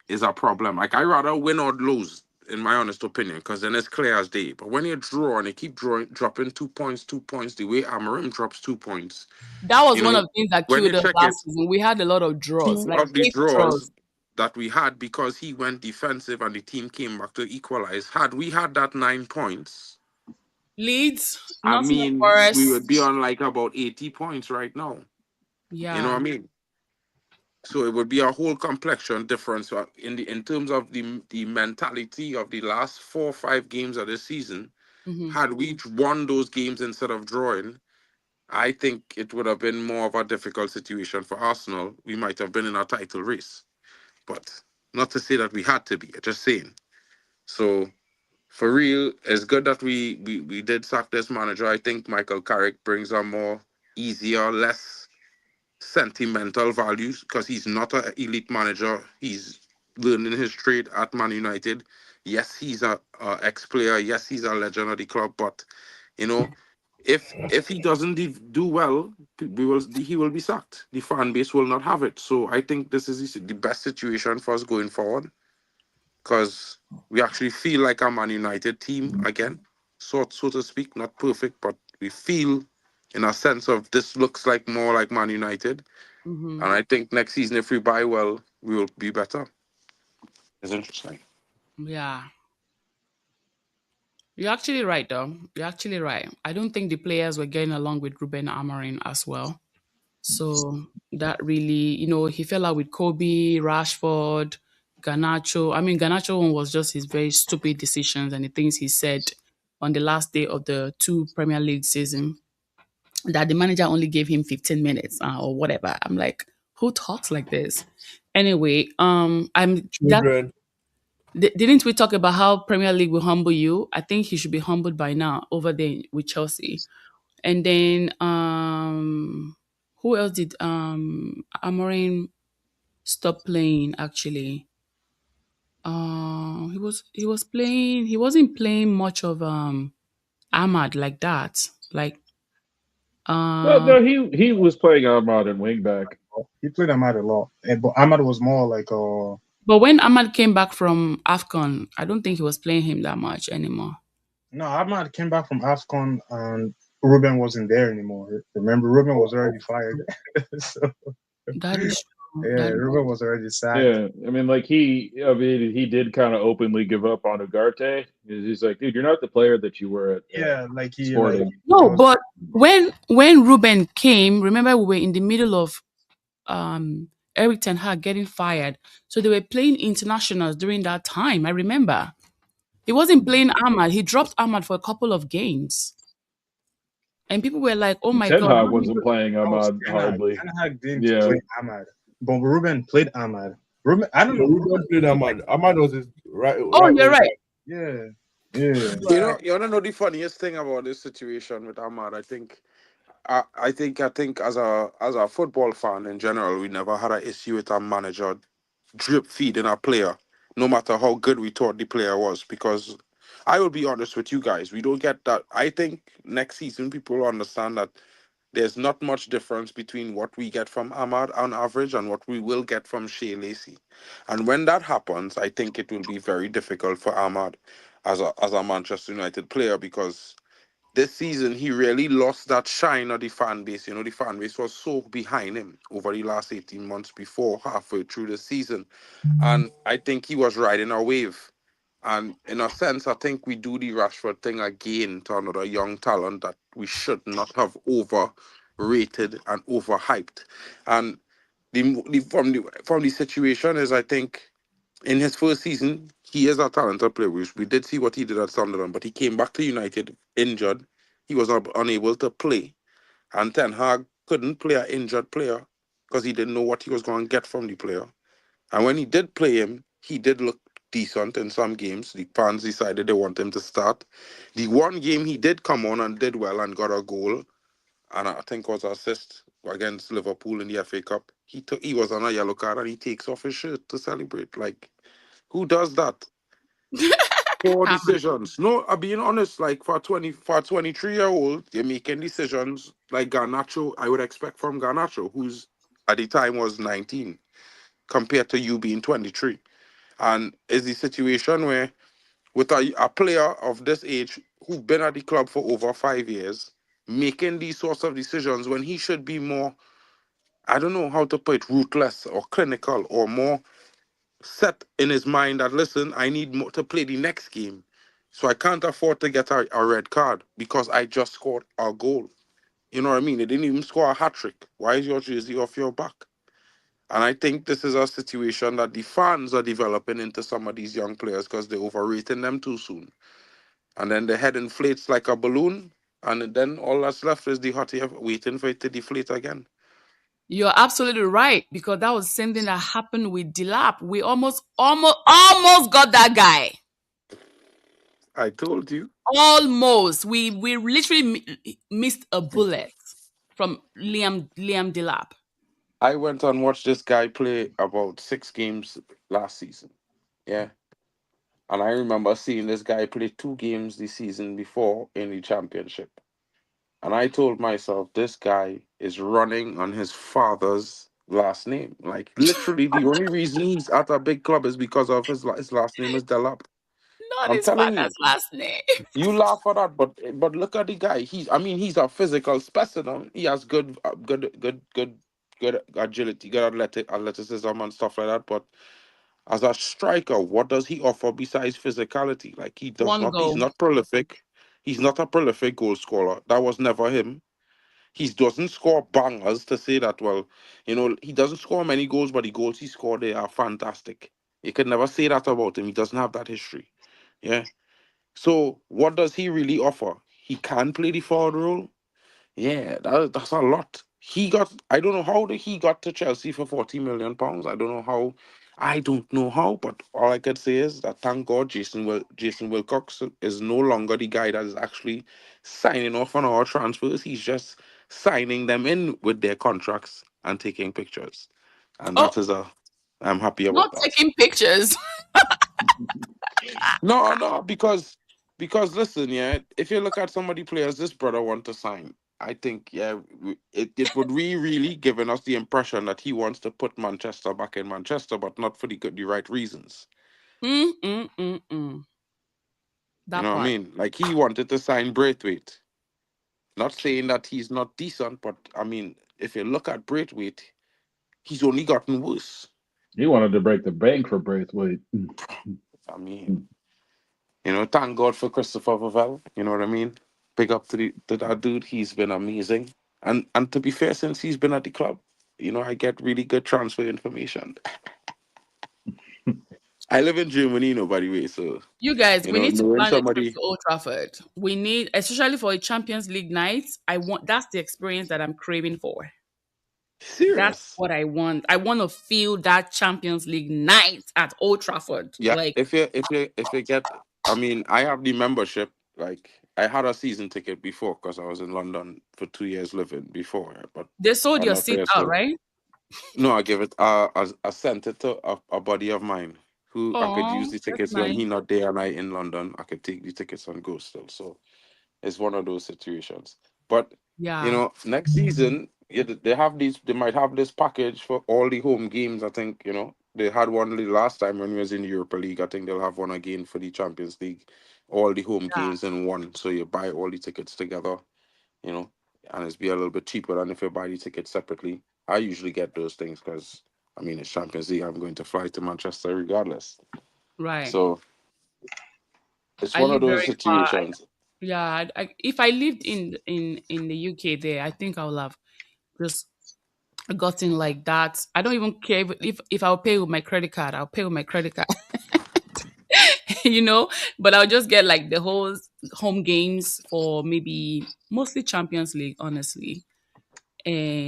is a problem. Like, I rather win or lose, in my honest opinion, because then it's clear as day. But when you draw and you keep dropping 2 points, the way Amarim drops 2 points, That was you one know, of the things that when you killed us check it, last season. We had a lot of draws, two like of the 8 draws. draws that we had because he went defensive and the team came back to equalize. Had we had that 9 points, Leeds, I Nottingham mean, we would be Forest. on like about 80 points right now. You know what Yeah. I mean? So it would be a whole complexion difference in terms of the mentality of the last 4 or 5 games of this season. Mm-hmm. Had we won those games instead of drawing, I think it would have been more of a difficult situation for Arsenal. We might have been in a title race, but not to say that we had to be. Just saying. So for real, it's good that we did sack this manager. I think Michael Carrick brings a more easier, less sentimental values because he's not an elite manager. He's learning his trade at Man United. Yes, he's a ex-player. Yes, he's a legend of the club. But you know, if he doesn't do well, he will be sacked. The fan base will not have it. So I think this is the best situation for us going forward because we actually feel like a Man United team again, so to speak. Not perfect, but we feel in a sense of this looks like more like Man United. Mm-hmm. And I think next season, if we buy well, we will be better. It's interesting. Yeah. You're actually right, though. You're actually right. I don't think the players were getting along with Ruben Amorim as well. So that really, he fell out with Kobe, Rashford, Garnacho. I mean, Garnacho one was just his very stupid decisions and the things he said on the last day of the two Premier League season that the manager only gave him 15 minutes or whatever. I'm like, who talks like this? Anyway, I'm that Children. didn't we talk about how Premier League will humble you? I think he should be humbled by now over there with Chelsea. And then who else did Amorim stop playing actually? He was playing, he wasn't playing much of Ahmad like that. Like No, uh no, he was playing Ahmad and wingback. He played Ahmad a lot, but Ahmad was more like but when Ahmad came back from AFCON, I don't think he was playing him that much anymore. no, Ahmad came back from AFCON and Ruben wasn't there anymore. Remember, Ruben was already fired. So That is true. yeah, That is Ruben was already sacked. Yeah, I mean, like he did kind of openly give up on Ugarte. He's like, dude, you're not the player that you were at Yeah, like he Sporting. no, was, but when Ruben came, remember we were in the middle of Eric Ten Hag getting fired. So they were playing internationals during that time. I remember. He wasn't playing Ahmad. He dropped Ahmad for a couple of games. And people were like, oh my Ten God. Hag wasn't playing that was Ahmad Ten Hag. hardly. Ten Hag didn't Yeah. play Ahmad, but Ruben played Ahmad. Ruben, I don't know. Ruben played Ahmad. Ahmad was his right. Oh, you're right. Yeah, yeah. You wanna know the funniest thing about this situation with Ahmad? I think as a football fan in general, we never had an issue with a manager drip feeding a player, no matter how good we thought the player was. Because I will be honest with you guys, we don't get that. I think next season people will understand that there's not much difference between what we get from Ahmad on average and what we will get from Shea Lacey. And when that happens, I think it will be very difficult for Ahmad as a Manchester United player because this season he really lost that shine of the fan base. The fan base was so behind him over the last 18 months before halfway through the season. And I think he was riding a wave. And in a sense, I think we do the Rashford thing again to another young talent that we should not have overrated and overhyped. And from the situation is, I think in his first season, he is a talented player. We did see what he did at Sunderland, but he came back to United injured. He was unable to play. And Ten Hag couldn't play an injured player because he didn't know what he was going to get from the player. And when he did play him, he did look decent in some games. The fans decided they want him to start. The one game he did come on and did well and got a goal, and I think was an assist against Liverpool in the FA Cup. He was on a yellow card and he takes off his shirt to celebrate. Like, who does that? Poor Ahmad. decisions. No, I'm being honest. Like for a 23-year-old, you're making decisions like Garnacho. I would expect from Garnacho, who's at the time was 19, compared to you being 23. And it's the situation where with a player of this age who's been at the club for over 5 years, making these sorts of decisions when he should be more, I don't know how to put it, ruthless or clinical or more set in his mind that, listen, I need more to play the next game. So I can't afford to get a red card because I just scored a goal. You know what I mean? They didn't even score a hat trick. Why is your jersey off your back? And I think this is a situation that the fans are developing into some of these young players because they're overrating them too soon. And then the head inflates like a balloon, and then all that's left is the hot air waiting for it to deflate again. You're absolutely right because that was something that happened with Dilap. We almost got that guy. I told you. Almost. We literally missed a bullet from Liam Delap. I went and watched this guy play about 6 games last season. Yeah. And I remember seeing this guy play 2 games the season before in the championship. And I told myself, this guy is running on his father's last name. Like, literally, the only reason he's at a big club is because of his last name is Delap. Not I'm his telling father's you. last name. You laugh at that, but look at the guy. He's a physical specimen. He has good agility, good athleticism and stuff like that. But as a striker, what does he offer besides physicality? Like he does One not. He's goal. not prolific. He's not a prolific goal scorer. That was never him. He doesn't score bangers to say that. Well, he doesn't score many goals, but the goals he scored they are fantastic. You could never say that about him. He doesn't have that history. Yeah. So what does he really offer? He can play the forward role. Yeah, that's a lot. I don't know how he got to Chelsea for £40 million. I don't know how. I don't know how, but all I could say is that thank God Jason Wilcox is no longer the guy that is actually signing off on our transfers. He's just signing them in with their contracts and taking pictures. And Oh, I'm happy about not that. taking pictures. No, because listen, yeah, if you look at some of the players this brother want to sign, I think yeah, it would really given us the impression that he wants to put Manchester back in Manchester, but not for the right reasons. Mm, mm, mm, mm. You That know what I part. mean? Like he wanted to sign Braithwaite. Not saying that he's not decent, but I mean, if you look at Braithwaite, he's only gotten worse. He wanted to break the bank for Braithwaite. I mean, thank God for Christopher Vavell. You know what I mean? Big up to that dude. He's been amazing. And to be fair, since he's been at the club, I get really good transfer information. I live in Germany, by the way, so You guys, we need to knowing plan a trip somebody to Old Trafford. We need, especially for a Champions League night. That's the experience that I'm craving for. That's serious. what I want. I want to feel that Champions League night at Old Trafford. Yeah, Like, if you get, I mean, I have the membership. Like, I had a season ticket before because I was in London for 2 years living before, but they sold I'm your not seat there, out, so right? no, I give it. I sent it to a buddy of mine who I could use Oh, the that's tickets when nice. he not there and I in London. I could take the tickets and go still. So it's one of those situations. But Yeah. next season, yeah, they have these. They might have this package for all the home games. I think they had one the last time when we was in the Europa League. I think they'll have one again for the Champions League. All the home games in one. So you buy all the tickets together. You know, and it's be a little bit cheaper than if you buy the tickets separately. I usually get those things because I mean it's Champions League. I'm going to fly to Manchester regardless. Right. So it's I one of live those very far. situations. Yeah. If I lived in the UK there, I think I would have just gotten like that. I don't even care if I'll pay with my credit card. I'll pay with my credit card. you know, but I'll just get like the whole home games for maybe mostly Champions League, honestly.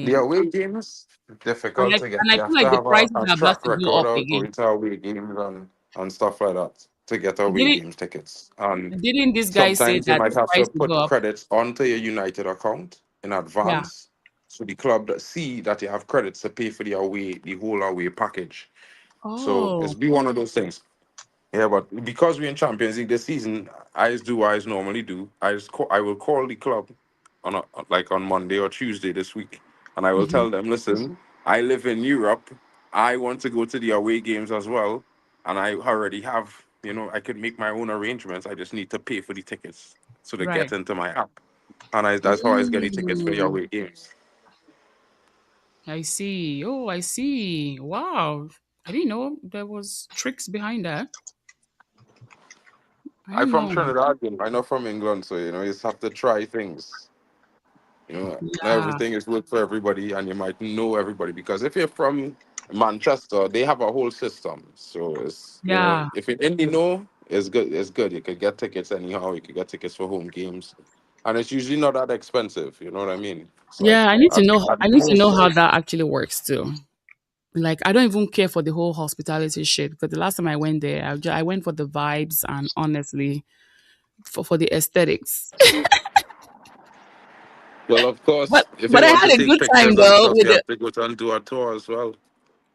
The And away games and difficult I, to get. and I You feel have to like the have prices a are about track to go record up of again. going to away games and stuff like that to get away Didn't games tickets. And didn't this guy say sometimes you that might the have to price will put go up? credits onto your United account in Yeah. advance. So the club that see that you have credits to pay for the whole away package. So it's Oh, be one of those things. Yeah, but because we're in Champions League this season, I just do what I just normally do. I will call the club like on Monday or Tuesday this week, and I will mhm. tell them, listen, I live in Europe. I want to go to the away games as well, and I already have, I could make my own arrangements. I just need to pay for the tickets so they get Right. into my app, and that's how I get the tickets for the Mm, away games. I see. Oh, I see. Wow. I didn't know there was tricks behind that. I I'm didn't from know. Trinidad, I'm not from England, so you just have to try things. Not Yeah. everything is work for everybody, and you might know everybody because if you're from Manchester, they have a whole system. So it's Yeah. if you're in the know, it's good. It's good. You could get tickets anyhow. You could get tickets for home games, and it's usually not that expensive. You know what I mean? It's like Yeah, I need to know at I need to know most. how that actually works too. Like I don't even care for the whole hospitality shit because the last time I went there, I went for the vibes and honestly, for the aesthetics. Well, of course, But if but you I want to had a take good time pictures and though stuff, with you the. have to go and do a tour as well.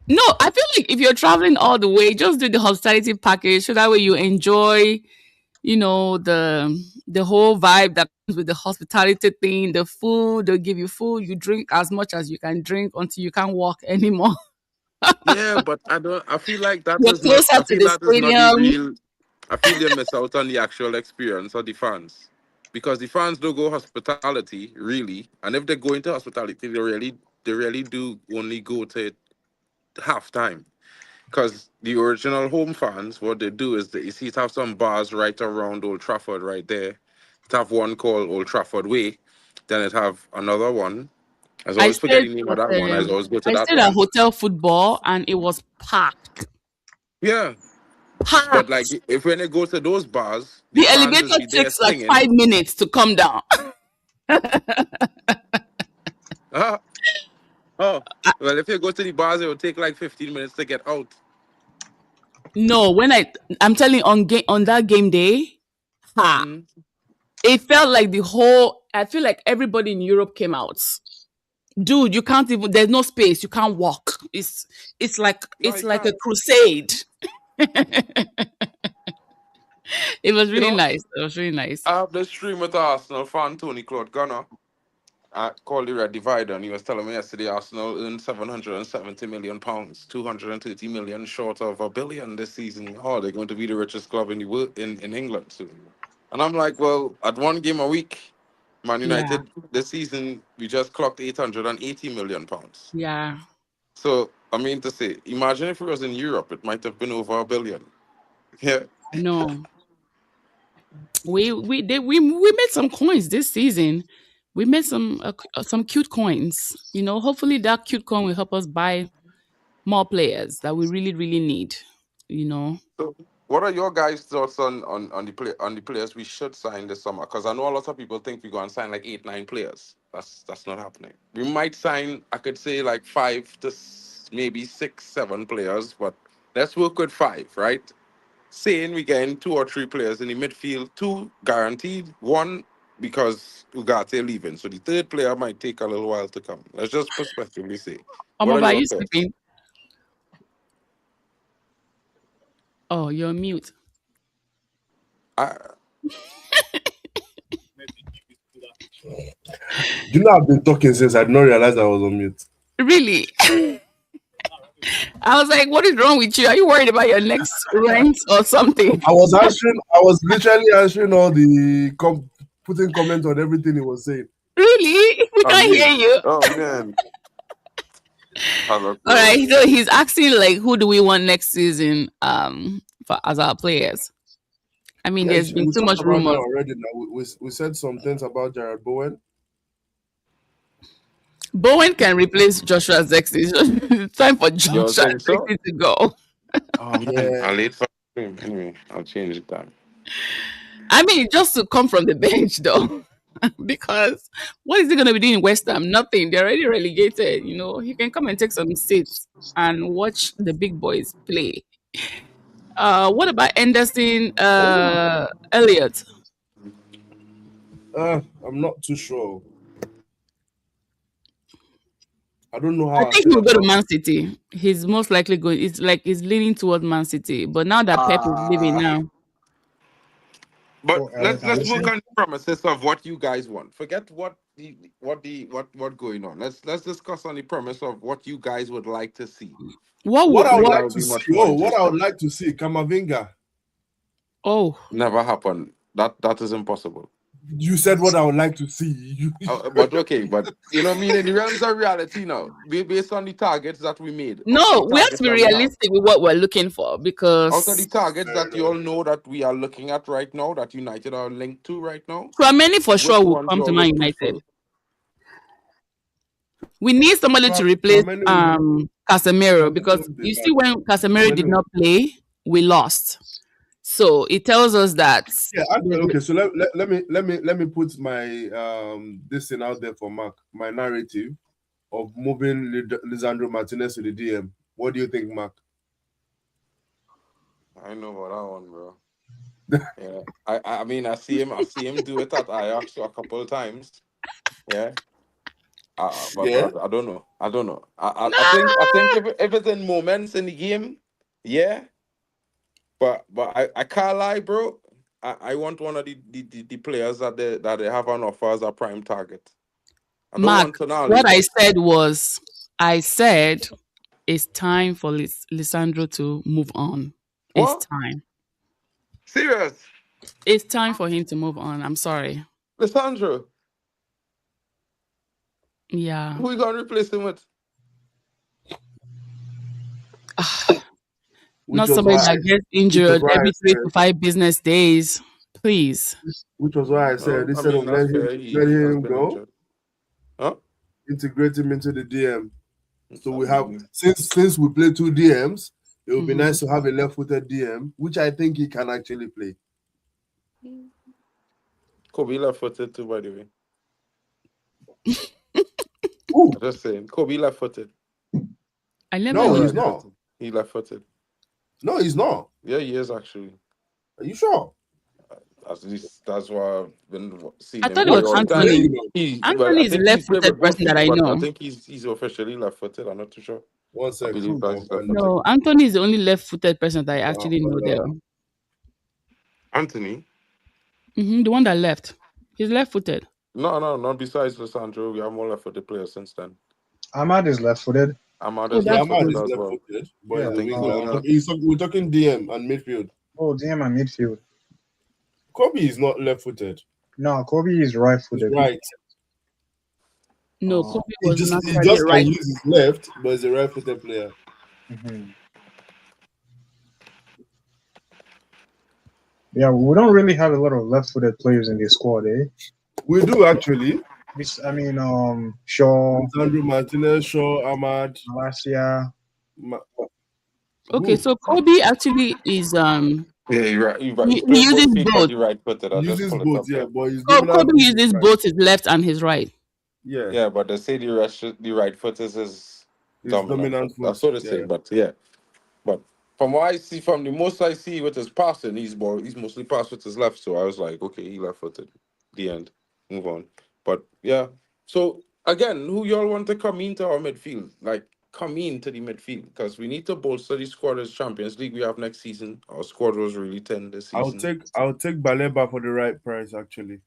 No, I feel like if you're traveling all the way, just do the hospitality package so that way you enjoy, the whole vibe that comes with the hospitality thing, the food, they'll give you food, you drink as much as you can drink until you can't walk anymore. Yeah, but I feel like that You're is not. closer I to feel the that is not the stadium. real. I feel they miss out on the actual experience of the fans, because the fans don't go hospitality really, and if they go into hospitality, they really do only go to halftime. Because the original home fans, what they do is you see it have some bars right around Old Trafford right there. It have one called Old Trafford Way, then it have another one. I I always forget stayed the name of at that one. I always go to I that stayed at one. Hotel Football and it was packed. Yeah. But like Packed. if when they go to those bars, the The fans is elevator be there takes like singing. 5 minutes to come down. Ah, oh. Well, if you go to the bars, it will take like 15 minutes to get out. No, I'm telling you, on that game day, ha, Mm. it felt like I feel like everybody in Europe came out. Dude, you can't even, there's no space, you can't walk. It's like No, it's you like a can't. crusade. It was You really know, nice. It was really nice. I have this stream with Arsenal fan, Tony Claude Gunner. I called the Red Divider, and he was telling me yesterday Arsenal earned £770 million, 230 million short of £1 billion this season. Oh, they're going to be the richest club in the world in England soon. And I'm like, well, at one game a week, Man Yeah. United this season we just clocked £880 million. Yeah. So I mean to say, imagine if it was in Europe, it might have been over £1 billion. Yeah. No. We made some coins this season. We made some cute coins. Hopefully that cute coin will help us buy more players that we really really need. You know. So, what are your guys' thoughts on the players we should sign this summer? Because I know a lot of people think we're going to sign like 8, 9 players. That's not happening. We might sign, I could say, like 5 to maybe 6, 7 players, but let's work with 5, right? Saying we getting 2 or 3 players in the midfield, 2 guaranteed, 1 because Ugarte leaving. So the third player might take a little while to come. Let's just prospectively say. What are Omaba, are your you thoughts? sleeping? Oh, you're on mute. I, You know, I've been talking since I did not realize I was on mute. Really? I was like, what is wrong with you? Are you worried about your next rent or something? I was literally answering all the putting comments on everything he was saying. Really? We I'm can't hear mute. you. Oh, man. All right. So he's asking like, who do we want next season? As our players. I mean, Yeah, there's been we too talked much about that rumors. already. Now we said some things about Jared Bowen. Bowen can replace Joshua Zexi. It's time for You Joshua think so? Zexi to go. Oh, man. Yeah. I'll late for him. Anyway, I'll change it down. I mean, just to come from the bench though. Because what is he going to be doing in West Ham? Nothing. They're already relegated. He can come and take some seats and watch the big boys play. What about Anderson, Elliot? I'm not too sure. I don't know I how I think feel he'll go to about Man City. He's most likely going. It's like he's leaning towards Man City. But now that Pep is leaving now, But So, let's work Alisson, on the premises of what you guys want. Forget what going on. Let's discuss on the premise of what you guys would like to see. what I I would think that like would to be see. much more Oh, what I would interesting. like to see, Kamavinga. oh, Never happen. That is impossible. You said what I would like to see. But okay, but I mean, in the realms of reality now, based on the targets that we made, out of the no, we have to targets be that we have, realistic with what we're looking for out of because the targets Fair that you all enough. know that we are looking at right now, that United are linked to right now, Chouameni for sure which will ones come you to all Man would United. prefer? We need somebody to replace Chouameni Casemiro because won't be you see bad. when Casemiro did Chouameni not play, we lost. So it tells us that Yeah, okay. So let me put my this thing out there for Mark. My narrative of moving Lisandro Martinez to the DM. What do you think, Mark? I know about that one, bro. Yeah, I mean, I see him do it at Ajax a couple of times. Yeah, but Yeah. I don't know. I think No. if it's in moments in the game, yeah. But I can't lie, bro. I want one of the players that they have on offer as a prime target. I don't Mark, want Tonali, what I but said was, I said it's time for Lisandro to move on. It's what? time. Serious? It's time for him to move on. I'm sorry. Lissandro, Yeah. who you gonna replace him with? Which Not was somebody why that gets which was injured why I every three said to five business days. Please. which was why I said No, I instead of mean that's fair. let He has him been go, injured. Huh? integrate him into the DM. So I we have mean, since we play two DMs, it would be Mhm. nice to have a left-footed DM, which I think he can actually play. Kobe left-footed too, by the way. Ooh, I'm just saying, Kobe left-footed. I never no, knew he's Right that. not. footed. He left-footed. No, he's not. Yeah, he is actually. Are you sure? At least that's why I've been I seeing him thought it play was Watch all him the time. play, Anthony. you know. Well, I Anthony is a think he's played left-footed with both person that feet, I but I know. think he's officially left-footed. I'm not too sure. One I sec. believe that I'll he's find out. left-footed. No, Anthony is the only left-footed person that I actually know there. Anthony? The one that left. He's left-footed. No, not besides Lissandro. We have more left-footed players since then. Ahmad is left-footed. Ahmad Oh, is Yeah, that's Ahmad left-footed good. is as well. left-footed, but Yeah. he's I a think winger. Kobe. We're talking DM and midfield. DM and midfield. Kobe is not left-footed. No, Kobe is He's right-footed. right. No, Kobe He was just naturally can right. use his left, but he's a right-footed player. Mm-hmm. Yeah, we don't really have a lot of left-footed players in this squad, eh? We do actually. I mean, Shaw, Sandro Martinez, Shaw, Ahmad. Malacia. Okay, Who? so Kobe actually is Yeah, you're right. You're right. he He plays uses both feet, but both. he right-footed. He I'll just uses pull it both, up yeah, here. but his dominant Kobe foot is uses right. both his left and his right. Yeah, Yeah, but they say the right foot is his his dominant dominant foot. foot. That's what they say. Yeah. But yeah, but from what I see, from the most I see with his passing, he's mostly passed with his left. So I was like, okay, he left-footed. The end. Move on. But yeah. So again, who y'all want to come into our midfield? Like come into the midfield because we need to bolster the squad as Champions League we have next season. Our squad was really 10 this I'll season. take Baleba for the right price. Actually,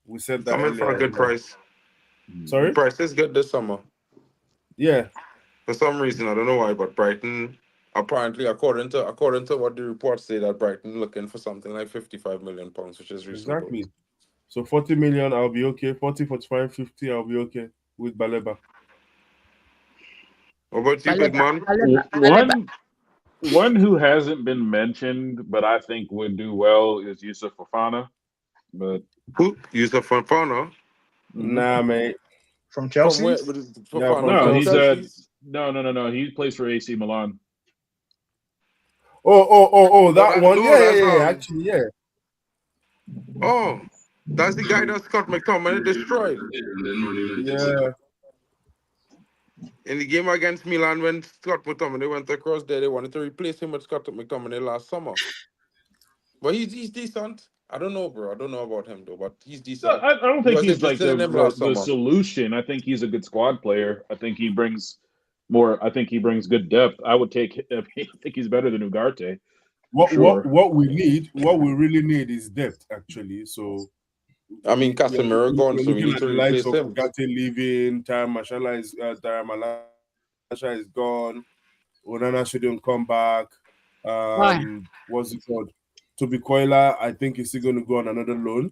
we said that I'm in for a earlier. good price. Sorry. The price is good this summer. Yeah. For some reason, I don't know why, but Brighton apparently, according to what the reports say, that Brighton looking for something like £55 million, which is reasonable. Exactly. So 40 million, I'll be okay. 40, 45, 50, I'll be okay with Baleba. What about you, big man? One who hasn't been mentioned, but I think would do well is Yusuf Fofana. But Who? Yusuf Fofana? Nah, mate. From From Chelsea? where? Yeah, Fofana from no, from he's Chelsea. no. He plays for AC Milan. Oh, that But one. no, that's Yeah. Actually, yeah. Oh, that's the guy that Scott McTominay destroyed Yeah. in the game against Milan when Scott McTominay went across there. They wanted to replace him with Scott McTominay last summer. But he's decent. I don't know, bro. I don't know about him though, but he's decent. I don't think Was he's like interested in him last the summer. solution. I think he's a good squad player. I think he brings more. I think he brings good depth. I would take. I think he's better than Ugarte. What Sure. what we really need is depth, actually. So I mean, Casemiro gone, we're so we looking need at to the likes replace of him. Ugarte leaving, Tara Malasha is gone, Onana shouldn't come back. Why? What's it called? Toby Koila, I think he's still gonna go on another loan.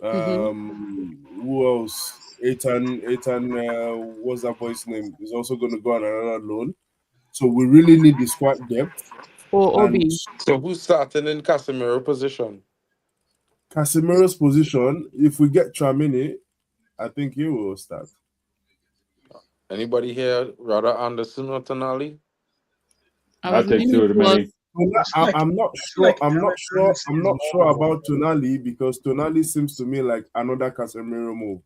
Who else? Eitan, what's that boy's name? Is also gonna go on another loan. So we really need the squad depth. Or And Obi. So who's starting in Casemiro position? Casemiro's position, if we get Tramini, I think he will start. Anybody here rather Anderson or Tonali? I take two of the many. I'm not sure. I'm not sure about Tonali because Tonali seems to me like another Casemiro move.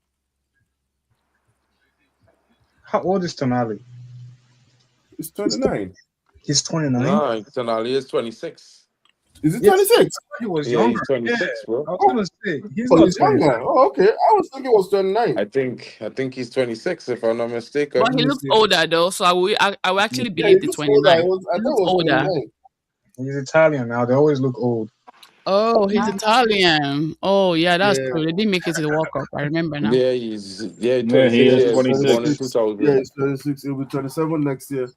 How old is Tonali? It's 29. He's 29. No, Tonali is 26. Is he 26? He was Yeah, younger. he's 26, bro. I was gonna say he's Oh, not he's 26. younger. Oh, okay. I was thinking it was 29. I think he's 26 if I'm not But mistaken. he looks older though, so I will actually Yeah, he believe the looks older. 29. I He thought looks it was older. 29. He's Italian now. They always look old. Oh, he's Italian. Oh, yeah, that's Yeah. true. They didn't make it to the World Cup. I remember now. Yeah, Yeah, he 26 is Yeah, he's years, born in 26. 26. Yeah, 2000. he's 26. He'll be 27 next year.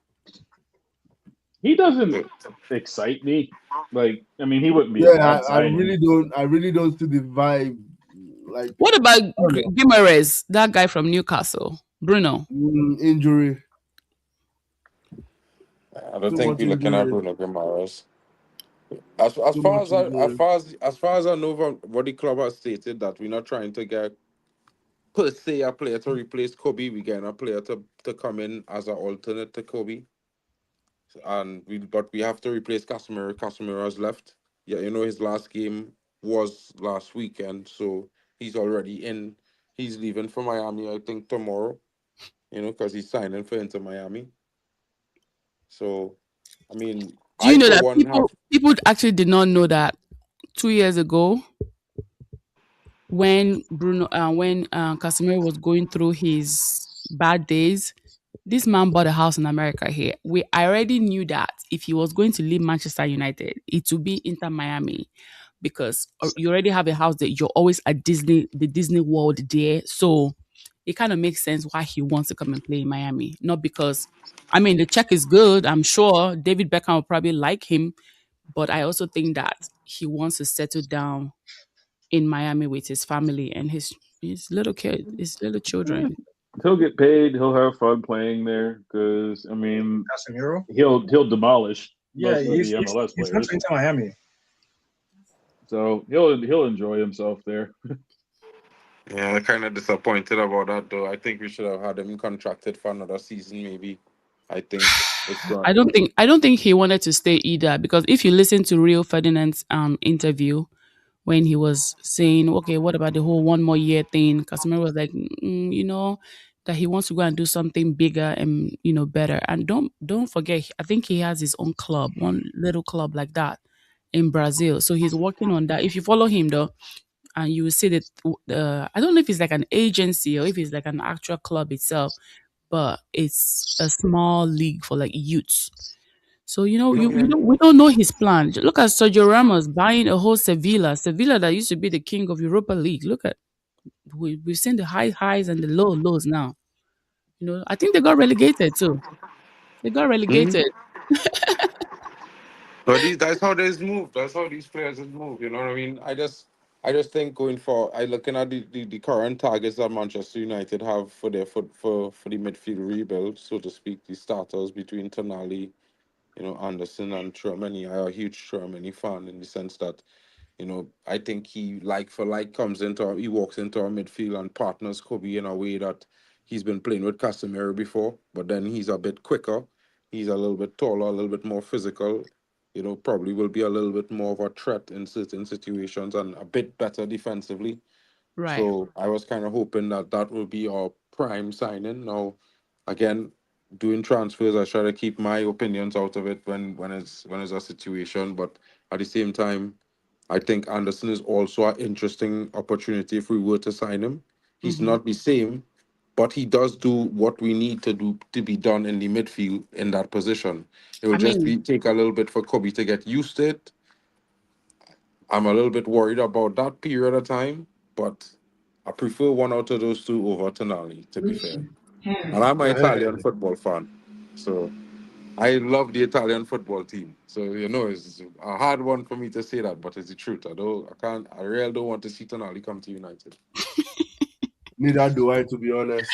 He doesn't excite me. Like, I mean, he wouldn't be a Yeah, bad signing. I really don't see the vibe. Like, What about I don't know, Gimares, that guy from Newcastle? Bruno. injury. I don't Too think much we're looking at injury. Bruno Guimaraes. As Too far much as injury. as far as I know from what the club has stated that we're not trying to get per se a player to replace Kobe, we getting a player to come in as an alternate to Kobe. And we have to replace Casemiro. Casemiro has left. Yeah, you know his last game was last weekend, so he's already in. He's leaving for Miami, I think tomorrow. You know, because he's signing for Inter Miami. So, I mean, Do you I know for that one have. people actually did not know that 2 years ago when Casemiro was going through his bad days, this man bought a house in America here. I already knew that if he was going to leave Manchester United, it would be Inter Miami because you already have a house that you're always at the Disney World there. So it kind of makes sense why he wants to come and play in Miami. Not because, I mean, the check is good. I'm sure David Beckham will probably like him, but I also think that he wants to settle down in Miami with his family and his little Eh, children. he'll get paid. He'll have fun playing there because, I mean, Casemiro. he'll demolish Yeah, most of the MLS he's from players. Inter Miami. So he'll enjoy himself there. Yeah, I'm kind of disappointed about that, though. I think we should have had him contracted for another season, maybe. I think it's gone. I don't think he wanted to stay either because if you listen to Rio Ferdinand's interview when he was saying, okay, what about the whole 1 more year thing? Casemiro was like, that he wants to go and do something bigger and better. And don't forget, I think he has his own club, one little club like that in Brazil. So he's working on that. If you follow him though, and you will see that I don't know if it's like an agency or if it's like an actual club itself, but it's a small league for like youths. So we don't know his plan. Look at Sergio Ramos buying a whole Sevilla that used to be the king of Europa League. Look at we've seen the high highs and the low lows now. I think they got relegated too. They got Mhm. relegated. But that's how these move. That's how these players move. You know what I mean? I just think going for I looking at the current targets that Manchester United have for their for the midfield rebuild, so to speak, the starters between Tonali, Anderson and Tchouaméni. I am a huge Tchouaméni fan in the sense that I think he like for like he walks into our midfield and partners Kobe in a way that he's been playing with Casemiro before, but then he's a bit quicker, he's a little bit taller, a little bit more physical. Probably will be a little bit more of a threat in certain situations and a bit better defensively. Right. So I was kind of hoping that that will be our prime signing. Now, again, doing transfers, I try to keep my opinions out of it when it's a situation. But at the same time, I think Anderson is also an interesting opportunity if we were to sign him. He's Hmm. not the same, but he does do what we need to do to be done in the midfield in that position. It will I just mean, be take a little bit for Kobe to get used to it. I'm a little bit worried about that period of time, but I prefer one out of those two over Tonali, to be fair. And I'm an Italian football fan, so I love the Italian football team. So it's a hard one for me to say that, but it's the truth. I really don't want to see Tonali come to United. Neither do I, to be honest.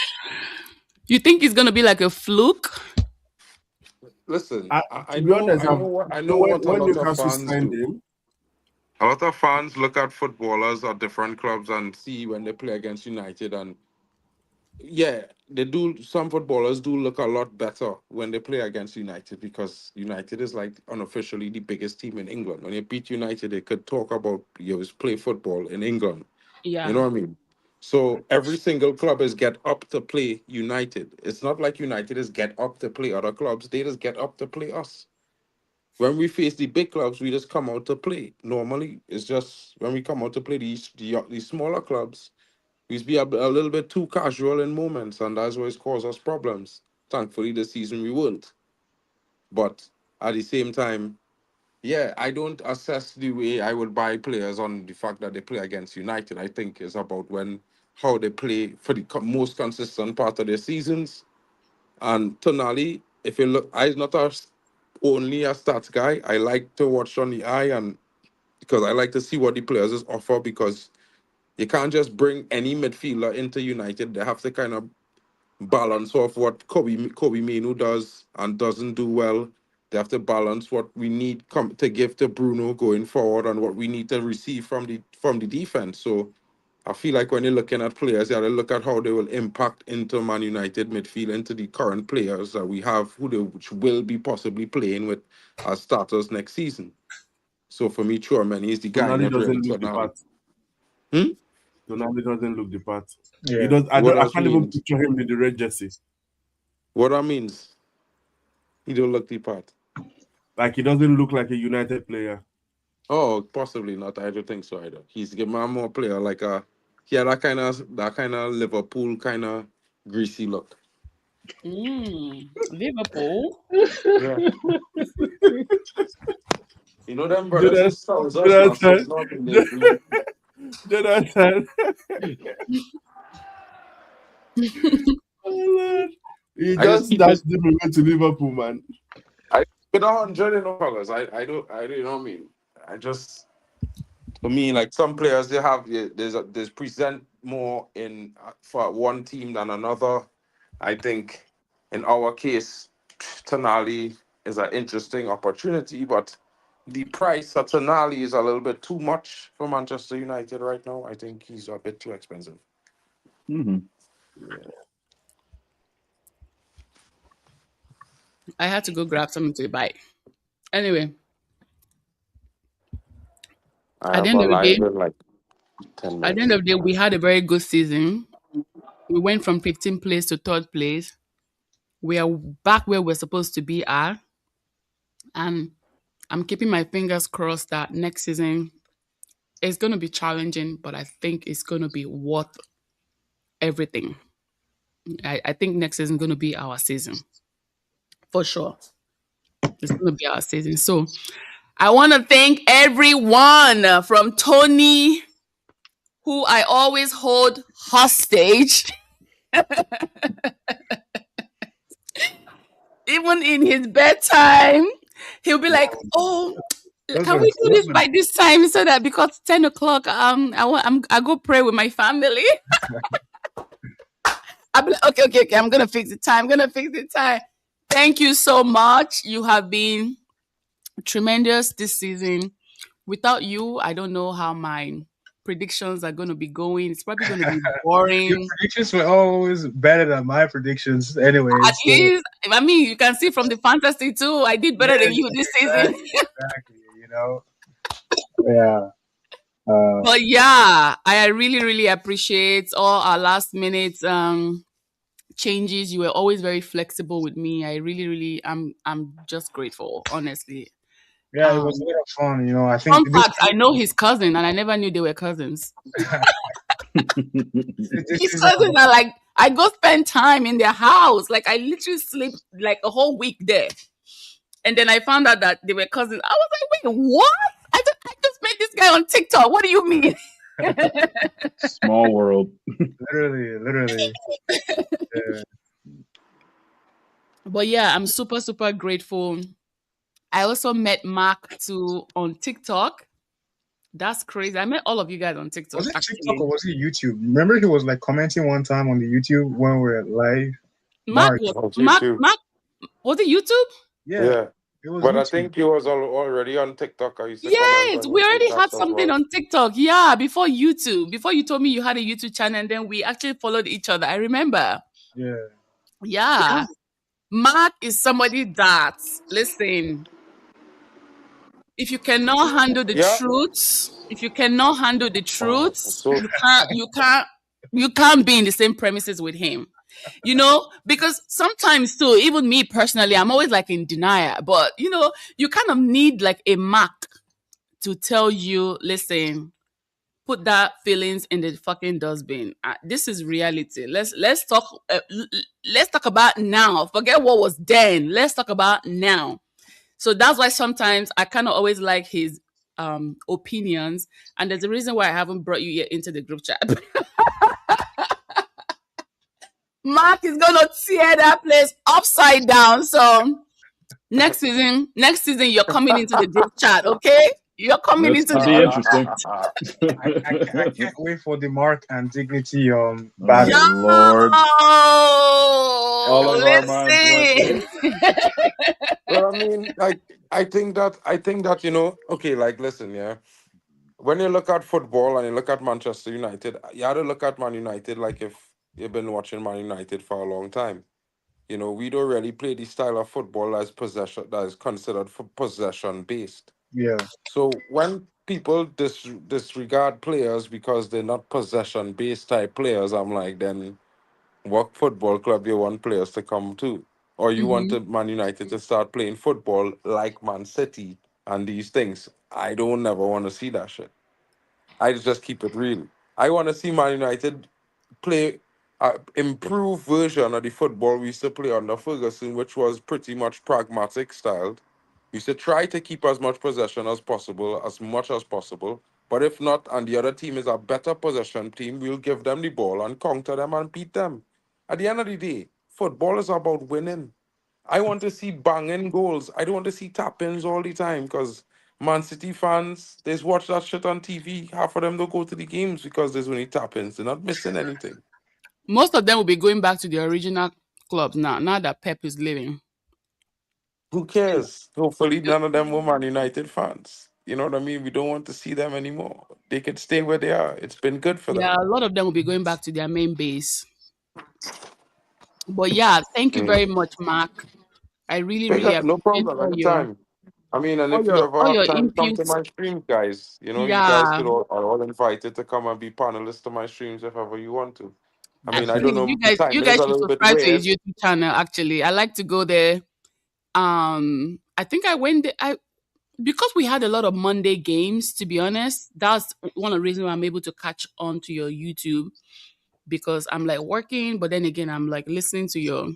you think it's gonna be like a fluke? Listen, I To be know, honest, I know what a when lot of Newcastle fans signed do. him, A lot of fans look at footballers at different clubs and see when they play against United, and yeah, they do. Some footballers do look a lot better when they play against United because United is like unofficially the biggest team in England. When you beat United, they could talk about you play football in England. You Yeah. know what I mean? So every single club is get up to play United. It's not like United is get up to play other clubs. They just get up to play us. when we face the big clubs, we just come out to play. Normally, it's just when we come out to play these smaller clubs, we be a little bit too casual in moments, and that's what caused us problems. Thankfully, this season we weren't. But at the same time, yeah, I don't assess the way I would buy players on the fact that they play against United. I think it's about how they play for the most consistent part of their seasons. And Tonali, if you look, I'm not only a stats guy. I like to watch on the eye, and because I like to see what the players offer, because you can't just bring any midfielder into United. They have to kind of balance off what Kobe Minu does and doesn't do well. They have to balance what we need to give to Bruno going forward and what we need to receive from the defense. So I feel like when you're looking at players, you have to look at how they will impact into Man United midfield, into the current players that we have, which will be possibly playing with as starters next season. So for me, Chouameni is the guy. Tonali doesn't look the part. Tonali doesn't look the part. Yeah. He does. I can't even picture him in the red jersey. What that means? He don't look the part. Like he doesn't look like a United player. Oh, possibly not. I don't think so either. He's a more player like that kind of Liverpool kind of greasy look. Liverpool. Yeah. You know them brothers. He just dashed him away to Liverpool, man. With 100 colors, I don't you know what I mean. For me, like some players, there's present more in for one team than another. I think in our case, Tonali is an interesting opportunity, but the price of Tonali is a little bit too much for Manchester United right now. I think he's a bit too expensive. Mm-hmm. Yeah. I had to go grab something to buy. Anyway, at the end of the day, we had a very good season. We went from 15th place to 3rd place. We are back where we're supposed to be at. And I'm keeping my fingers crossed that next season is going to be challenging, but I think it's going to be worth everything. I think next season is going to be our season. For sure. It's going to be our season. So I want to thank everyone from Tony, who I always hold hostage. Even in his bedtime, he'll be like, "Oh, can we do this by this time so that because 10 o'clock, I go pray with my family." I'll be like, okay. I'm gonna fix the time. Thank you so much. You have been tremendous this season. Without you, I don't know how my predictions are going to be going. It's probably going to be boring. Your predictions were always better than my predictions anyway. At least, I mean, you can see from the fantasy too, I did better than you this season. Exactly, you know. Yeah. But yeah, I really, really appreciate all our last minute changes. You were always very flexible with me. I really, really, I'm just grateful, honestly. Yeah, it was a lot of fun, you know. I think. Fun fact, I know his cousin, and I never knew they were cousins. His cousins are like, I go spend time in their house. Like I literally sleep like a whole week there, and then I found out that they were cousins. I was like, wait, what? I just met this guy on TikTok. What do you mean? Small world. Literally. Yeah. But yeah, I'm super, super grateful. I also met Mark too on TikTok. That's crazy. I met all of you guys on TikTok. Was it TikTok or was it YouTube? Remember he was like commenting one time on the YouTube when we were live? Mark, was it YouTube? Yeah. But YouTube. I think he was already on TikTok. Yes, we already had something on TikTok. Yeah, before YouTube. Before you told me you had a YouTube channel, and then we actually followed each other. I remember. Yeah. Mark is somebody that, listen, if you cannot handle the truth, you can't be in the same premises with him. because sometimes too, even me personally, I'm always like in denial, but you kind of need like a mark to tell you, listen, put that feelings in the fucking dustbin. This is reality. Let's talk. Let's talk about now. Forget what was then. Let's talk about now. So that's why sometimes I kind of always like his opinions, and there's a reason why I haven't brought you yet into the group chat. Mark is gonna tear that place upside down. So next season, you're coming into the group chat, okay? You're coming That's into gonna the be group interesting. I can't wait for the Mark and Dignity battle. Yo, Lord. All of our minds went listen. Well, I mean, I think that okay, like listen, yeah. When you look at football and you look at Manchester United, you have to look at Man United like if you've been watching Man United for a long time. We don't really play the style of football that is considered for possession based. Yeah. So when people disregard players because they're not possession based type players, I'm like, then what football club you want players to come to? Or you want Man United to start playing football like Man City and these things? I don't never want to see that shit. I just keep it real. I want to see Man United play improved version of the football we used to play under Ferguson, which was pretty much pragmatic styled. We used to try to keep as much possession as possible, as much as possible. But if not, and the other team is a better possession team, we'll give them the ball and counter them and beat them. At the end of the day, football is about winning. I want to see banging goals. I don't want to see tap-ins all the time because Man City fans, they just watch that shit on TV. Half of them don't go to the games because there's only tap-ins. They're not missing anything. Most of them will be going back to the original clubs now that Pep is leaving. Who cares? Hopefully none of them were Man United fans. You know what I mean? We don't want to see them anymore. They can stay where they are. It's been good for them. Yeah, a lot of them will be going back to their main base. But yeah, thank you very much, Mark. I really, really No appreciate problem. Anytime. I mean, and if you ever all have your time, come to inputs. my stream, guys. You guys Yeah, are all invited to come and be panelists to my streams if ever you want to. I mean, I don't please, know, the you timing is guys a should little bit subscribe to his weird. YouTube channel. Actually, I like to go there. I think I went there. Because we had a lot of Monday games. To be honest, that's one of the reasons why I'm able to catch on to your YouTube, because I'm like working, but then again, I'm like listening to your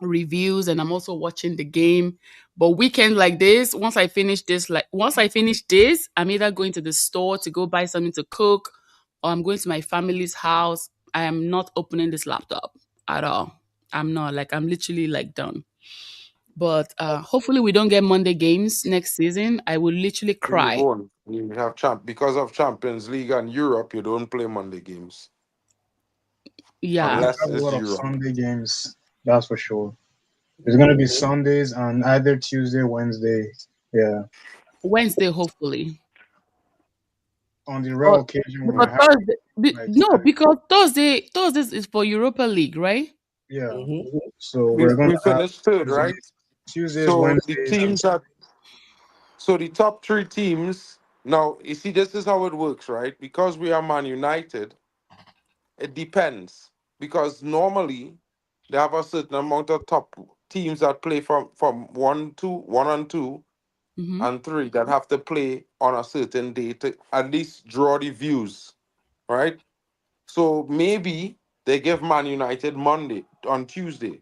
reviews and I'm also watching the game. But weekend like this, once I finish this, I'm either going to the store to go buy something to cook, or I'm going to my family's house. I am not opening this laptop at all. I'm not, like, I'm literally like done. But hopefully we don't get Monday games next season. I will literally You cry. won't. You have because of Champions League and Europe, you don't play Monday games. Yeah. We Unless have a it's lot of Europe. Sunday games, that's for sure. It's gonna be Sundays and either Tuesday, Wednesday. Yeah. Wednesday, hopefully. On the rare Or occasion when because I have like no, because Thursdays is for Europa League, right? yeah. Mm-hmm. So We we're gonna we have finished third, right? Tuesdays, So the Wednesdays, and teams that so the top three teams now, you see, this is how it works, right? Because we are Man United, it depends. Because normally they have a certain amount of top teams that play from one and two Mm-hmm. and three that have to play on a certain day to at least draw the views, right? So maybe they give Man United Monday on Tuesday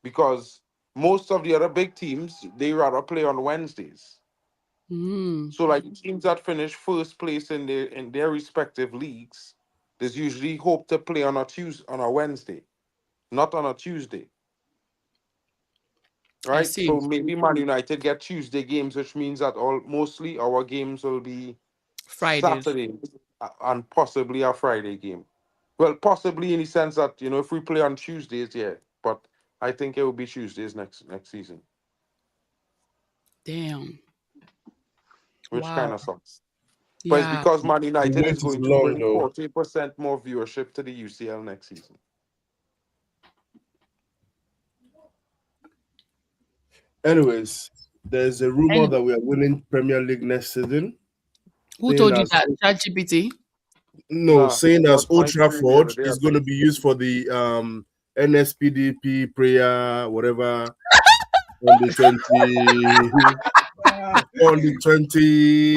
because most of the other big teams they rather play on Wednesdays. Mm. So like teams that finish first place in their respective leagues, there's usually hope to play on a Wednesday, not on a Tuesday. I Right? see. So maybe Man United get Tuesday games, which means that mostly our games will be Fridays. Saturday and possibly a Friday game. Well, possibly in the sense that if we play on Tuesdays, yeah, but I think it will be Tuesdays next season, Damn. which kind Wow. of sucks. But it's Yeah. because Man The United wait is is going to long bring though. 40% more viewership to the UCL next season. Anyways, there's a rumor And that we are winning Premier League next season. who Saying told you as that? ChatGPT? no, Nah, saying it as was Old my stream the Trafford other day, I is going to think. be used for the NSPDP prayer, whatever, on the 20. On the 20.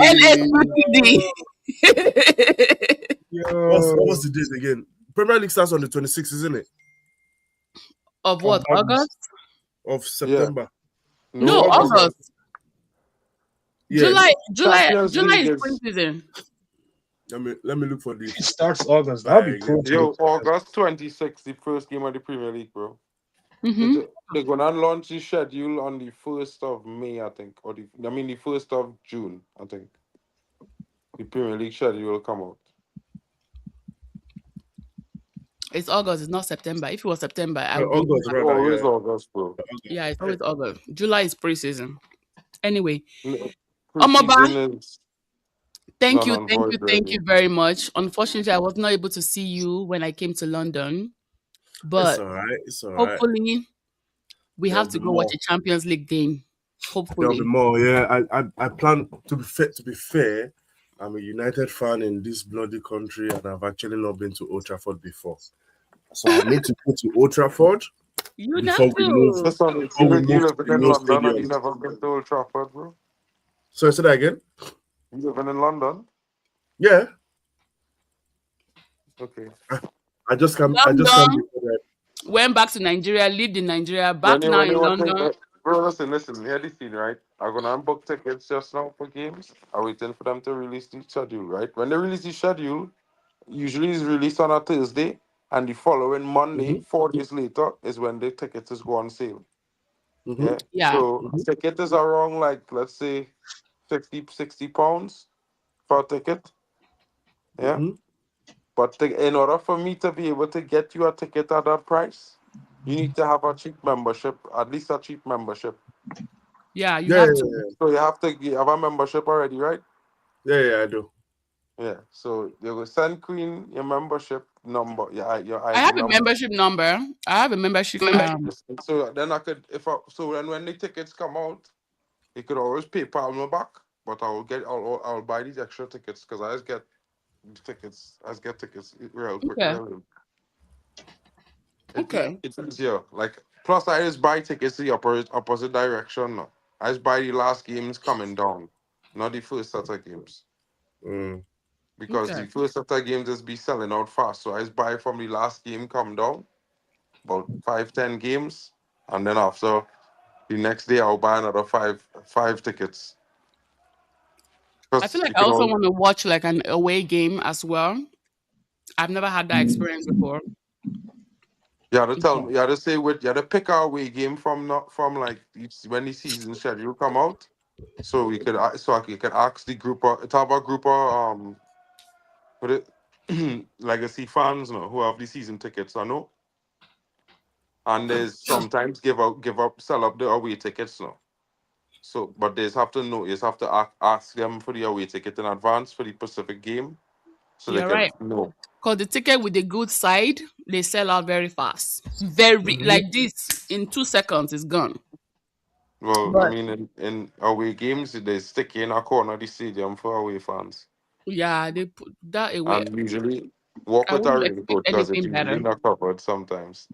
What was the date again? Premier League starts on the 26th, isn't it? Of what? August? Of September. Yeah. No, August. Yeah. July is preseason. Let me look for this. It starts August. That'll be cool. Yo, August 26th, the first game of the Premier League, bro. Mm-hmm. They're gonna launch the schedule on the 1st of May, I think, or the 1st of June, I think. The Premier League schedule will come out. It's August. It's not September. If it was September, I would. August, rather, always August, bro. Yeah, it's always August. July is preseason. Anyway, Thank you very much. Unfortunately, I was not able to see you when I came to London, but it's all right. Hopefully, we have to go watch a Champions League game. Hopefully, there'll be more. Yeah, I plan to be fair. I'm a United fan in this bloody country, and I've actually not been to Old Trafford before. So I need to go to Old Trafford. You have to. You live in London and you never been to Old Trafford, bro? So say that again. You living in London? Yeah. Okay. I just can't. Went back to Nigeria, lived in Nigeria, back now in London. Bro, listen, hear this thing, right? I'm gonna book tickets just now for games. I'm waiting for them to release the schedule, right? When they release the schedule, usually it's released on a Thursday, and the following Monday, 4 days later, is when the tickets go on sale. Yeah. So ticket is around, like, let's say 50, 60 pounds for a ticket. Yeah. But in order for me to be able to get you a ticket at that price, you need to have a cheap membership, at least a cheap membership. Yeah, you have to. So you have a membership already, right? Yeah, I do. Yeah. So you will send Queen your membership number. Your ID I have a membership number. I have a membership. So then when the tickets come out, you could always PayPal me back, but I'll buy these extra tickets because I just get tickets. Real quick. Okay. It's easier. Like, plus I just buy tickets the opposite direction now. I just buy the last games coming down, not the first set of games. Because the first set of games just be selling out fast. So I just buy from the last game come down, about 5-10 games, and then after the next day I'll buy another five tickets. I feel like I also want to watch like an away game as well. I've never had that experience before. You had to pick our away game from like when the season schedule come out. So I could ask the group of legacy fans now who have the season tickets, I know. And there's sometimes sell up the away tickets now. So but you have to ask them for the away ticket in advance for the Pacific game. So you're right. No. Because the ticket with the good side, they sell out very fast. Like this, in 2 seconds, it's gone. Well, I mean, in away games, they stick in a corner of the stadium for away fans. Yeah, they put that away. And usually walk with a raincoat because it's usually not covered sometimes.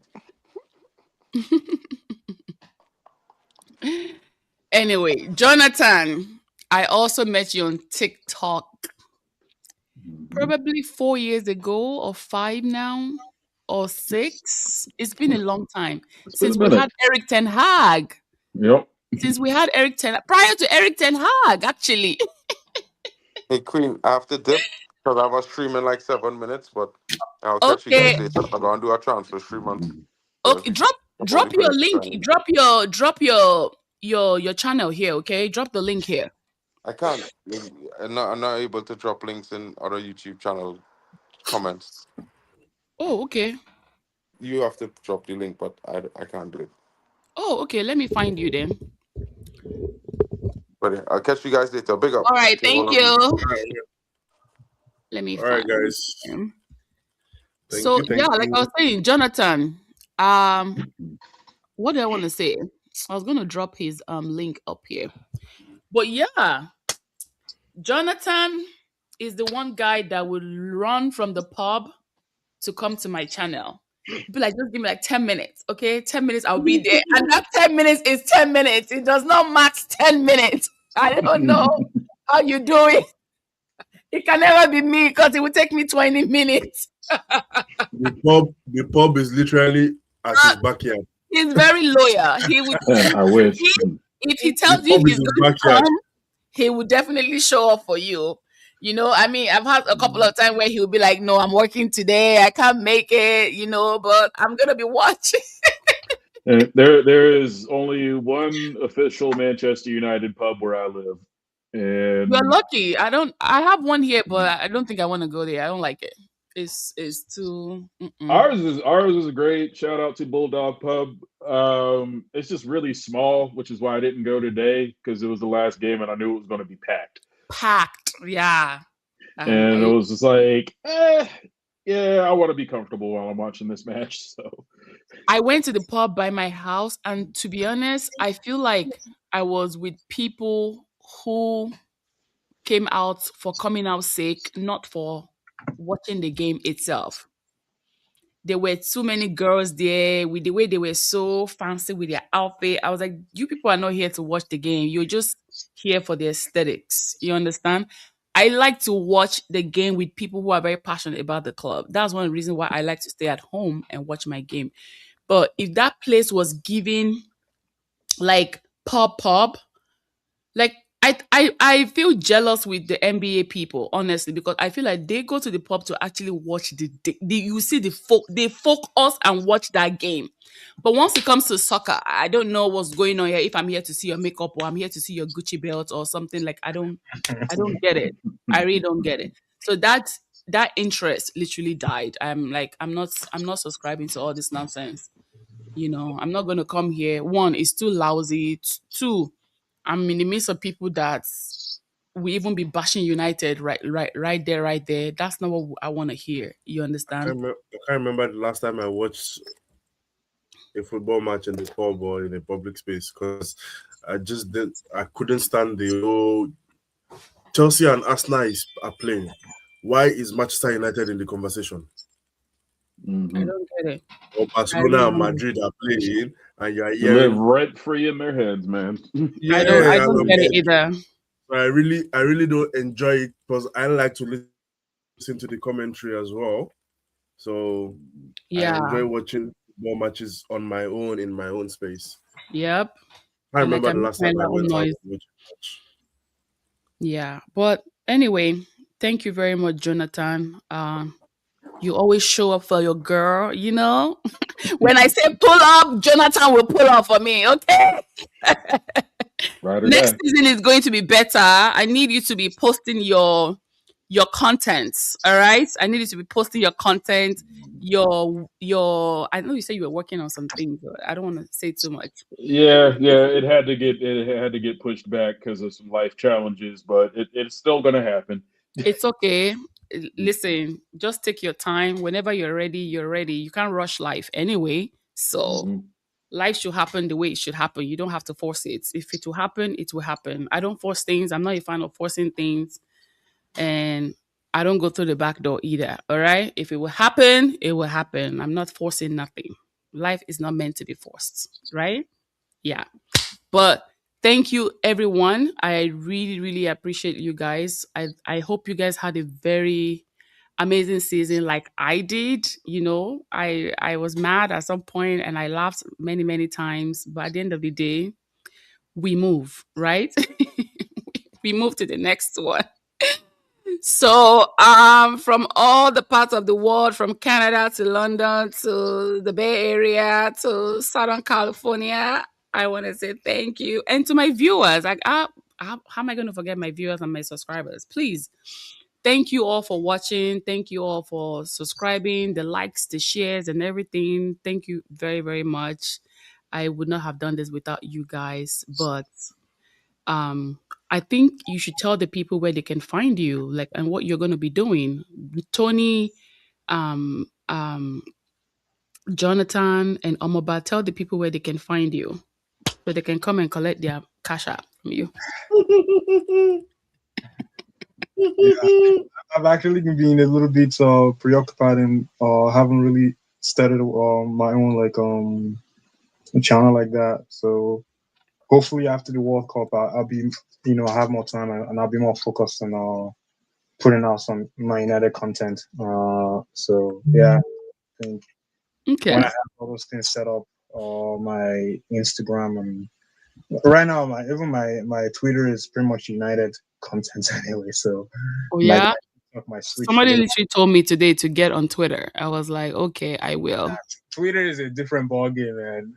Anyway, Jonathan, I also met you on TikTok probably 4 years ago or 5 now or 6. It's been a long time since we had Eric Ten Hag. Yep. Since we had prior to Eric Ten Hag, actually. Hey, Queen, I have to dip because I was streaming like 7 minutes, but I'll catch you guys later. I'm going to do a transfer stream on. Okay, drop your link. Drop your channel here, okay? Drop the link here. I can't. I'm not able to drop links in other YouTube channel comments. Oh, okay. You have to drop the link, but I can't do it. Oh, okay. Let me find you then. But I'll catch you guys later. Big up. All right, thank you. Let me find guys. Him. Thank you. Like I was saying, Jonathan. What do I want to say? I was going to drop his link up here. But yeah, Jonathan is the one guy that will run from the pub to come to my channel. Be like, just give me like 10 minutes, okay? 10 minutes, I'll be there. And that 10 minutes is 10 minutes. It does not max 10 minutes. I don't know how you do it. It can never be me because it will take me 20 minutes. The pub is literally at his backyard. He's very loyal. He would. I wish. If he tells you he's going to come, he will definitely show up for you. You know, I mean, I've had a couple of times where he'll be like, "No, I'm working today. I can't make it." You know, but I'm gonna be watching. There is only one official Manchester United pub where I live, and You're lucky. I have one here, but I don't think I want to go there. I don't like it. It's too. Ours is great. Shout out to Bulldog Pub. It's just really small, which is why I didn't go today because it was the last game and I knew it was going to be packed. Yeah. And it was just like, yeah, I want to be comfortable while I'm watching this match. So I went to the pub by my house, and to be honest, I feel like I was with people who came out for coming out sake, not for watching the game itself. There were too many girls there with the way they were so fancy with their outfit. I was like, you people are not here to watch the game. You're just here for the aesthetics. You understand? I like to watch the game with people who are very passionate about the club. That's one reason why I like to stay at home and watch my game. But if that place was giving like pub, like I feel jealous with the NBA people, honestly, because I feel like they go to the pub to actually watch you see they focus and watch that game. But once it comes to soccer, I don't know what's going on here. If I'm here to see your makeup or I'm here to see your Gucci belt or something, like I don't get it. I really don't get it. So that interest literally died. I'm not subscribing to all this nonsense. You know, I'm not going to come here. One, it's too lousy. Two, I'm in the midst of people that we even be bashing United right there. That's not what I want to hear. You understand? I can't remember the last time I watched a football match in the pub or in a public space because I couldn't stand the whole Chelsea and Arsenal are playing. Why is Manchester United in the conversation? I don't get it. Or Barcelona and Madrid are playing, and you are here. They live rent free in their heads, man. I don't get it either. I really don't enjoy it because I like to listen to the commentary as well. So I enjoy watching more matches on my own in my own space. Yep. I remember the last time I went out to watch a match. Yeah, but anyway, thank you very much, Jonathan. You always show up for your girl, you know. When I say pull up, Jonathan will pull up for me, okay? Next season is going to be better. I need you to be posting your contents, all right? I need you to be posting your content, your I know you said you were working on some things, but I don't want to say too much. Yeah, it had to get pushed back because of some life challenges, but it's still gonna happen. It's okay. Listen, just take your time. Whenever you're ready, you're ready. You can't rush life anyway. So life should happen the way it should happen. You don't have to force it. If it will happen, it will happen. I don't force things. I'm not a fan of forcing things. And I don't go through the back door either. All right. If it will happen, it will happen. I'm not forcing nothing. Life is not meant to be forced. Right? Yeah. But thank you, everyone. I really, really appreciate you guys. I hope you guys had a very amazing season like I did. You know, I was mad at some point and I laughed many, many times. But at the end of the day, we move, right? We move to the next one. So, from all the parts of the world, from Canada to London to the Bay Area to Southern California, I want to say thank you. And to my viewers, like, how am I going to forget my viewers and my subscribers? Please, thank you all for watching. Thank you all for subscribing, the likes, the shares, and everything. Thank you very, very much. I would not have done this without you guys, but I think you should tell the people where they can find you, like, and what you're going to be doing. Tony, Jonathan, and Omoba, tell the people where they can find you, so they can come and collect their cash out from you. Yeah, I've actually been being a little bit preoccupied and haven't really started my own like channel like that. So hopefully after the World Cup, I'll be have more time and I'll be more focused on putting out some my United content. So yeah, I think when I have all those things set up, my Instagram and right now my Twitter is pretty much United content anyway. So yeah. My switch. Somebody literally told me today to get on Twitter. I was like, okay, I will. Twitter is a different ballgame, man.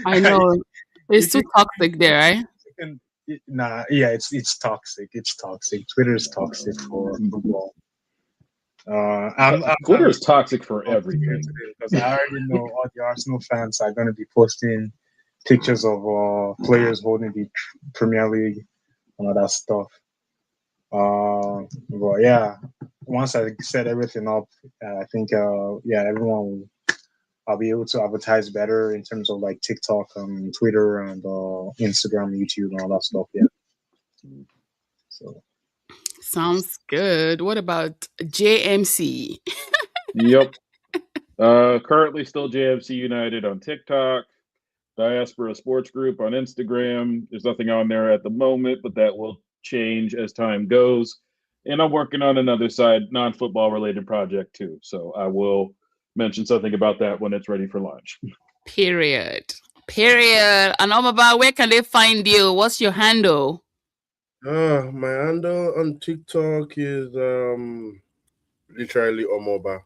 I know. It's too toxic there, right? Nah, yeah, it's toxic. It's toxic. Twitter is toxic for football. Twitter is toxic for everything because I already know all the Arsenal fans are going to be posting pictures of players holding the Premier League and all that stuff. But yeah, once I set everything up, I think everyone will. I'll be able to advertise better in terms of like TikTok and Twitter and Instagram, YouTube, and all that stuff. Yeah. So. Sounds good. What about JMC? Yep. Currently still JMC United on TikTok, Diaspora Sports Group on Instagram. There's nothing on there at the moment, but that will change as time goes. And I'm working on another side, non-football related project too. So I will mention something about that when it's ready for launch. Period. And Omaba, where can they find you? What's your handle? My handle on TikTok is literally Omoba.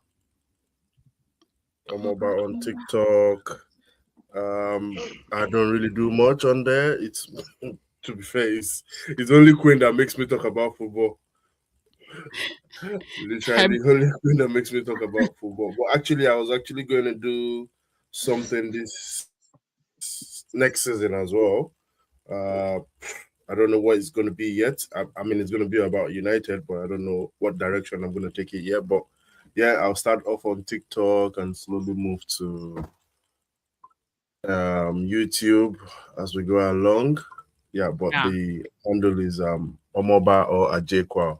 Omoba on TikTok. I don't really do much on there. It's to be fair, it's only Queen that makes me talk about football. Literally only Queen that makes me talk about football. But actually, I was actually going to do something this next season as well. I don't know what it's going to be yet. I mean, it's going to be about United, but I don't know what direction I'm going to take it yet. But yeah, I'll start off on TikTok and slowly move to YouTube as we go along. Yeah, but the handle is Omoba or Ajekwa,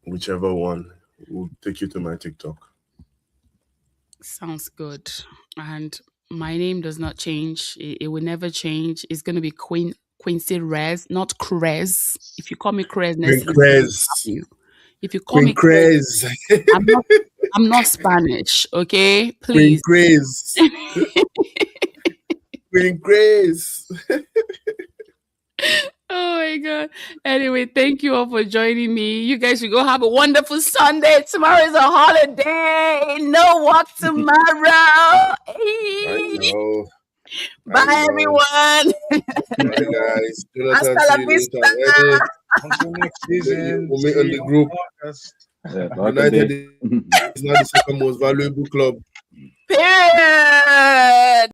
whichever one will take you to my TikTok. Sounds good. And my name does not change. It will never change. It's going to be Quincy Rez, not Crez. If you call me Crez, if you call me Crez, I'm not Spanish, okay? Please. Queen Crez. Oh my God. Anyway, thank you all for joining me. You guys should go have a wonderful Sunday. Tomorrow is a holiday. No work tomorrow. I know. Bye, everyone. Bye, guys. Hasta la vista. Until next season. We'll meet on the group. United is now the second most valuable club. Period.